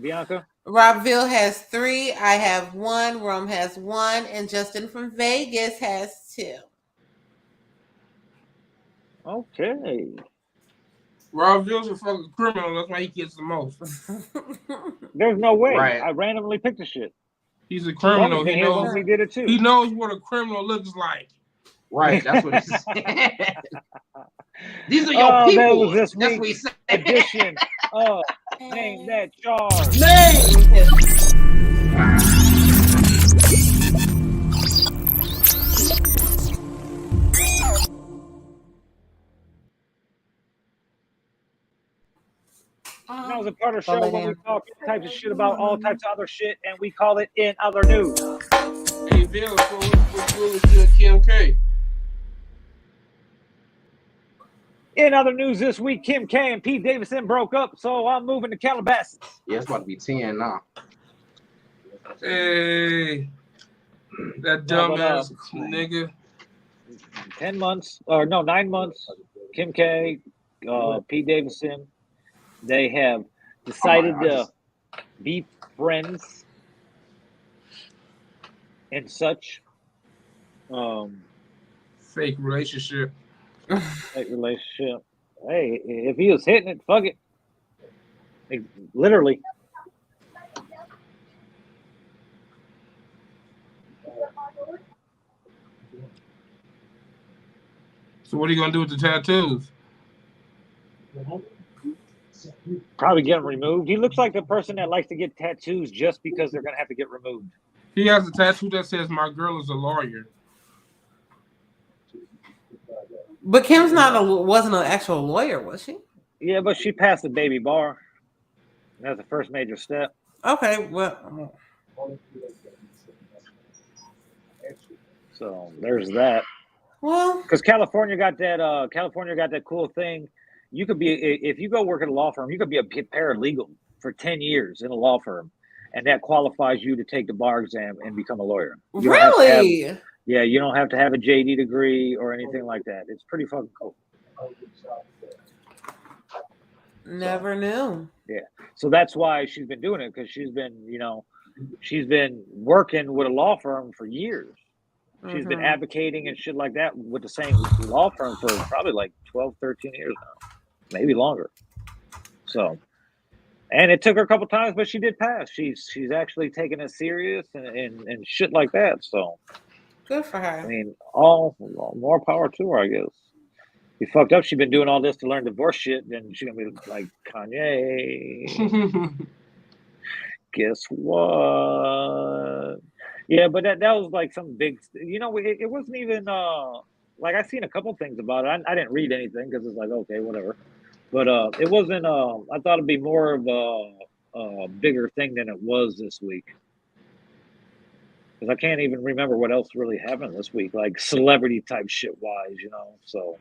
S1: Bianca.
S3: Rockville has 3. I have 1. Rome has 1, and Justin from Vegas has 2.
S1: Okay.
S4: Rockville's a fucking criminal. That's why he gets the most.
S1: There's no way.
S2: Right.
S1: I randomly picked the shit.
S4: He's a criminal. He knows.
S1: We did it too.
S4: He knows what a criminal looks like.
S2: Right. That's what he said. These are your people.
S1: That's
S2: what he said.
S1: Edition of Name That Charge. That was a part of the show when we talk all types of shit about all types of other shit, and we call it In Other News.
S4: Hey, Bill, what's good with you and Kim K?
S1: In other news this week, Kim K and Pete Davidson broke up, so I'm moving to Calabasas.
S2: Yeah, it's about to be 10 now.
S4: Hey, that dumbass nigga.
S1: 9 months. Kim K, Pete Davidson, they have decided to be friends and such.
S4: Fake relationship.
S1: Fake relationship. Hey, if he was hitting it, fuck it. Like, literally.
S4: So what are you gonna do with the tattoos?
S1: Probably get them removed. He looks like the person that likes to get tattoos just because they're gonna have to get removed.
S4: He has a tattoo that says "My girl is a lawyer."
S3: But Kim's wasn't an actual lawyer, was she?
S1: Yeah, but she passed the baby bar. That's the first major step.
S3: Okay, well.
S1: So there's that.
S3: Well,
S1: because California got that cool thing. You could be, if you go work at a law firm, you could be a paralegal for 10 years in a law firm, and that qualifies you to take the bar exam and become a lawyer.
S3: Really?
S1: Yeah, you don't have to have a JD degree or anything like that. It's pretty fucking cool.
S3: Never knew.
S1: Yeah. So that's why she's been doing it, because she's been working with a law firm for years. She's been advocating and shit like that with the same law firm for probably like 12, 13 years now, maybe longer. So, and it took her a couple times, but she did pass. She's actually taking it serious and shit like that. So,
S3: good for her.
S1: I mean, all more power to her, I guess. You fucked up. She's been doing all this to learn divorce shit, then she's gonna be like Kanye. Guess what? Yeah, but that was like some big, it wasn't even like I seen a couple things about it. I didn't read anything because it's like, okay, whatever. But it wasn't. I thought it'd be more of a bigger thing than it was this week. Because I can't even remember what else really happened this week, like celebrity type shit wise, So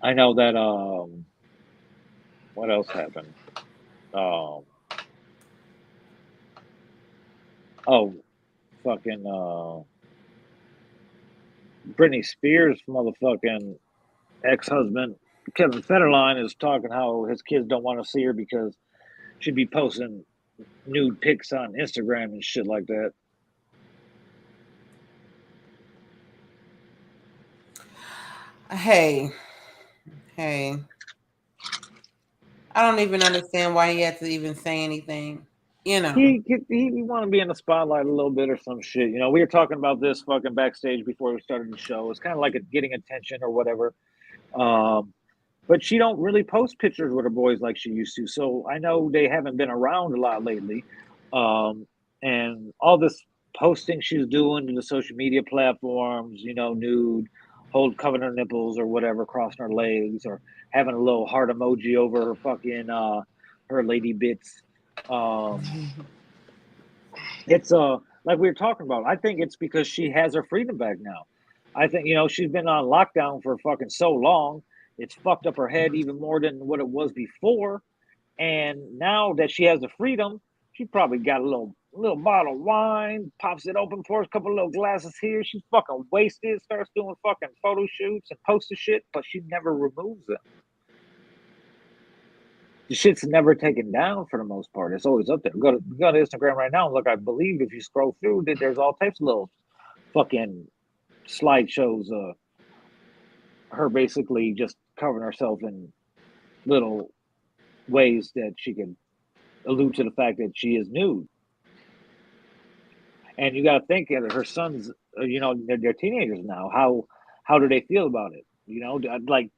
S1: I know that. What else happened? Fucking Britney Spears' motherfucking ex-husband Kevin Federline is talking how his kids don't want to see her because she'd be posting nude pics on Instagram and shit like that.
S3: Hey. I don't even understand why he had to even say anything. He
S1: want to be in the spotlight a little bit or some shit. We were talking about this fucking backstage before we started the show. It's kind of like getting attention or whatever. But she don't really post pictures with her boys like she used to. So I know they haven't been around a lot lately. And all this posting she's doing to the social media platforms, nude, covering her nipples or whatever, crossing her legs, or having a little heart emoji over her fucking her lady bits. It's like we were talking about. I think it's because she has her freedom back now. I think she's been on lockdown for fucking so long. It's fucked up her head even more than what it was before. And now that she has the freedom, she probably got a little bottle of wine, pops it open, pours a couple of little glasses here. She's fucking wasted, starts doing fucking photo shoots and posts of shit, but she never removes them. The shit's never taken down for the most part. It's always up there. Go to Instagram right now and look. I believe if you scroll through, that there's all types of little fucking slideshows of her basically just covering herself in little ways that she can allude to the fact that she is nude. And you got to think that her sons, they're teenagers now. How do they feel about it? Like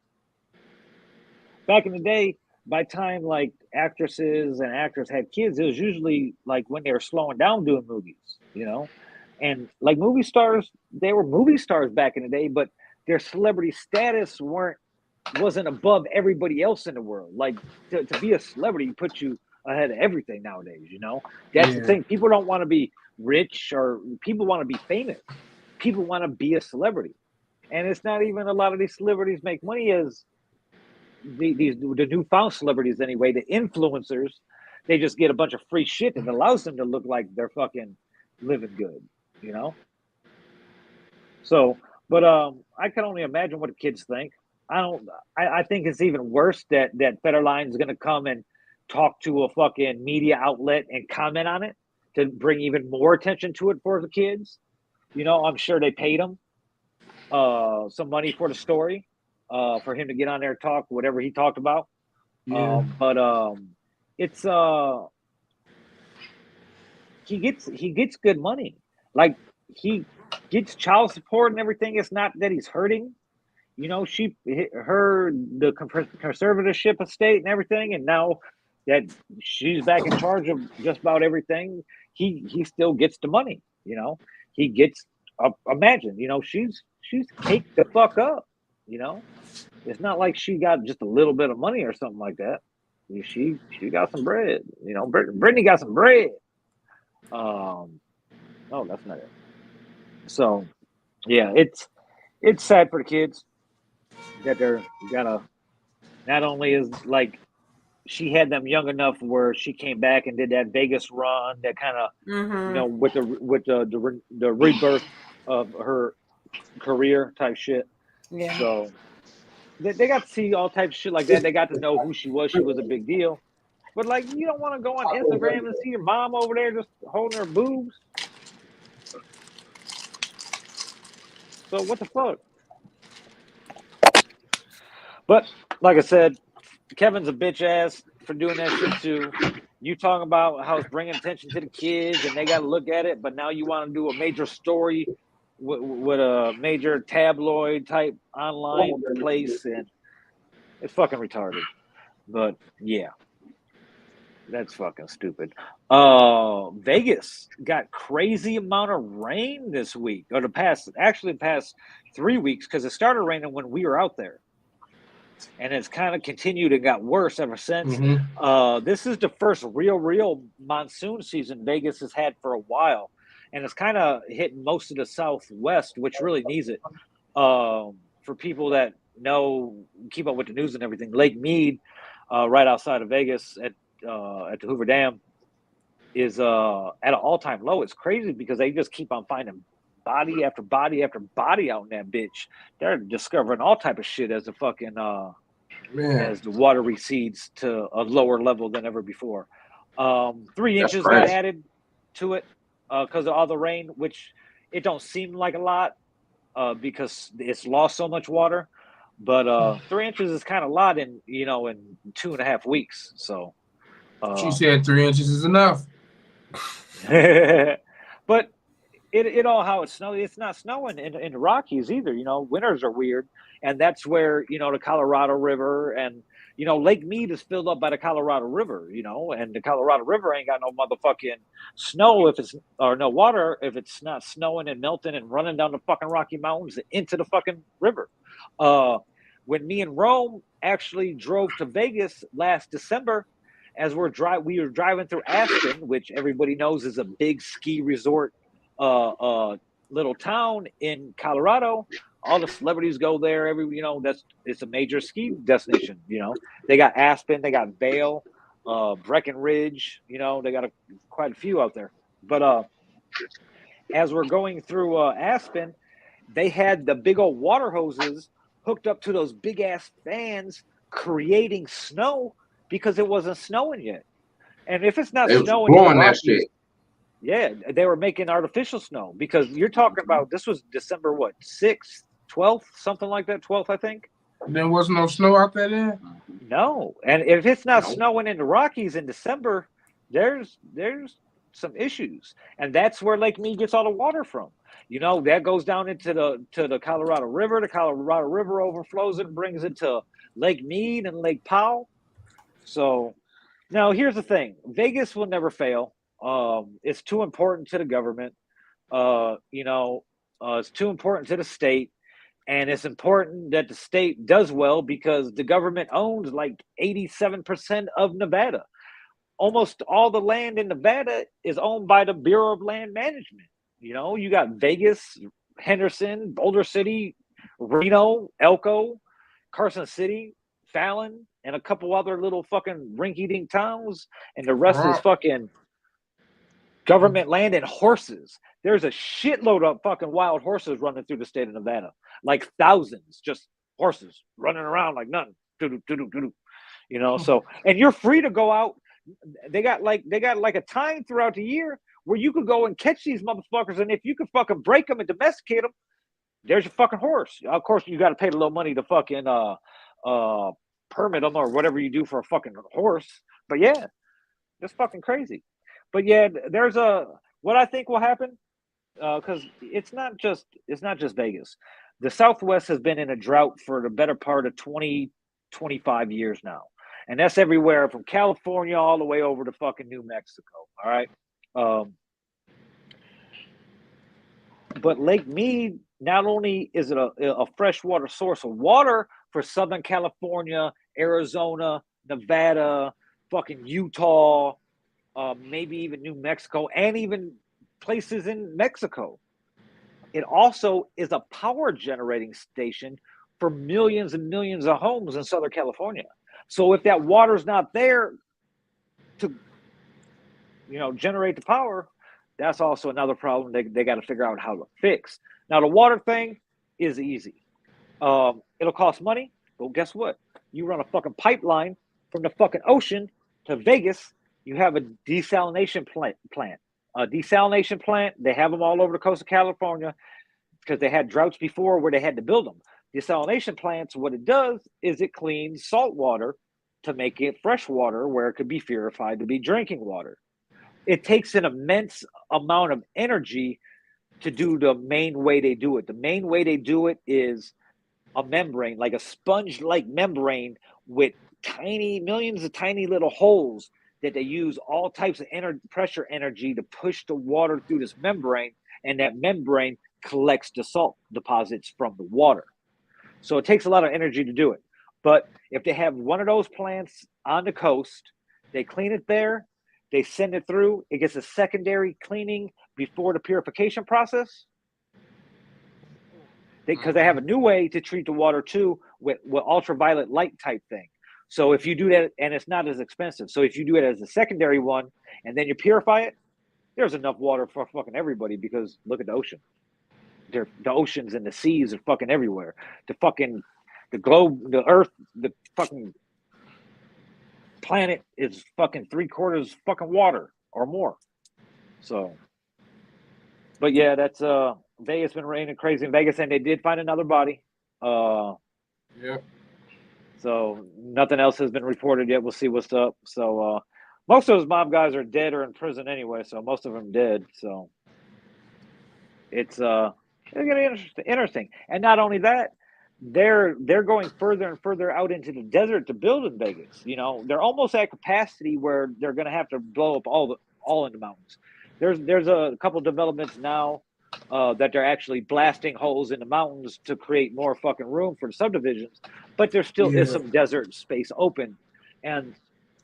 S1: back in the day, by the time like actresses and actors had kids, it was usually like when they were slowing down doing movies, and like movie stars, they were movie stars back in the day, but their celebrity status wasn't above everybody else in the world. Like to be a celebrity puts you ahead of everything nowadays. That's the thing. People don't want to be rich, or people want to be famous. People want to be a celebrity, and it's not even a lot of these celebrities make money as the newfound celebrities anyway. The influencers, they just get a bunch of free shit that allows them to look like they're fucking living good, So, but I can only imagine what the kids think. I think it's even worse that Federline's going to come and talk to a fucking media outlet and comment on it to bring even more attention to it for the kids. I'm sure they paid him some money for the story, for him to get on there and talk whatever he talked about.
S4: Yeah.
S1: But it's he gets good money. Like he gets child support and everything. It's not that he's hurting. The conservatorship estate and everything, and now that she's back in charge of just about everything, he still gets the money. He gets imagine. She's caked the fuck up. It's not like she got just a little bit of money or something like that. She got some bread. Brittney got some bread. Oh, that's not it. So, yeah, it's sad for the kids that they're gonna. Not only is like she had them young enough where she came back and did that Vegas run, that kind of with the rebirth of her career type shit.
S3: Yeah.
S1: So they got to see all types of shit like that. They got to know who she was. She was a big deal. But like, you don't want to go on Instagram and see your mom over there just holding her boobs. So what the fuck? But like I said, Kevin's a bitch ass for doing that shit too. You talking about how it's bringing attention to the kids and they got to look at it, but now you want to do a major story with a major tabloid type online place, and it's fucking retarded. But yeah, that's fucking stupid. Vegas got crazy amount of rain this week, or the past 3 weeks, because it started raining when we were out there. And it's kind of continued and got worse ever since. This is the first real monsoon season Vegas has had for a while. And it's kind of hitting most of the Southwest, which really needs it. For people that keep up with the news and everything, Lake Mead, right outside of Vegas at the Hoover Dam, is at an all-time low. It's crazy because they just keep on finding body after body after body out in that bitch. They're discovering all type of shit as the fucking as the water recedes to a lower level than ever before. 3 inches got added to it because of all the rain, which it don't seem like a lot because it's lost so much water. But 3 inches is kind of a lot in 2.5 weeks. So
S4: she said 3 inches is enough.
S1: But it all how it's snowing. It's not snowing in the Rockies either. Winters are weird, and that's where the Colorado River and Lake Mead is filled up by the Colorado River, and the Colorado River ain't got no motherfucking snow or no water if it's not snowing and melting and running down the fucking Rocky Mountains into the fucking river. When me and Rome actually drove to Vegas last December, as we were driving through Aspen, which everybody knows is a big ski resort, little town in Colorado. All the celebrities go there. It's a major ski destination. They got Aspen, they got Vail, Breckenridge. They got quite a few out there. But as we're going through Aspen, they had the big old water hoses hooked up to those big ass fans, creating snow because it wasn't snowing yet. And if it's not snowing in the Rockies, yeah, they were making artificial snow because you're talking about this was December 6th, 12th, something like that, 12th, I think.
S4: There was no snow out there then?
S1: No. And if it's not snowing in the Rockies in December, there's some issues. And that's where Lake Mead gets all the water from. That goes down into the Colorado River. The Colorado River overflows it and brings it to Lake Mead and Lake Powell. So now here's the thing. Vegas will never fail. It's too important to the government. It's too important to the state. And it's important that the state does well because the government owns like 87% of Nevada. Almost all the land in Nevada is owned by the Bureau of Land Management. You got Vegas, Henderson, Boulder City, Reno, Elko, Carson City, Fallon, and a couple other little fucking rinky-dink towns. And the rest is fucking government land and horses. There's a shitload of fucking wild horses running through the state of Nevada. Like thousands, just horses running around like nothing. So, and you're free to go out. They got like a time throughout the year where you could go and catch these motherfuckers, and if you could fucking break them and domesticate them, there's your fucking horse. Of course, you got to pay a little money to fucking permit them or whatever you do for a fucking horse. But yeah, it's fucking crazy. But yeah, there's what I think will happen because it's not just Vegas. The Southwest has been in a drought for the better part of 20, 25 years now. And that's everywhere from California all the way over to fucking New Mexico. All right. But Lake Mead, not only is it a freshwater source of water for Southern California, Arizona, Nevada, fucking Utah, maybe even New Mexico, and even places in Mexico. It also is a power generating station for millions and millions of homes in Southern California. So if that water's not there to, generate the power, that's also another problem they got to figure out how to fix. Now, the water thing is easy. It'll cost money, but guess what? You run a fucking pipeline from the fucking ocean to Vegas. You have a desalination plant. A desalination plant, they have them all over the coast of California because they had droughts before where they had to build them. Desalination plants, what it does is it cleans salt water to make it fresh water where it could be purified to be drinking water. It takes an immense amount of energy to do the main way they do it. The main way they do it is a membrane, like a sponge-like membrane with millions of tiny little holes that they use all types of pressure energy to push the water through this membrane, and that membrane collects the salt deposits from the water. So it takes a lot of energy to do it. But if they have one of those plants on the coast, they clean it there, they send it through, it gets a secondary cleaning before the purification process. Because they have a new way to treat the water too with ultraviolet light type thing. So if you do that, and it's not as expensive. So if you do it as a secondary one and then you purify it, there's enough water for fucking everybody because look at the ocean. The oceans and the seas are fucking everywhere. The globe, the earth, the fucking planet is fucking 3/4 fucking water or more. So, but yeah, that's Vegas been raining crazy in Vegas, and they did find another body.
S4: Yeah.
S1: So nothing else has been reported yet. We'll see what's up. So most of those mob guys are dead or in prison anyway. So most of them dead. So it's gonna be interesting. And not only that, they're going further and further out into the desert to build in Vegas. You know, they're almost at capacity where they're going to have to blow up all in the mountains. There's a couple developments now that they're actually blasting holes in the mountains to create more fucking room for the subdivisions, but there still is some desert space open, and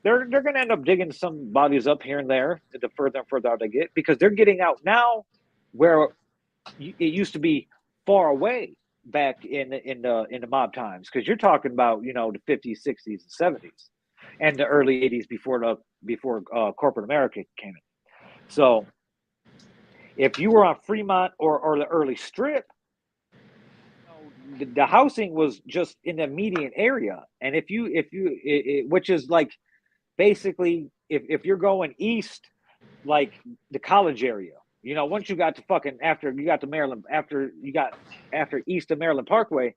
S1: they're going to end up digging some bodies up here and there the further and further out they get, because they're getting out now where it used to be far away back in the mob times, because you're talking about, you know, the 50s, 60s, and 70s, and the early 80s before corporate America came in. So if you were on Fremont or the early Strip, you know, the housing was just in the immediate area, and if you which is like basically if you're going east, like the college area. You know, once you got to fucking after east of Maryland Parkway,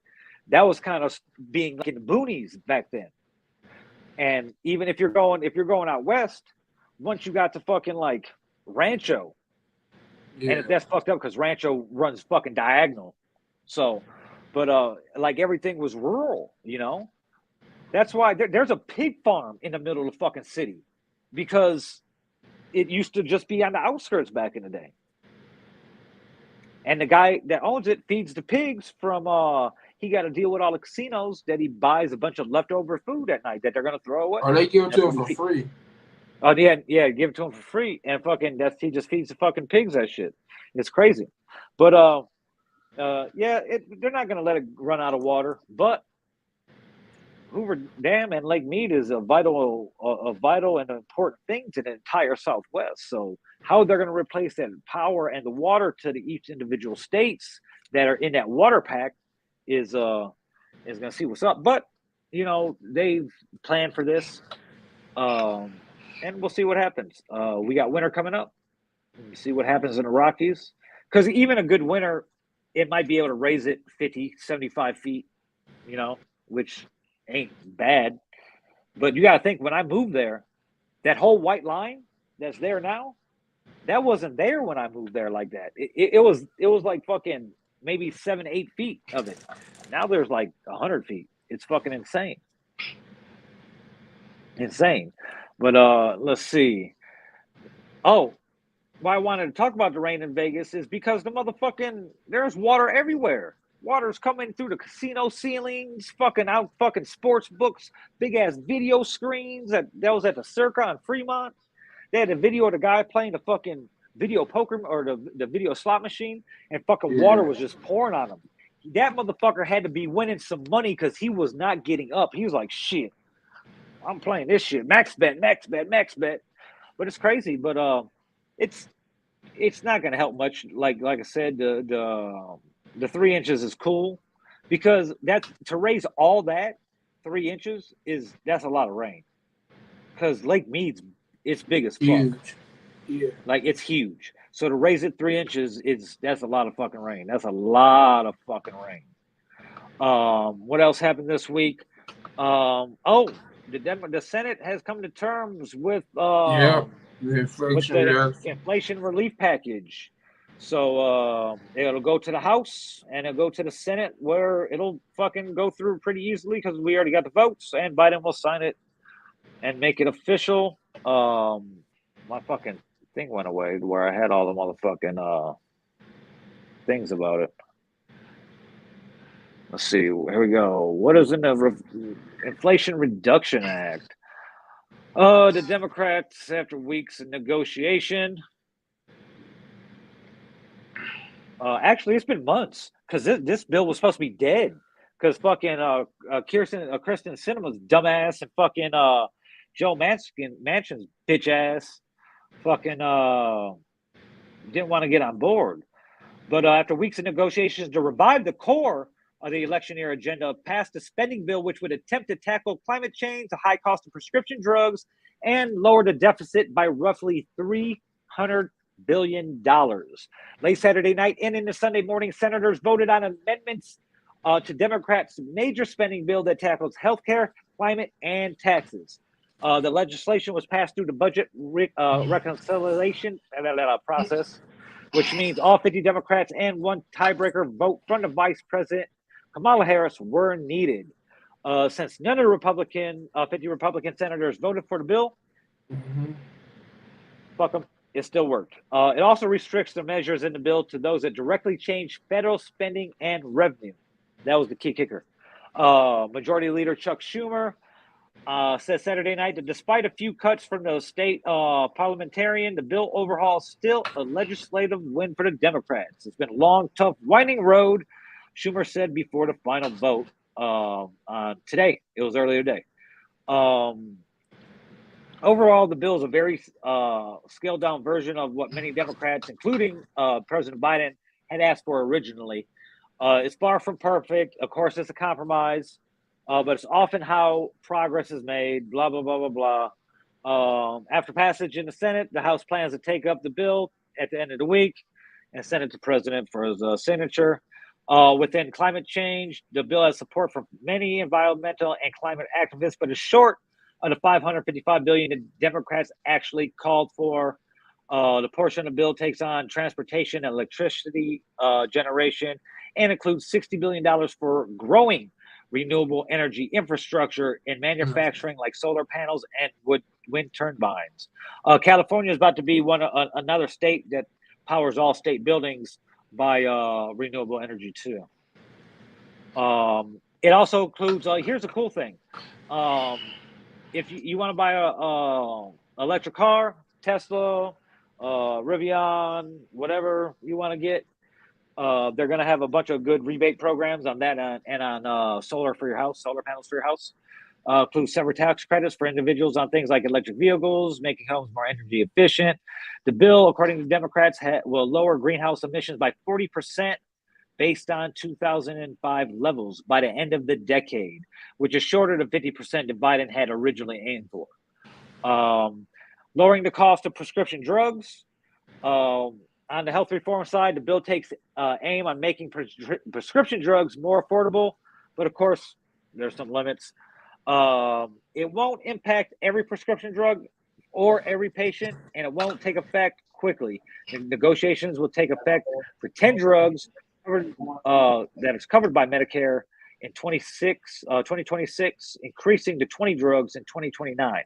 S1: that was kind of being like in the boonies back then. And even if you're going out west, once you got to fucking like Rancho, and that's fucked up because Rancho runs fucking diagonal. So, but like everything was rural, you know. That's why there's a pig farm in the middle of the fucking city, because it used to just be on the outskirts back in the day. And the guy that owns it feeds the pigs from he got to deal with all the casinos that he buys a bunch of leftover food at night that they're gonna throw away.
S4: Or they give it to him for free.
S1: Oh yeah, give it to him for free, and fucking he just feeds the fucking pigs that shit. It's crazy, but they're not gonna let it run out of water. But Hoover Dam and Lake Mead is a vital and important thing to the entire Southwest. So how they're going to replace that power and the water to each individual states that are in that water pact is going to see what's up. But you know, they've planned for this, and we'll see what happens. We got winter coming up. We'll see what happens in the Rockies, because even a good winter, it might be able to raise it 50, 75 feet. You know, which ain't bad, but you got to think, when I moved there, that whole white line that's there now, that wasn't there when I moved there like that. It was like fucking maybe 7-8 feet of it. Now there's like 100 feet. It's fucking insane. But let's see. Oh, why I wanted to talk about the rain in Vegas is because there's water everywhere. Water's coming through the casino ceilings, fucking sports books, big ass video screens. That was at the Circa on Fremont. They had a video of the guy playing the fucking video poker or the video slot machine, and fucking water was just pouring on him. That motherfucker had to be winning some money because he was not getting up. He was like, shit, I'm playing this shit. Max bet. But it's crazy. But it's not gonna help much. Like I said, the 3 inches is cool, because that's to raise all that 3 inches that's a lot of rain, because Lake Mead's it's big as fuck.
S4: Huge. Yeah.
S1: Like it's huge. So to raise it 3 inches that's a lot of fucking rain. That's a lot of fucking rain. What else happened this week? The Senate has come to terms with
S4: the
S1: inflation relief package. So it'll go to the House and it'll go to the Senate, where it'll fucking go through pretty easily because we already got the votes, and Biden will sign it and make it official. My fucking thing went away where I had all the motherfucking things about it. Let's see. Here we go. What is in the Inflation Reduction Act? The Democrats, after weeks of negotiation. Actually, it's been months, because this bill was supposed to be dead, because fucking Kristen Sinema's dumbass and fucking Joe Manchin's bitch ass fucking didn't want to get on board. But after weeks of negotiations to revive the core of the election year agenda, passed a spending bill which would attempt to tackle climate change, the high cost of prescription drugs, and lower the deficit by roughly $300 billion. Late Saturday night and into Sunday morning, senators voted on amendments to Democrats' major spending bill that tackles healthcare, climate, and taxes. The legislation was passed through the budget reconciliation process, which means all 50 Democrats and one tiebreaker vote from the vice president Kamala Harris were needed. Since none of the 50 Republican senators voted for the bill, fuck them, it still worked. It also restricts the measures in the bill to those that directly change federal spending and revenue. That was the key kicker. Majority Leader Chuck Schumer said Saturday night that despite a few cuts from the state parliamentarian, the bill overhaul is still a legislative win for the Democrats. It's been a long, tough, winding road, Schumer said before the final vote today. It was earlier today. Overall, the bill is a very scaled-down version of what many Democrats, including President Biden, had asked for originally. It's far from perfect. Of course, it's a compromise. But it's often how progress is made, blah, blah, blah, blah, blah. After passage in the Senate, the House plans to take up the bill at the end of the week and send it to President for his signature. Within climate change, the bill has support from many environmental and climate activists, but is short of the $555 billion that Democrats actually called for. The portion of the bill takes on transportation and electricity generation and includes $60 billion for growing renewable energy infrastructure in manufacturing like solar panels and wind turbines. California is about to be another state that powers all state buildings by renewable energy too. It also includes, here's a cool thing. If you want to buy a electric car, Tesla, Rivian, whatever you want to get, they're going to have a bunch of good rebate programs on that and on solar panels for your house. Includes several tax credits for individuals on things like electric vehicles, making homes more energy efficient. The bill, according to Democrats, will lower greenhouse emissions by 40% based on 2005 levels by the end of the decade, which is shorter than 50% that Biden had originally aimed for. Lowering the cost of prescription drugs. On the health reform side, the bill takes aim on making prescription drugs more affordable, but of course, there's some limits. It won't impact every prescription drug or every patient, and it won't take effect quickly. The negotiations will take effect for 10 drugs that is covered by Medicare in 2026, increasing to 20 drugs in 2029.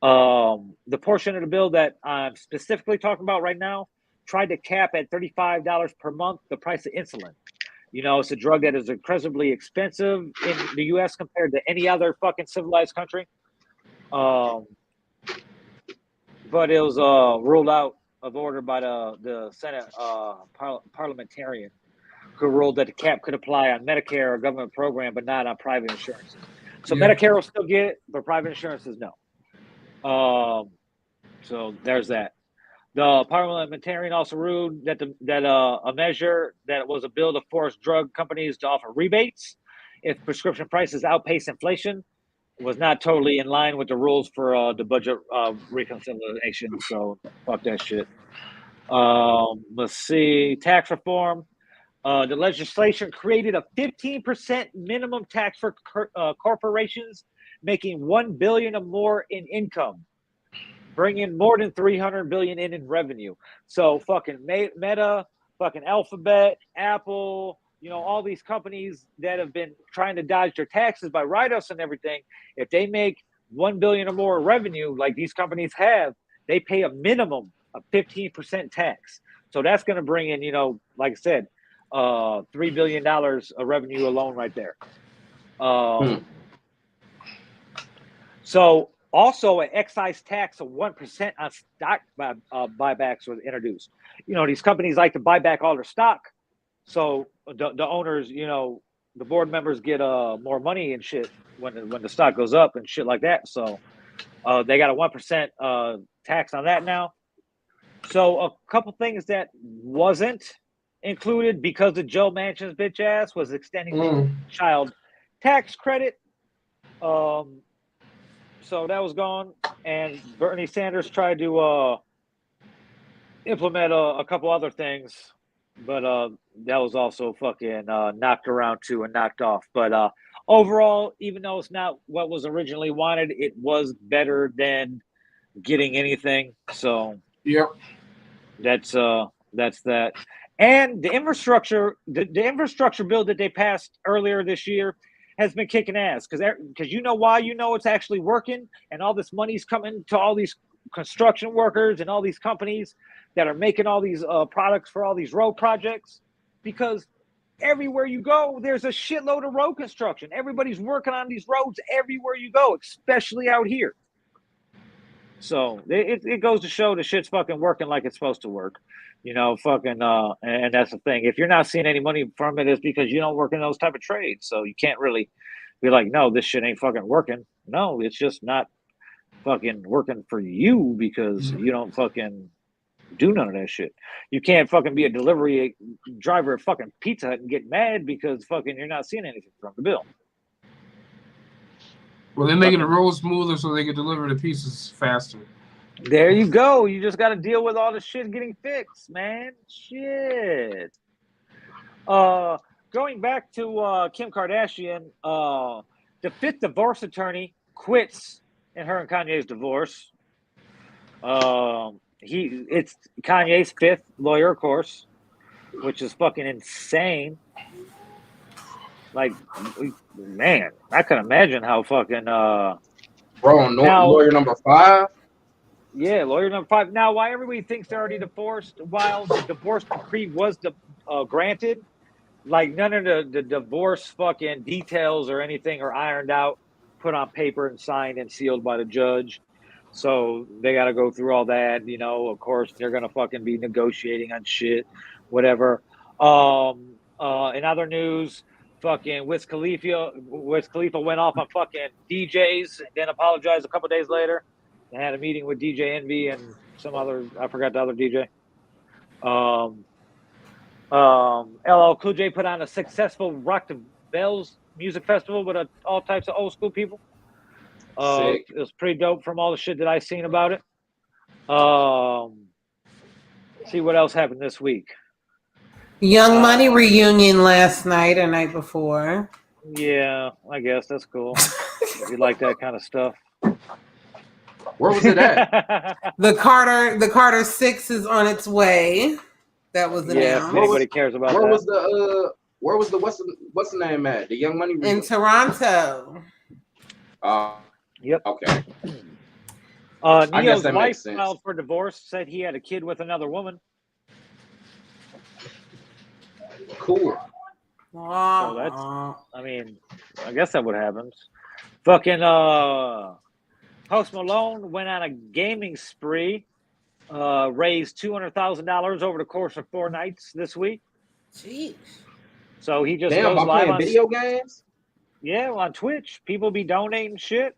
S1: The portion of the bill that I'm specifically talking about right now tried to cap at $35 per month the price of insulin. You know, it's a drug that is incredibly expensive in the U.S. compared to any other fucking civilized country. But it was ruled out of order by the Senate parliamentarian, who ruled that the cap could apply on Medicare or government program, but not on private insurance. So Medicare will still get it, but private insurances no. So there's that. The parliamentarian also ruled that a measure that was a bill to force drug companies to offer rebates if prescription prices outpace inflation was not totally in line with the rules for the budget reconciliation. So fuck that shit. Let's see. Tax reform. The legislation created a 15% minimum tax for corporations making $1 billion or more in income, bringing more than $300 billion in revenue. So fucking Meta, fucking Alphabet, Apple, you know, all these companies that have been trying to dodge their taxes by write-offs and everything, if they make $1 billion or more revenue, like these companies have, they pay a minimum of 15% tax. So that's going to bring in, you know, like I said, $3 billion of revenue alone right there. So also an excise tax of 1% on stock buybacks was introduced. You know, these companies like to buy back all their stock. So the owners, you know, the board members get more money and shit when the stock goes up and shit like that. So they got a 1% tax on that now. So a couple things that wasn't included because of Joe Manchin's bitch ass was extending the child tax credit. So that was gone, and Bernie Sanders tried to implement a couple other things, but that was also fucking knocked around too and knocked off. But overall, even though it's not what was originally wanted, it was better than getting anything. So
S4: yep,
S1: that's that. And the infrastructure bill that they passed earlier this year has been kicking ass because you know why? You know it's actually working, and all this money's coming to all these construction workers and all these companies that are making all these products for all these road projects, because everywhere you go, there's a shitload of road construction. Everybody's working on these roads everywhere you go, especially out here. So it goes to show the shit's fucking working like it's supposed to work. You know, fucking, and that's the thing. If you're not seeing any money from it, it's because you don't work in those type of trades. So you can't really be like, no, this shit ain't fucking working. No, it's just not fucking working for you because you don't fucking do none of that shit. You can't fucking be a delivery driver at fucking Pizza Hut and get mad because fucking you're not seeing anything from the bill.
S4: Well, they're making the road smoother so they can deliver the pieces faster.
S1: There you go. You just got to deal with all the shit getting fixed, man. Shit. Going back to Kim Kardashian, the fifth divorce attorney quits in her and Kanye's divorce. It's Kanye's fifth lawyer, of course, which is fucking insane. Like, man, I can imagine how fucking
S2: lawyer number 5.
S1: Yeah, lawyer number 5. Now, why everybody thinks they're already divorced while the divorce decree was granted, like none of the divorce fucking details or anything are ironed out, put on paper and signed and sealed by the judge. So they got to go through all that, you know. Of course, they're gonna fucking be negotiating on shit, whatever. In other news, fucking Wiz Khalifa went off on fucking DJs and then apologized a couple days later. They had a meeting with DJ Envy and some other, I forgot the other DJ. LL Cool J put on a successful Rock the Bells music festival with all types of old school people. It was pretty dope from all the shit that I've seen about it. See what else happened this week.
S3: Young Money reunion last night or night before.
S1: Yeah, I guess that's cool. If you like that kind of stuff.
S2: Where was it at?
S3: The Carter 6 is on its way. That was announced.
S1: Yeah, if anybody cares about
S2: where
S1: that.
S2: Was the what's the name at? The Young Money reunion?
S3: In Toronto.
S1: Yep.
S2: Okay.
S1: Neo's wife filed for divorce, said he had a kid with another woman.
S2: Cool.
S1: So that's, I mean, I guess that what happens. Fucking Post Malone went on a gaming spree, raised $200,000 over the course of 4 nights this week.
S3: Jeez.
S1: So he just goes live on
S2: video games.
S1: Yeah, on Twitch, people be donating shit.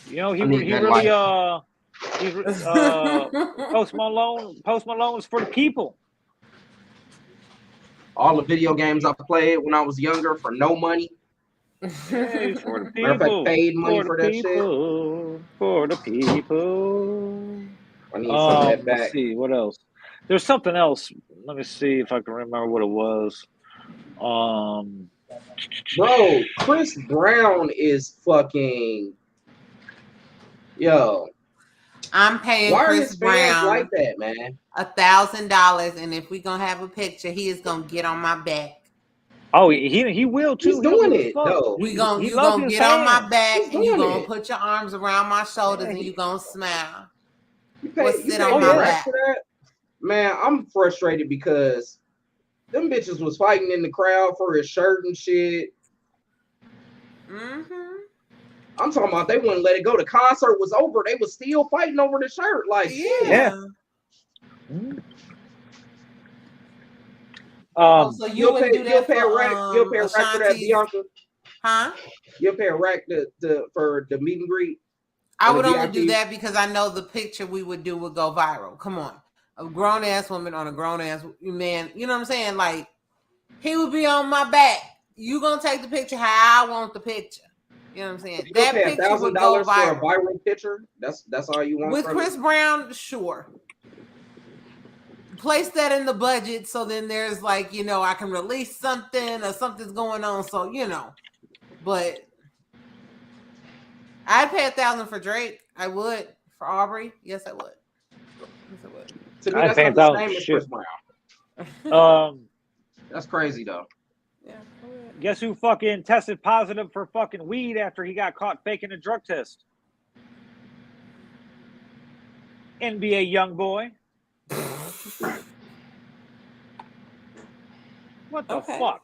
S1: You know, Post Malone's for the people.
S2: All the video games I played when I was younger for no money.
S1: Hey, for the people.
S2: Paid money for that shit.
S1: For the people.
S2: I need some of that back.
S1: Let's see, what else? There's something else. Let me see if I can remember what it was.
S2: Bro, Chris Brown is fucking. Yo.
S3: I'm paying Chris Brown
S2: like that, man.
S3: $1,000, and if we gonna have a picture, he is gonna get on my back.
S1: Oh, he will too.
S2: He's doing it though.
S3: You gonna get on my back, and you gonna put your arms around my shoulders, and you gonna smile.
S2: You sit on my back. For that? Man, I'm frustrated because them bitches was fighting in the crowd for his shirt and shit.
S3: Mm-hmm.
S2: I'm talking about they wouldn't let it go. The concert was over. They was still fighting over the shirt. Like,
S1: yeah.
S3: So you'll pay a rack for that,
S2: Bianca?
S3: Huh?
S2: You'll pay a rack for the meet and greet?
S3: I would only do that because I know the picture we would do would go viral. Come on. A grown-ass woman on a grown-ass man. You know what I'm saying? Like, he would be on my back. You gonna take the picture how I want the picture. You know what I'm saying?
S2: You
S3: that
S2: pay
S3: picture would go viral.
S2: For a viral picture? That's all you want?
S3: With Chris Brown, sure. Place that in the budget so then there's like, you know, I can release something or something's going on. So, you know, but I'd pay $1,000 for Drake. I would. For Aubrey, yes, I would. Yes, I would.
S2: To me, that's not the same as Chris Brown. That's crazy though.
S3: Yeah.
S1: Guess who fucking tested positive for fucking weed after he got caught faking a drug test? NBA young boy. What the fuck?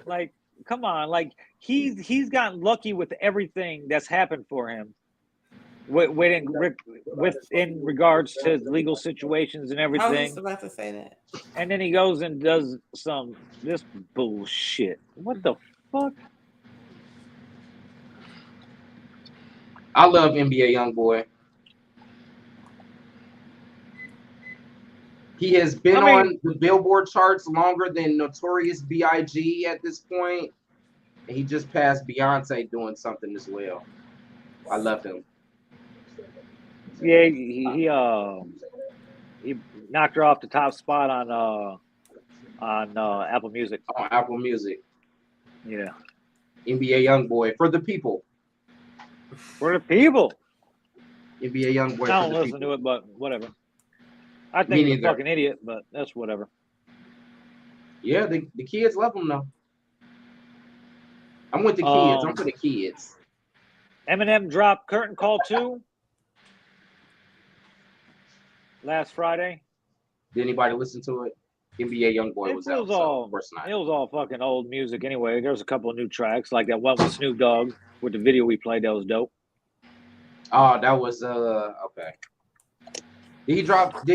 S1: Like, come on. Like, he's gotten lucky with everything that's happened for him. In regards to legal situations and everything.
S3: I was just about to say that.
S1: And then he goes and does this bullshit. What the fuck?
S2: I love NBA YoungBoy. He has been on the Billboard charts longer than Notorious B.I.G. at this point. And he just passed Beyonce doing something as well. I love him.
S1: Yeah, he knocked her off the top spot on Apple Music.
S2: On Apple Music.
S1: Yeah.
S2: NBA YoungBoy for the people.
S1: For the people.
S2: NBA YoungBoy.
S1: I don't listen to it, but whatever. I think he's a fucking idiot, but that's whatever.
S2: Yeah, the kids love him though. I'm with the kids. I'm for the kids.
S1: Eminem dropped Curtain Call 2 last Friday.
S2: Did anybody listen to it? NBA YoungBoy was out. Of course not.
S1: It was all fucking old music anyway. There's a couple of new tracks, like that one with Snoop Dogg with the video we played. That was dope.
S2: Oh, that was okay. Did he drop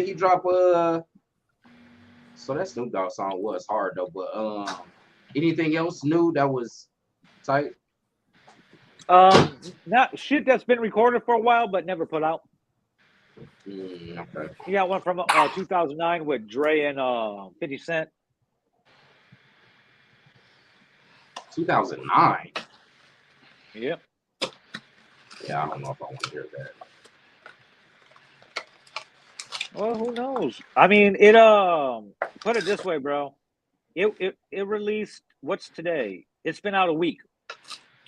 S2: so that Snoop Dogg song was hard though, but anything else new that was tight?
S1: Not shit that's been recorded for a while but never put out.
S2: Okay.
S1: He got one from 2009 with Dre and 50 Cent.
S2: 2009.
S1: Yep.
S2: Yeah, I don't know if I want to hear that.
S1: Well, who knows? I mean, it put it this way, bro. It released, what's today? It's been out a week.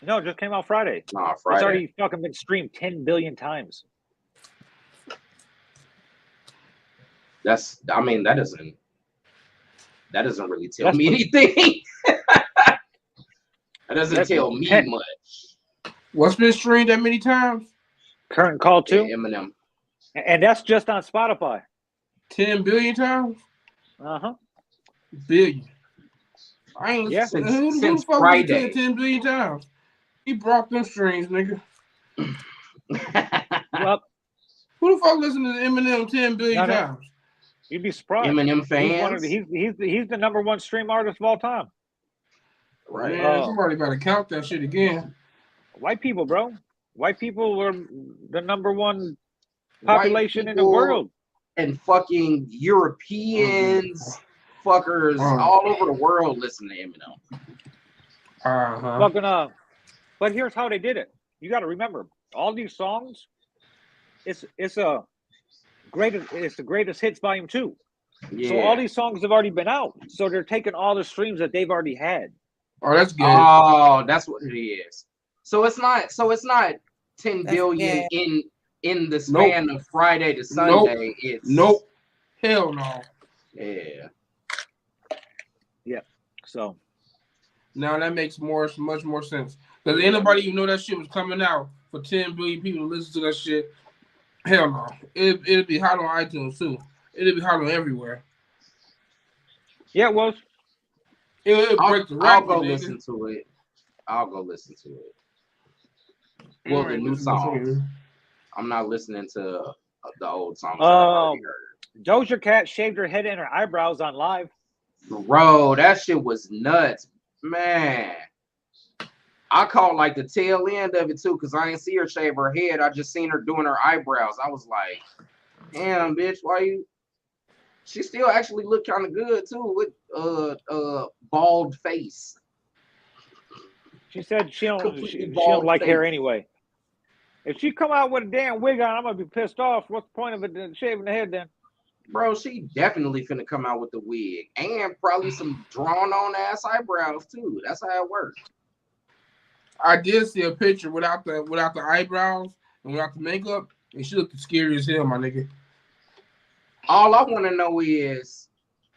S1: No, it just came out Friday.
S2: Nah, Friday.
S1: It's already fucking been streamed 10 billion times.
S2: That doesn't really tell me anything. That doesn't tell me much.
S4: What's been streamed that many times?
S1: Curtain Call 2.
S2: Yeah, Eminem.
S1: And that's just on Spotify.
S4: 10 billion times?
S2: Uh-huh.
S4: Billion. I ain't
S2: since
S4: who the fuck
S2: Friday.
S4: 10 billion times? He brought them streams, nigga.
S1: Well,
S4: who the fuck listen to Eminem 10 billion times?
S1: You'd be surprised.
S2: Eminem fans.
S1: He's the number one stream artist of all time.
S2: Right.
S4: Man, somebody better count that shit again.
S1: White people, bro. White people were the number one population in the world.
S2: And fucking Europeans, fuckers all over the world listen to Eminem.
S1: Fucking but here's how they did it. You got to remember, all these songs, it's the greatest hits volume 2. Yeah. So all these songs have already been out. So they're taking all the streams that they've already had.
S4: Oh, that's good.
S2: Oh, that's what it is. So it's not 10 billion in the span of Friday to Sunday.
S4: Nope. Hell no.
S2: Yeah.
S1: Yeah. So
S4: now that makes much more sense. Because anybody even know that shit was coming out for 10 billion people to listen to that shit. Hell no. It'll be hot on iTunes too. It'll be hot on everywhere.
S1: Yeah, it was.
S4: It'll break the record.
S2: I'll go listen to it. Well, the new song. I'm not listening to the old songs. I've already heard.
S1: Doja Cat shaved her head and her eyebrows on live.
S2: Bro, that shit was nuts, man. I caught like the tail end of it too, because I ain't see her shave her head. I just seen her doing her eyebrows. I was like, damn, bitch, why you? She still actually looked kind of good too with bald face.
S1: She said she don't like hair anyway. If she come out with a damn wig on, I'm gonna be pissed off. What's the point of it shaving the head then?
S2: Bro, she definitely finna come out with the wig and probably some drawn on ass eyebrows too. That's how it works.
S4: I did see a picture without the eyebrows and without the makeup, and she looked scary as hell, my nigga.
S2: All I want to know is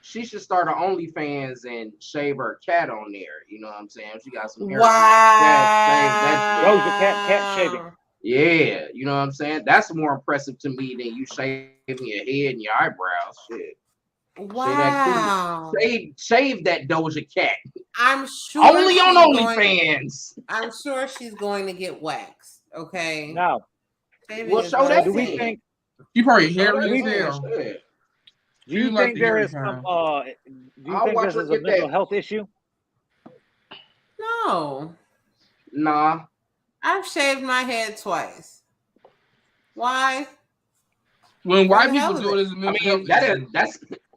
S2: she should start her OnlyFans and shave her cat on there. You know what I'm saying? She got some hair.
S1: Doja cat shaving.
S2: Yeah, you know what I'm saying? That's more impressive to me than you shaving your head and your eyebrows. Shit.
S3: Wow.
S2: Shave that Doja Cat.
S3: I'm sure
S2: only on OnlyFans.
S3: I'm sure she's going to get waxed. Okay.
S1: Now,
S2: we'll show that.
S1: Do we think
S4: you probably hairy as hell?
S1: Do you think there is some? Do you think this is a mental health issue?
S3: No.
S2: Nah.
S3: I've shaved my head twice. Why?
S4: When white people do it, it's a mental health issue.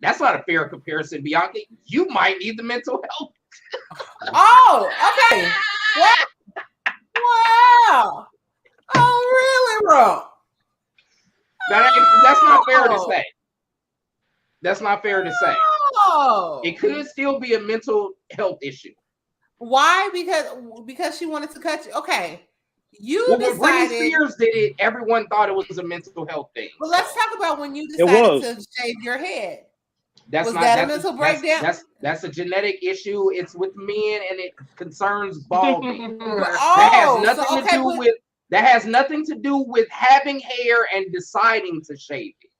S2: That's not a fair comparison, Bianca. You might need the mental health.
S3: Oh, okay. Wow. Oh, really, bro?
S2: That's not fair to say. That's not fair to say.
S3: Oh.
S2: It could still be a mental health issue.
S3: Why? Because she wanted to cut you. Okay.
S2: When Brittney Spears did it, everyone thought it was a mental health thing.
S3: Well, let's talk about when you decided to shave your head. Was that a mental breakdown?
S2: That's a genetic issue. It's with men and it concerns balding. That has nothing to do with having hair and deciding to shave it.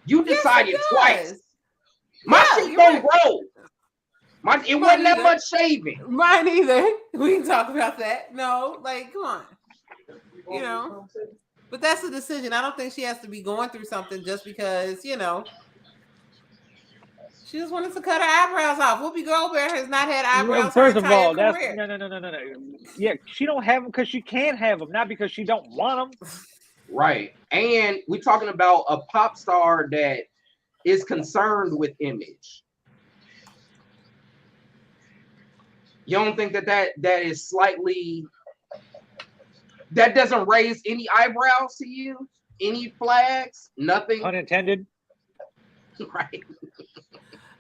S2: You decided twice. My shit don't grow. It wasn't that much shaving.
S3: Mine either. We can talk about that. No, like, come on. You know. But that's a decision. I don't think she has to be going through something just because, you know. She just wanted to cut her eyebrows off. Whoopi Goldberg has not had eyebrows.
S1: First of all,
S3: no.
S1: Yeah, she don't have them because she can't have them, not because she don't want them.
S2: Right. And we're talking about a pop star that is concerned with image. You don't think that is slightly, that doesn't raise any eyebrows to you? Any flags? Nothing?
S1: Unintended?
S2: Right.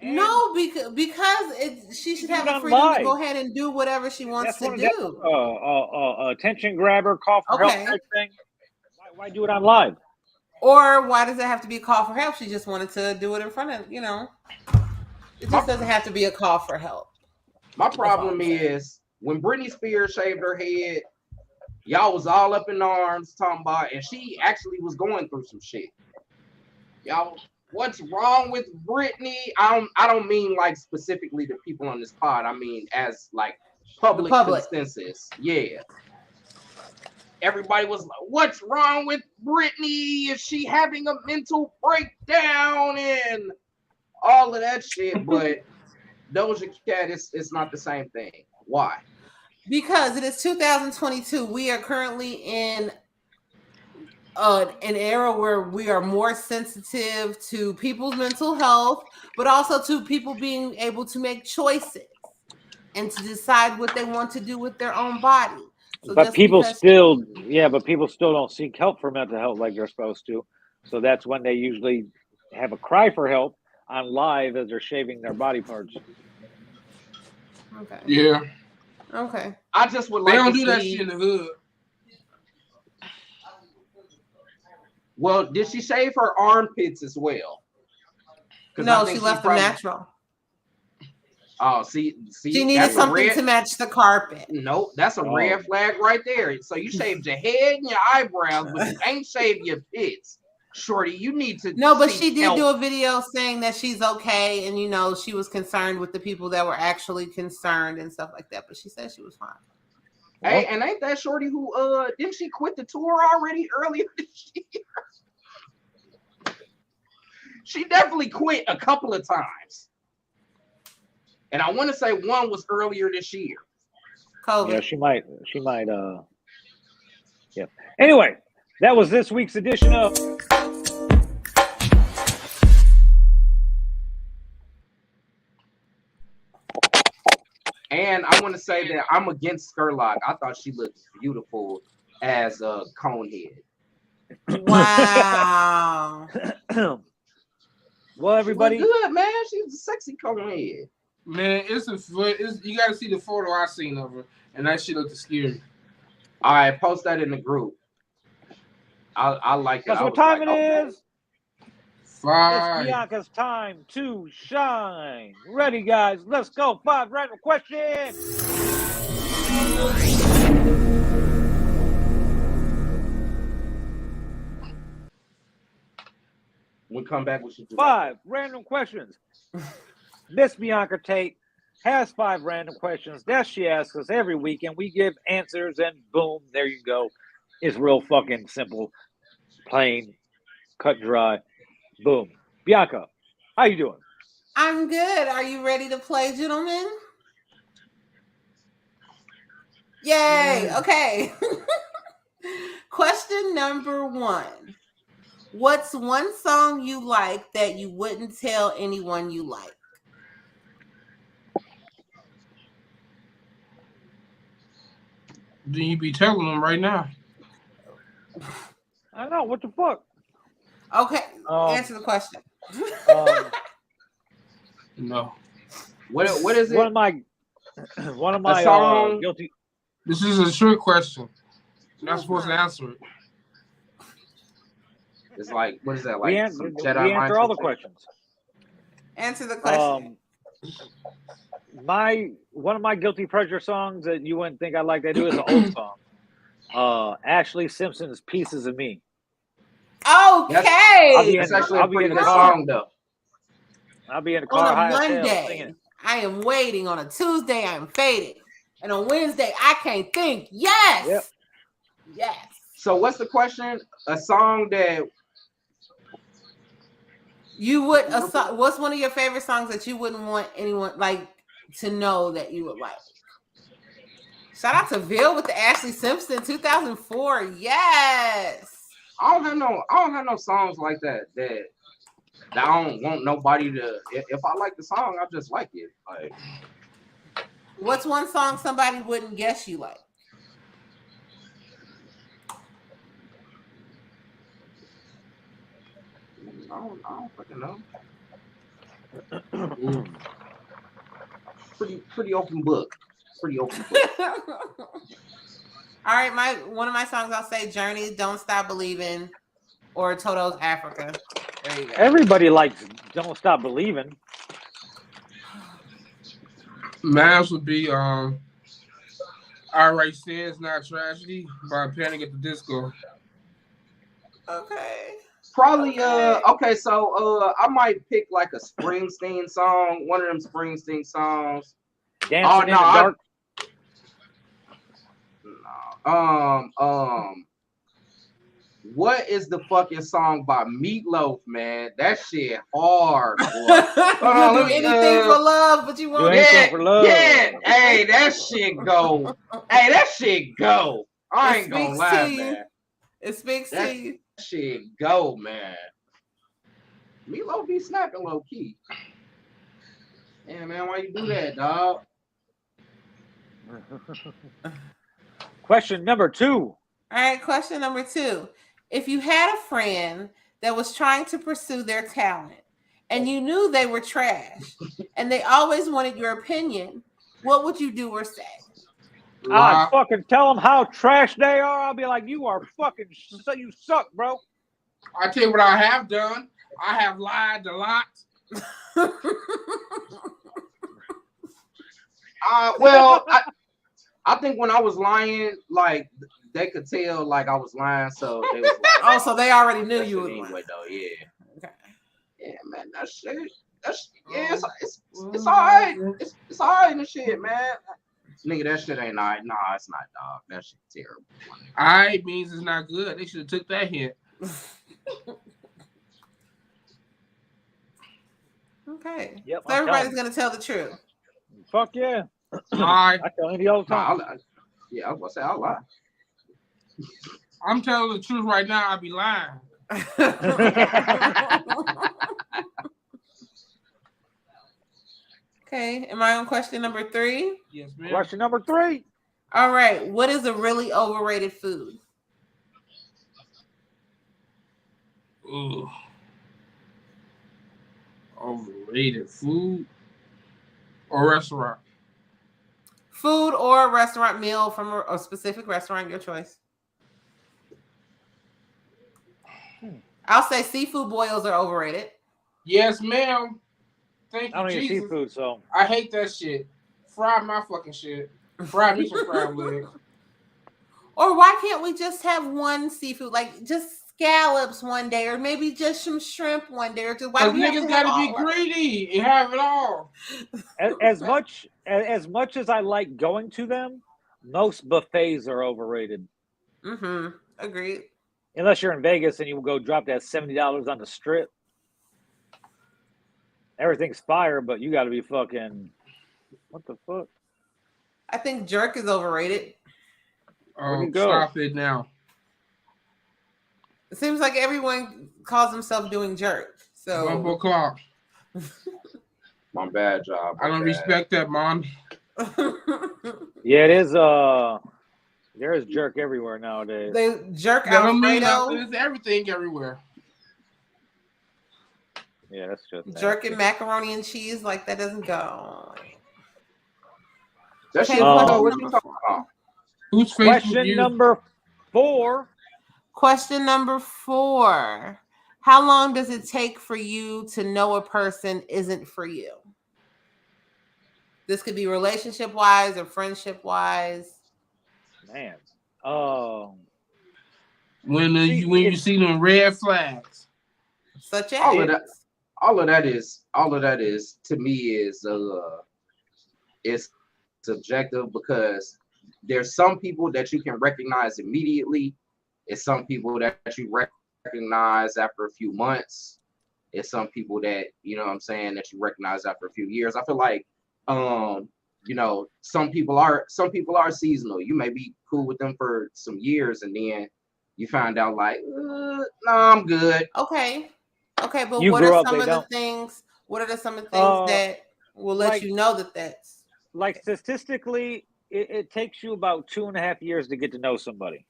S3: No, because she should have the freedom to go ahead and do whatever she wants to do.
S1: Attention grabber, call for help type thing. Why do it on live?
S3: Or why does it have to be a call for help? She just wanted to do it in front of, you know. It just doesn't have to be a call for help.
S2: My problem is when Brittney Spears shaved her head, y'all was all up in arms talking about, and she actually was going through some shit. Y'all, what's wrong with Brittney? I don't mean like specifically the people on this pod. I mean as like public consensus. Yeah. Everybody was like, what's wrong with Brittney? Is she having a mental breakdown and all of that shit? But Doja Cat, it's not the same thing. Why?
S3: Because it is 2022. We are currently in an era where we are more sensitive to people's mental health, but also to people being able to make choices and to decide what they want to do with their own body. So
S1: but people still don't seek help for mental health like they're supposed to. So that's when they usually have a cry for help on live as they're shaving their body parts.
S3: Okay.
S4: Yeah.
S3: Okay.
S2: I just would like
S4: they don't
S2: to
S4: do that shit in the hood.
S2: Well, did she shave her armpits as well?
S3: No, she left them natural.
S2: Oh, see,
S3: she needed something to match the carpet.
S2: Nope, that's a red flag right there. So you shaved your head and your eyebrows, but you ain't shaved your pits. Shorty, you need to.
S3: No, but she did do a video saying that she's okay, and you know she was concerned with the people that were actually concerned and stuff like that. But she said she was fine.
S2: Hey, and ain't that Shorty who didn't she quit the tour already earlier this year? She definitely quit a couple of times, and I want to say one was earlier this year.
S3: COVID.
S1: Yeah, she might. Yeah. Anyway, that was this week's edition of.
S2: And I want to say that I'm against Skurlock. I thought she looked beautiful as a conehead.
S3: Wow.
S1: Well, everybody,
S2: she good, man. She's a sexy conehead.
S4: Man, you got to see the photo I seen of her, and that shit looked scary.
S2: All right, post that in the group. I like that.
S1: That's what time it is.
S4: 5.
S1: Bianca's time to shine. Ready, guys? Let's go. 5 random questions.
S2: When we come back, we should do
S1: 5 random questions. Miss Bianca Tate has 5 random questions that she asks us every week, and we give answers, and boom, there you go. It's real fucking simple, plain, cut dry. Boom. Bianca, how you doing?
S3: I'm good. Are you ready to play, gentlemen? Yay. Okay. Question number 1. What's one song you like that you wouldn't tell anyone you like?
S4: Then you be telling them right now.
S1: I know. What the fuck?
S3: Okay. Answer the question.
S4: No.
S2: What is it?
S1: One of my
S2: song?
S1: guilty.
S4: This is a trick question. You're not supposed to answer it.
S2: It's like, what is that?
S1: We
S2: Like
S1: answer
S2: Jedi
S1: all the questions.
S3: Answer the question.
S1: One of my guilty pleasure songs that you wouldn't think I like that do is an old song. Ashley Simpson's "Pieces of Me."
S3: Okay.
S2: That's actually a pretty good song, though.
S1: I'll be in the car
S3: On a
S1: high as hell singing
S3: Monday,
S1: it.
S3: I am waiting. On a Tuesday, I'm faded. And on Wednesday, I can't think. Yes.
S1: Yep.
S3: Yes.
S2: So what's the question? A song that
S3: you would. What's one of your favorite songs that you wouldn't want anyone like to know that you would like? Shout out to Ville with the Ashley Simpson 2004. Yes.
S2: I don't have no songs like that I don't want nobody to. If I like the song, I just like it. Like,
S3: what's one song somebody wouldn't guess you like?
S2: I don't fucking know. Pretty open book. Pretty open book.
S3: All right, one of my songs, I'll say Journey, Don't Stop Believing, or Toto's Africa. There you go.
S1: Everybody likes Don't Stop Believing.
S4: Mine would be All Right Sins Not Tragedy by Panic at the Disco.
S3: Okay.
S2: Probably okay, so I might pick like a Springsteen song, one of them Springsteen songs.
S1: Dancing in the Dark.
S2: What is the fucking song by Meatloaf, man? That shit hard. Boy.
S3: Anything for love, but you want
S1: anything for love.
S2: Yeah. Hey, that shit go. Hey, that shit go. I ain't gonna lie, man.
S3: It speaks to you.
S2: That shit go, man. Meatloaf be snapping low key. Yeah, man, why you do that, dog?
S1: Question number 2.
S3: All right, question number 2. If you had a friend that was trying to pursue their talent and you knew they were trash and they always wanted your opinion, what would you do or say?
S1: I'd fucking tell them how trash they are. I'll be like, you are fucking, you suck, bro.
S4: I tell you what I have done. I have lied a lot.
S2: Well, I think when I was lying, like they could tell, like I was lying, so they was like,
S3: so they already knew you
S2: anyway, though. Yeah.
S3: Okay.
S2: Yeah, man, that shit. It's all right. It's all right in the shit, man. Nigga, that shit ain't all right. Nah, it's not, dog. That shit terrible.
S4: All right means it's not good. They should have took that hint.
S3: Okay.
S1: Yep,
S3: so everybody's gonna tell the truth.
S1: Fuck yeah.
S4: Lie.
S1: I tell Andy all the time.
S2: Yeah, I was gonna say I'll lie.
S4: I'm telling the truth right now. I'd be lying.
S3: Okay. Am I on question number 3?
S4: Yes, ma'am.
S1: Question number 3.
S3: All right. What is a really overrated food?
S4: Ooh. Overrated food or restaurant?
S3: Food or restaurant meal from a specific restaurant, your choice. I'll say seafood boils are overrated.
S4: Yes, ma'am. Thank
S1: I
S4: you,
S1: don't eat
S4: Jesus.
S1: seafood, so
S4: I hate that shit. Fry my fucking shit. Fry me some crab legs.
S3: Or why can't we just have one seafood, like just scallops one day, or maybe just some shrimp one day, or just why
S4: Because
S3: do we have
S4: niggas
S3: to have
S4: gotta be
S3: all of it?
S4: greedy and have it all.
S1: as much as I like going to them, most buffets are overrated.
S3: Mm-hmm. Agreed.
S1: Unless you're in Vegas and you will go drop that $70 on the strip. Everything's fire, but you got to be fucking. What the fuck?
S3: I think jerk is overrated.
S1: Where'd
S4: Oh,
S1: he go?
S4: stop it now.
S3: It seems like everyone calls themselves doing jerk. So
S4: Bumble clock.
S2: My bad, job.
S4: I don't respect that, Mom.
S1: Yeah, it is. There is jerk everywhere nowadays.
S3: They jerk
S4: That don't mean
S3: Alfredo.
S4: nothing. It's everything everywhere.
S1: Yeah, that's just
S3: Jerk and macaroni and cheese, like that doesn't go.
S2: That
S3: Okay,
S2: shit
S1: Um,
S2: go. What you talking about?
S4: Who's Facebook
S1: Question
S4: you?
S1: number 4.
S3: Question number 4. How long does it take for you to know a person isn't for you? This could be relationship wise or friendship wise.
S1: Man.
S4: When you see them red flags.
S3: Such as
S2: all of that is to me is it's subjective, because there's some people that you can recognize immediately. It's some people that you recognize after a few months. It's some people that, you know what I'm saying, that you recognize after a few years. I feel like you know, some people are seasonal. You may be cool with them for some years and then you find out like, no, I'm good.
S3: Okay, but
S1: You
S3: what
S1: grew
S3: are
S1: up,
S3: some
S1: they
S3: of the
S1: don't.
S3: things? What are some of the things that will let
S1: like-
S3: you know that that's
S1: Like statistically, it takes you about 2.5 years to get to know somebody.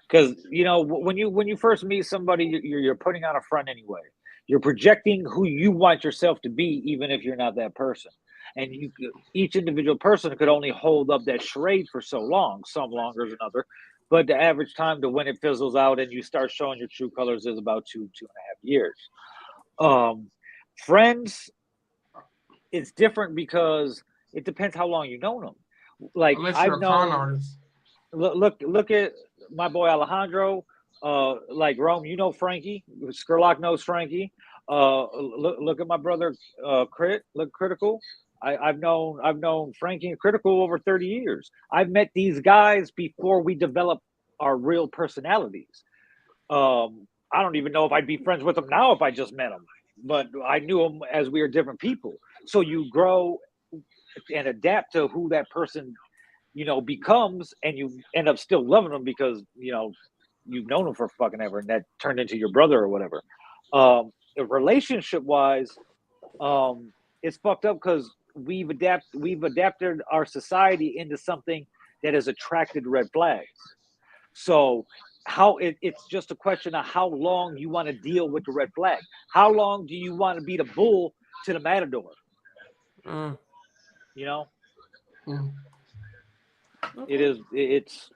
S1: Because you know, when you first meet somebody, you're putting on a front anyway. You're projecting who you want yourself to be, even if you're not that person. And each individual person could only hold up that charade for so long, some longer than other. But the average time to when it fizzles out and you start showing your true colors is about 2.5 years. Friends, it's different because it depends how long you know them. Like
S4: Unless you're
S1: I've
S4: a con
S1: known.
S4: artist.
S1: Look at my boy Alejandro. Like Rome, you know Frankie. Skurlock knows Frankie. Look at my brother Critical. I've known Frankie and Critical over 30 years. I've met these guys before we developed our real personalities. I don't even know if I'd be friends with them now if I just met them, but I knew them as we were different people. So you grow and adapt to who that person, you know, becomes, and you end up still loving them because, you know, you've known them for fucking ever, and that turned into your brother or whatever. Relationship wise, it's fucked up because we've adapted our society into something that has attracted red flags. So it's just a question of how long you want to deal with the red flag. How long do you want to be the bull to the matador? You know, it's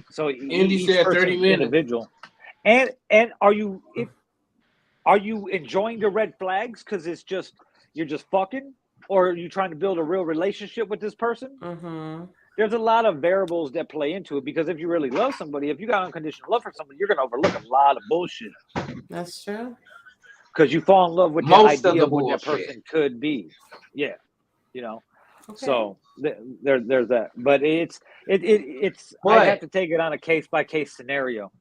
S1: so
S4: Indy said 30 minutes.
S1: Individual. And are you enjoying the red flags because you're just fucking, or are you trying to build a real relationship with this person?
S3: Mm-hmm.
S1: There's a lot of variables that play into it, because if you really love somebody, if you got unconditional love for somebody, you're gonna overlook a lot of bullshit.
S3: That's true.
S1: Because you fall in love with the idea of what that person could be. Yeah, you know. Okay. So there's that, but it's I have to take it on a case by case scenario.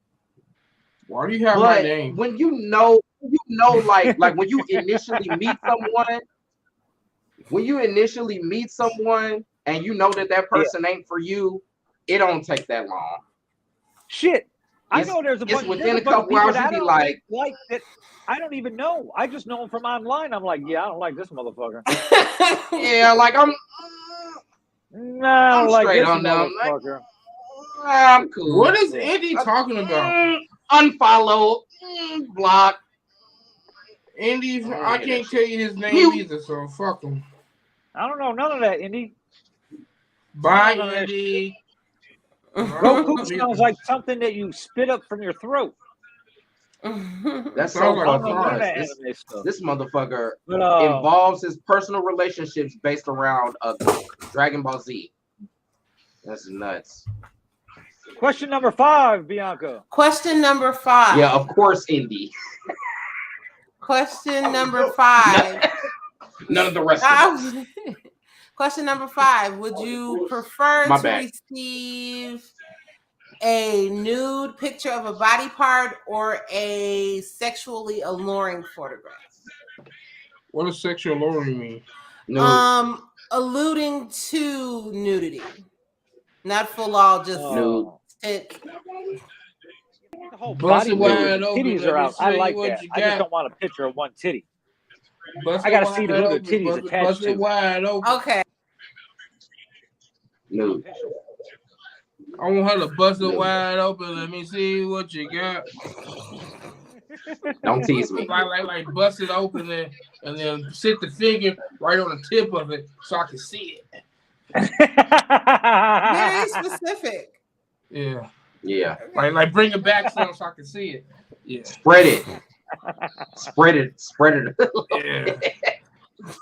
S4: Why do you have my name?
S2: When you know, like when you initially meet someone, and you know that person ain't for you, it don't take that long.
S1: Shit, I know there's a bunch.
S2: It's within a couple hours you be like
S1: that. I don't even know. I just know him from online. I'm like, yeah, I don't like this motherfucker.
S2: Yeah, like I'm
S1: like
S2: straight
S1: this
S2: on them.
S1: motherfucker.
S2: I'm cool.
S4: What is Indy talking about?
S2: Unfollow, block.
S4: Indy, I can't tell you his name either, so fuck him.
S1: I don't know none of that, Indy.
S4: Bye, Indy.
S1: Goku sounds like something that you spit up from your throat.
S2: That's so
S4: Sounds like
S2: fucking
S1: none of
S2: nuts.
S1: that anime stuff.
S2: This motherfucker
S1: But,
S2: involves his personal relationships based around Dragon Ball Z. That's nuts.
S1: question number 5, Bianca.
S3: Question number 5.
S2: Yeah, of course, Indy.
S3: Question number 5.
S2: None of the rest of them.
S3: Question number 5. Would you prefer
S2: My
S3: to
S2: bad.
S3: receive a nude picture of a body part or a sexually alluring photograph?
S4: What does sexual alluring mean?
S2: Nude.
S3: Alluding to nudity. Not full all, just
S2: Nude.
S3: it.
S1: The whole
S4: Bust
S1: body
S4: it wide open.
S1: titties
S4: Let
S1: are
S4: me
S1: out. I
S4: see
S1: like
S4: what
S1: that.
S4: you
S1: I just
S4: got.
S1: don't want a picture of one titty.
S4: Bust
S1: I
S4: it
S1: gotta see
S4: wide
S1: who the
S4: open.
S1: titty's attached
S4: Bust
S1: to.
S4: it wide open.
S3: Okay.
S2: Nude.
S4: I want her to bust it wide open. Let me see what you got.
S2: Don't tease me.
S4: Like bust it open and then sit the finger right on the tip of it so I can see it.
S3: Very specific.
S4: Yeah.
S2: Yeah.
S4: Like bring it back so I can see it. Yeah.
S2: Spread it. Spread it.
S4: Yeah.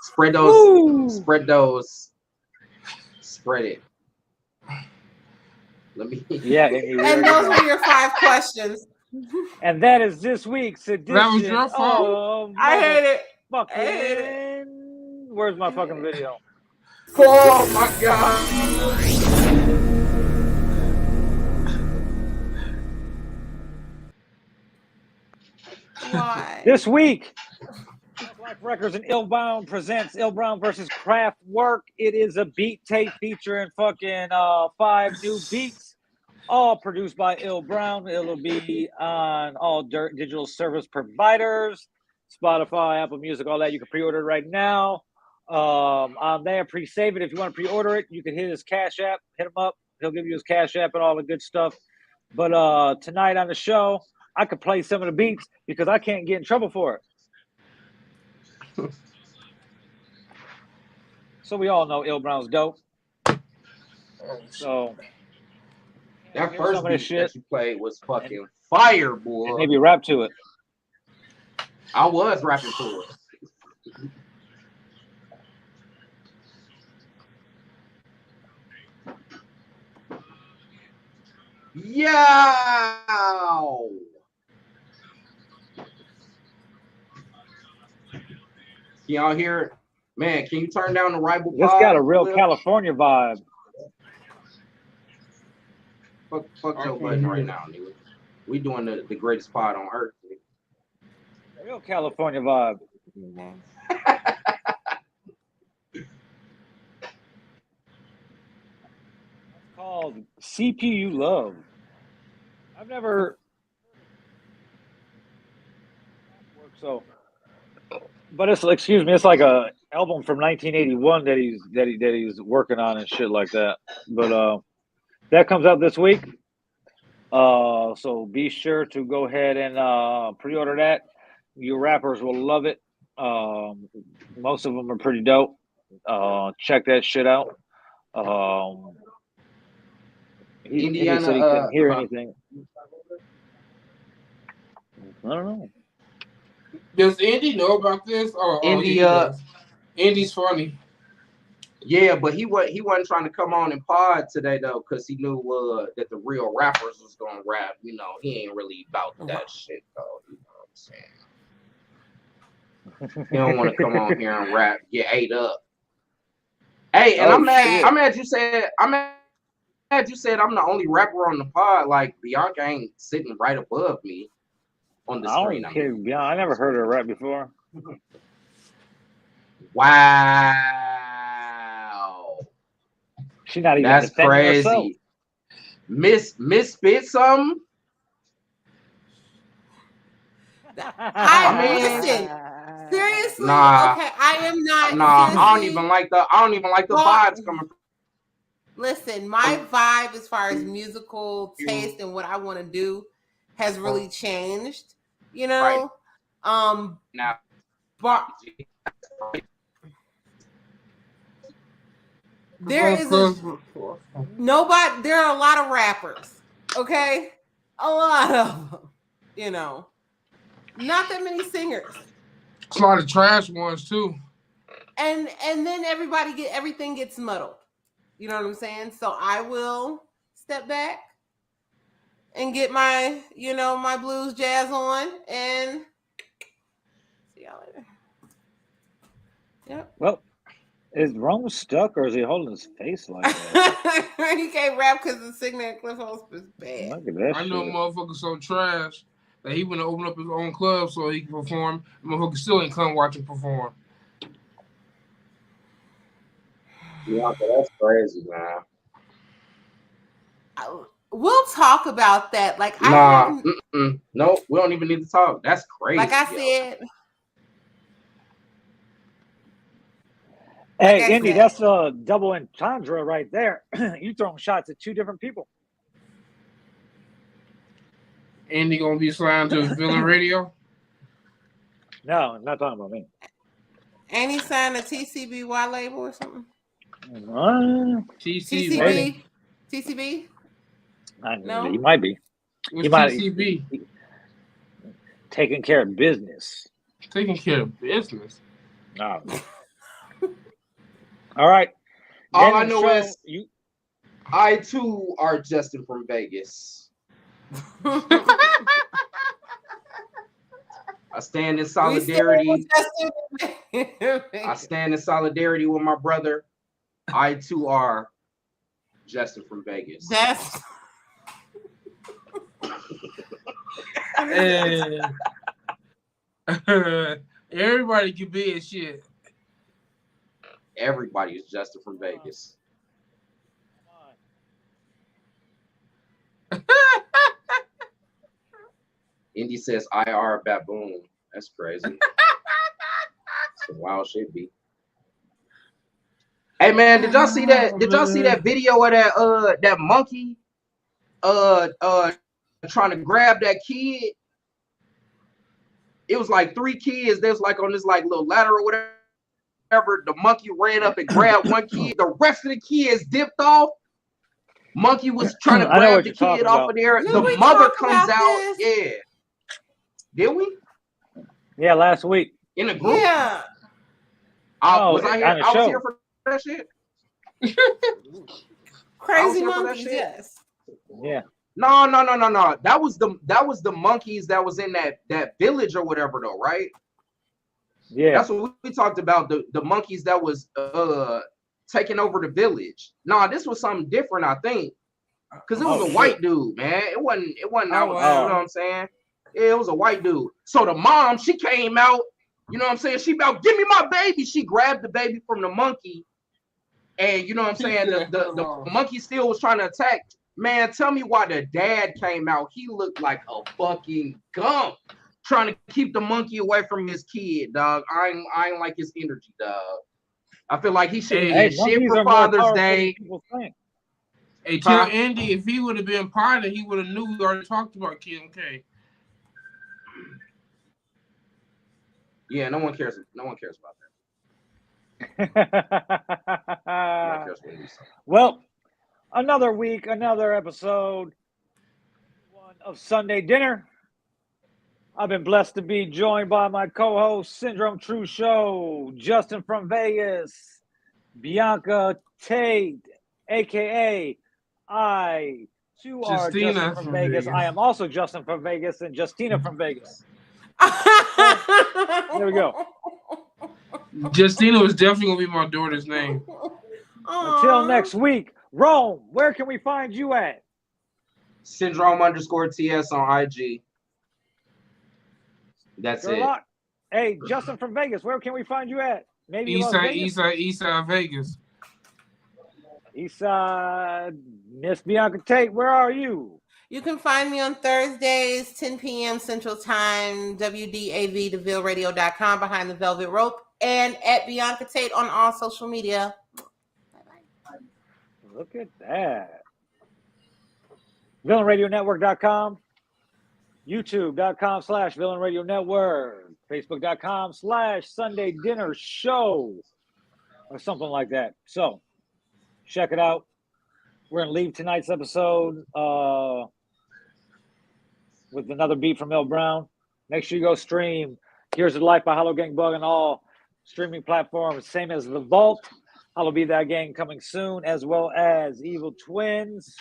S2: Spread those. Spread those. Spread it. Let me.
S1: Yeah,
S3: And those were your 5 questions.
S1: And that is this week's edition.
S4: That was your fault.
S3: I hate it.
S1: Fucking.
S3: I hate it.
S1: Where's my fucking video?
S2: Oh my god.
S3: Why?
S1: This week, Black Records and Illbound presents Illbound versus Kraftwerk. It is a beat tape featuring fucking 5 new beats, all produced by Illbound. It'll be on all digital service providers, Spotify, Apple Music, all that. You can pre-order it right now. On there, pre-save it. If you want to pre-order it, you can hit his Cash App, hit him up. He'll give you his Cash App and all the good stuff. But tonight on the show, I could play some of the beats because I can't get in trouble for it. So we all know Illbound's dope. So
S2: That first beat
S1: shit,
S2: that you played was fucking fire, boy.
S1: and maybe rap to it.
S2: I was rapping to it. Yow! Y'all hear it? Man, can you turn down the rival pod?
S1: This got a real California vibe.
S2: Fuck Joe Budden right now, nigga. We doing the greatest pod on earth. Nigga.
S1: Real California vibe. It's called CPU Love. I've never so, but it's it's like a album from 1981 that he's working on and shit like that. But that comes out this week. So be sure to go ahead and pre-order that. You rappers will love it. Most of them are pretty dope. Check that shit out. He said he couldn't hear anything. I don't know.
S4: Does Indy know about this? Indy's funny.
S2: Yeah, but he wasn't trying to come on and pod today though, because he knew that the real rappers was gonna rap. You know, he ain't really about that shit though. You know what I'm saying? He don't want to come on here and rap, get ate up. Hey, and I'm mad you said I'm the only rapper on the pod. Like Bianca ain't sitting right above me on the screen.
S1: I never heard her rap before.
S2: Wow.
S1: She's not even.
S2: That's crazy. Miss spit something.
S3: Listen. Seriously?
S2: Nah.
S3: Okay, I am not.
S2: Nah,
S3: seriously.
S2: I don't even like the vibes coming from.
S3: Listen, my vibe as far as musical taste and what I want to do has really changed. You know,
S2: now,
S3: there are a lot of rappers. Okay, a lot of them. You know, Not that many singers.
S4: It's a lot of trash ones too.
S3: And then everything gets muddled. You know what I'm saying? So I will step back and get my, my blues jazz on and see y'all later. Yep.
S1: Well, is Rome stuck or is he holding his face like that?
S3: He can't rap because the signal at Cliff Host is bad.
S1: Look at that
S4: I know
S1: shit.
S4: motherfuckers so trash that he went to open up his own club so he can perform. Motherfuckers still ain't come watch him perform.
S2: Yeah, that's crazy, man.
S3: We'll talk about that. Like,
S2: no, we don't even need to talk. That's crazy.
S3: Like I said.
S1: Hey, Indy, that's a double entendre right there. You throwing shots at two different people.
S4: Andy gonna be signed to Villain Radio?
S1: No, I'm not talking about me.
S3: And he signed a TCBY label or something?
S1: TCB?
S3: TCB?
S1: No? He might be.
S4: What's TCB?
S1: Taking care of business.
S4: Taking care of business?
S1: No. All right.
S2: All I know is I too are Justin from Vegas. I stand in solidarity. I stand in solidarity with my brother. I too are Justin from Vegas.
S3: That's
S4: everybody can be a shit.
S2: Everybody is Justin from Vegas. Indy says IR baboon. That's crazy. Some wild shit, be. Hey man, did y'all see that? Did y'all see that video of that monkey trying to grab that kid? It was like 3 kids. There's like on this like little ladder or whatever. The monkey ran up and grabbed one kid. The rest of the kids dipped off. Monkey was trying to grab the kid off of there. The mother comes out. Yeah. Did we?
S1: Yeah, last week.
S2: In a group?
S3: Yeah.
S2: I was here for that shit.
S3: Crazy monkeys, yes.
S1: Yeah.
S2: No. That was the monkeys that was in that village or whatever though, right?
S1: Yeah.
S2: That's what we talked about, the monkeys that was taking over the village. No, this was something different, I think. Because it was a white dude, man. It wasn't you know what I'm saying? Yeah, it was a white dude. So the mom, she came out, you know what I'm saying? She about, give me my baby. She grabbed the baby from the monkey. And you know what I'm saying? The monkey still was trying to attack. Man, tell me why the dad came out. He looked like a fucking gump trying to keep the monkey away from his kid, dog. I ain't like his energy, dog. I feel like he shouldn't get shit for Father's Day.
S4: Hey, tell Andy if he would have been part of it, he would have knew we already talked about Kim K.
S2: Yeah, no one cares. No one cares about that.
S1: Well, another week, another episode of Sunday Dinner. I've been blessed to be joined by my co-host, Syndrome True Show, Justin from Vegas, Bianca Tate, a.k.a. I, too, are Justin from Vegas. I am also Justin from Vegas and Justina from Vegas. There we go.
S4: Justina was definitely going to be my daughter's name.
S1: Until next week, Rome, where can we find you at?
S2: Syndrome_TS on IG. That's it.
S1: Hey, Justin from Vegas, where can we find you at? Maybe
S4: Eastside Vegas.
S1: Eastside, Miss Bianca Tate, where are you?
S3: You can find me on Thursdays, 10 p.m. Central Time, WDAV, DeVilleRadio.com, Behind the Velvet Rope, and at Bianca Tate on all social media. Bye-bye.
S1: Look at that. VillainRadioNetwork.com, YouTube.com/VillainRadioNetwork, Facebook.com/Sunday Dinner Show, or something like that. So, check it out. We're going to leave tonight's episode with another beat from L. Brown. Make sure you go stream Here's the Life by Hollow Gang Bug on all streaming platforms, same as The Vault. Hollow Be That Gang coming soon, as well as Evil Twins.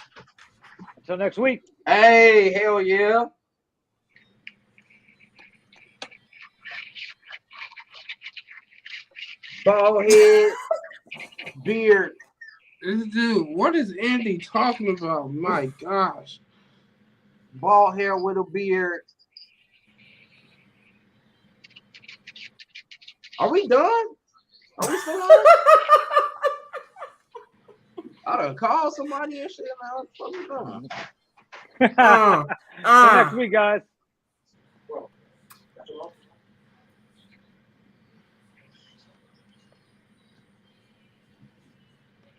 S1: Until next week.
S2: Hey, hell yeah. Bald head, beard.
S4: This dude, what is Andy talking about? My gosh.
S2: Bald hair with a beard. Are we done? Are we still on? I done called somebody and shit.
S1: Till next week, guys.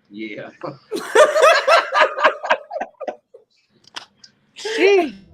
S2: Yeah.
S1: Jeez.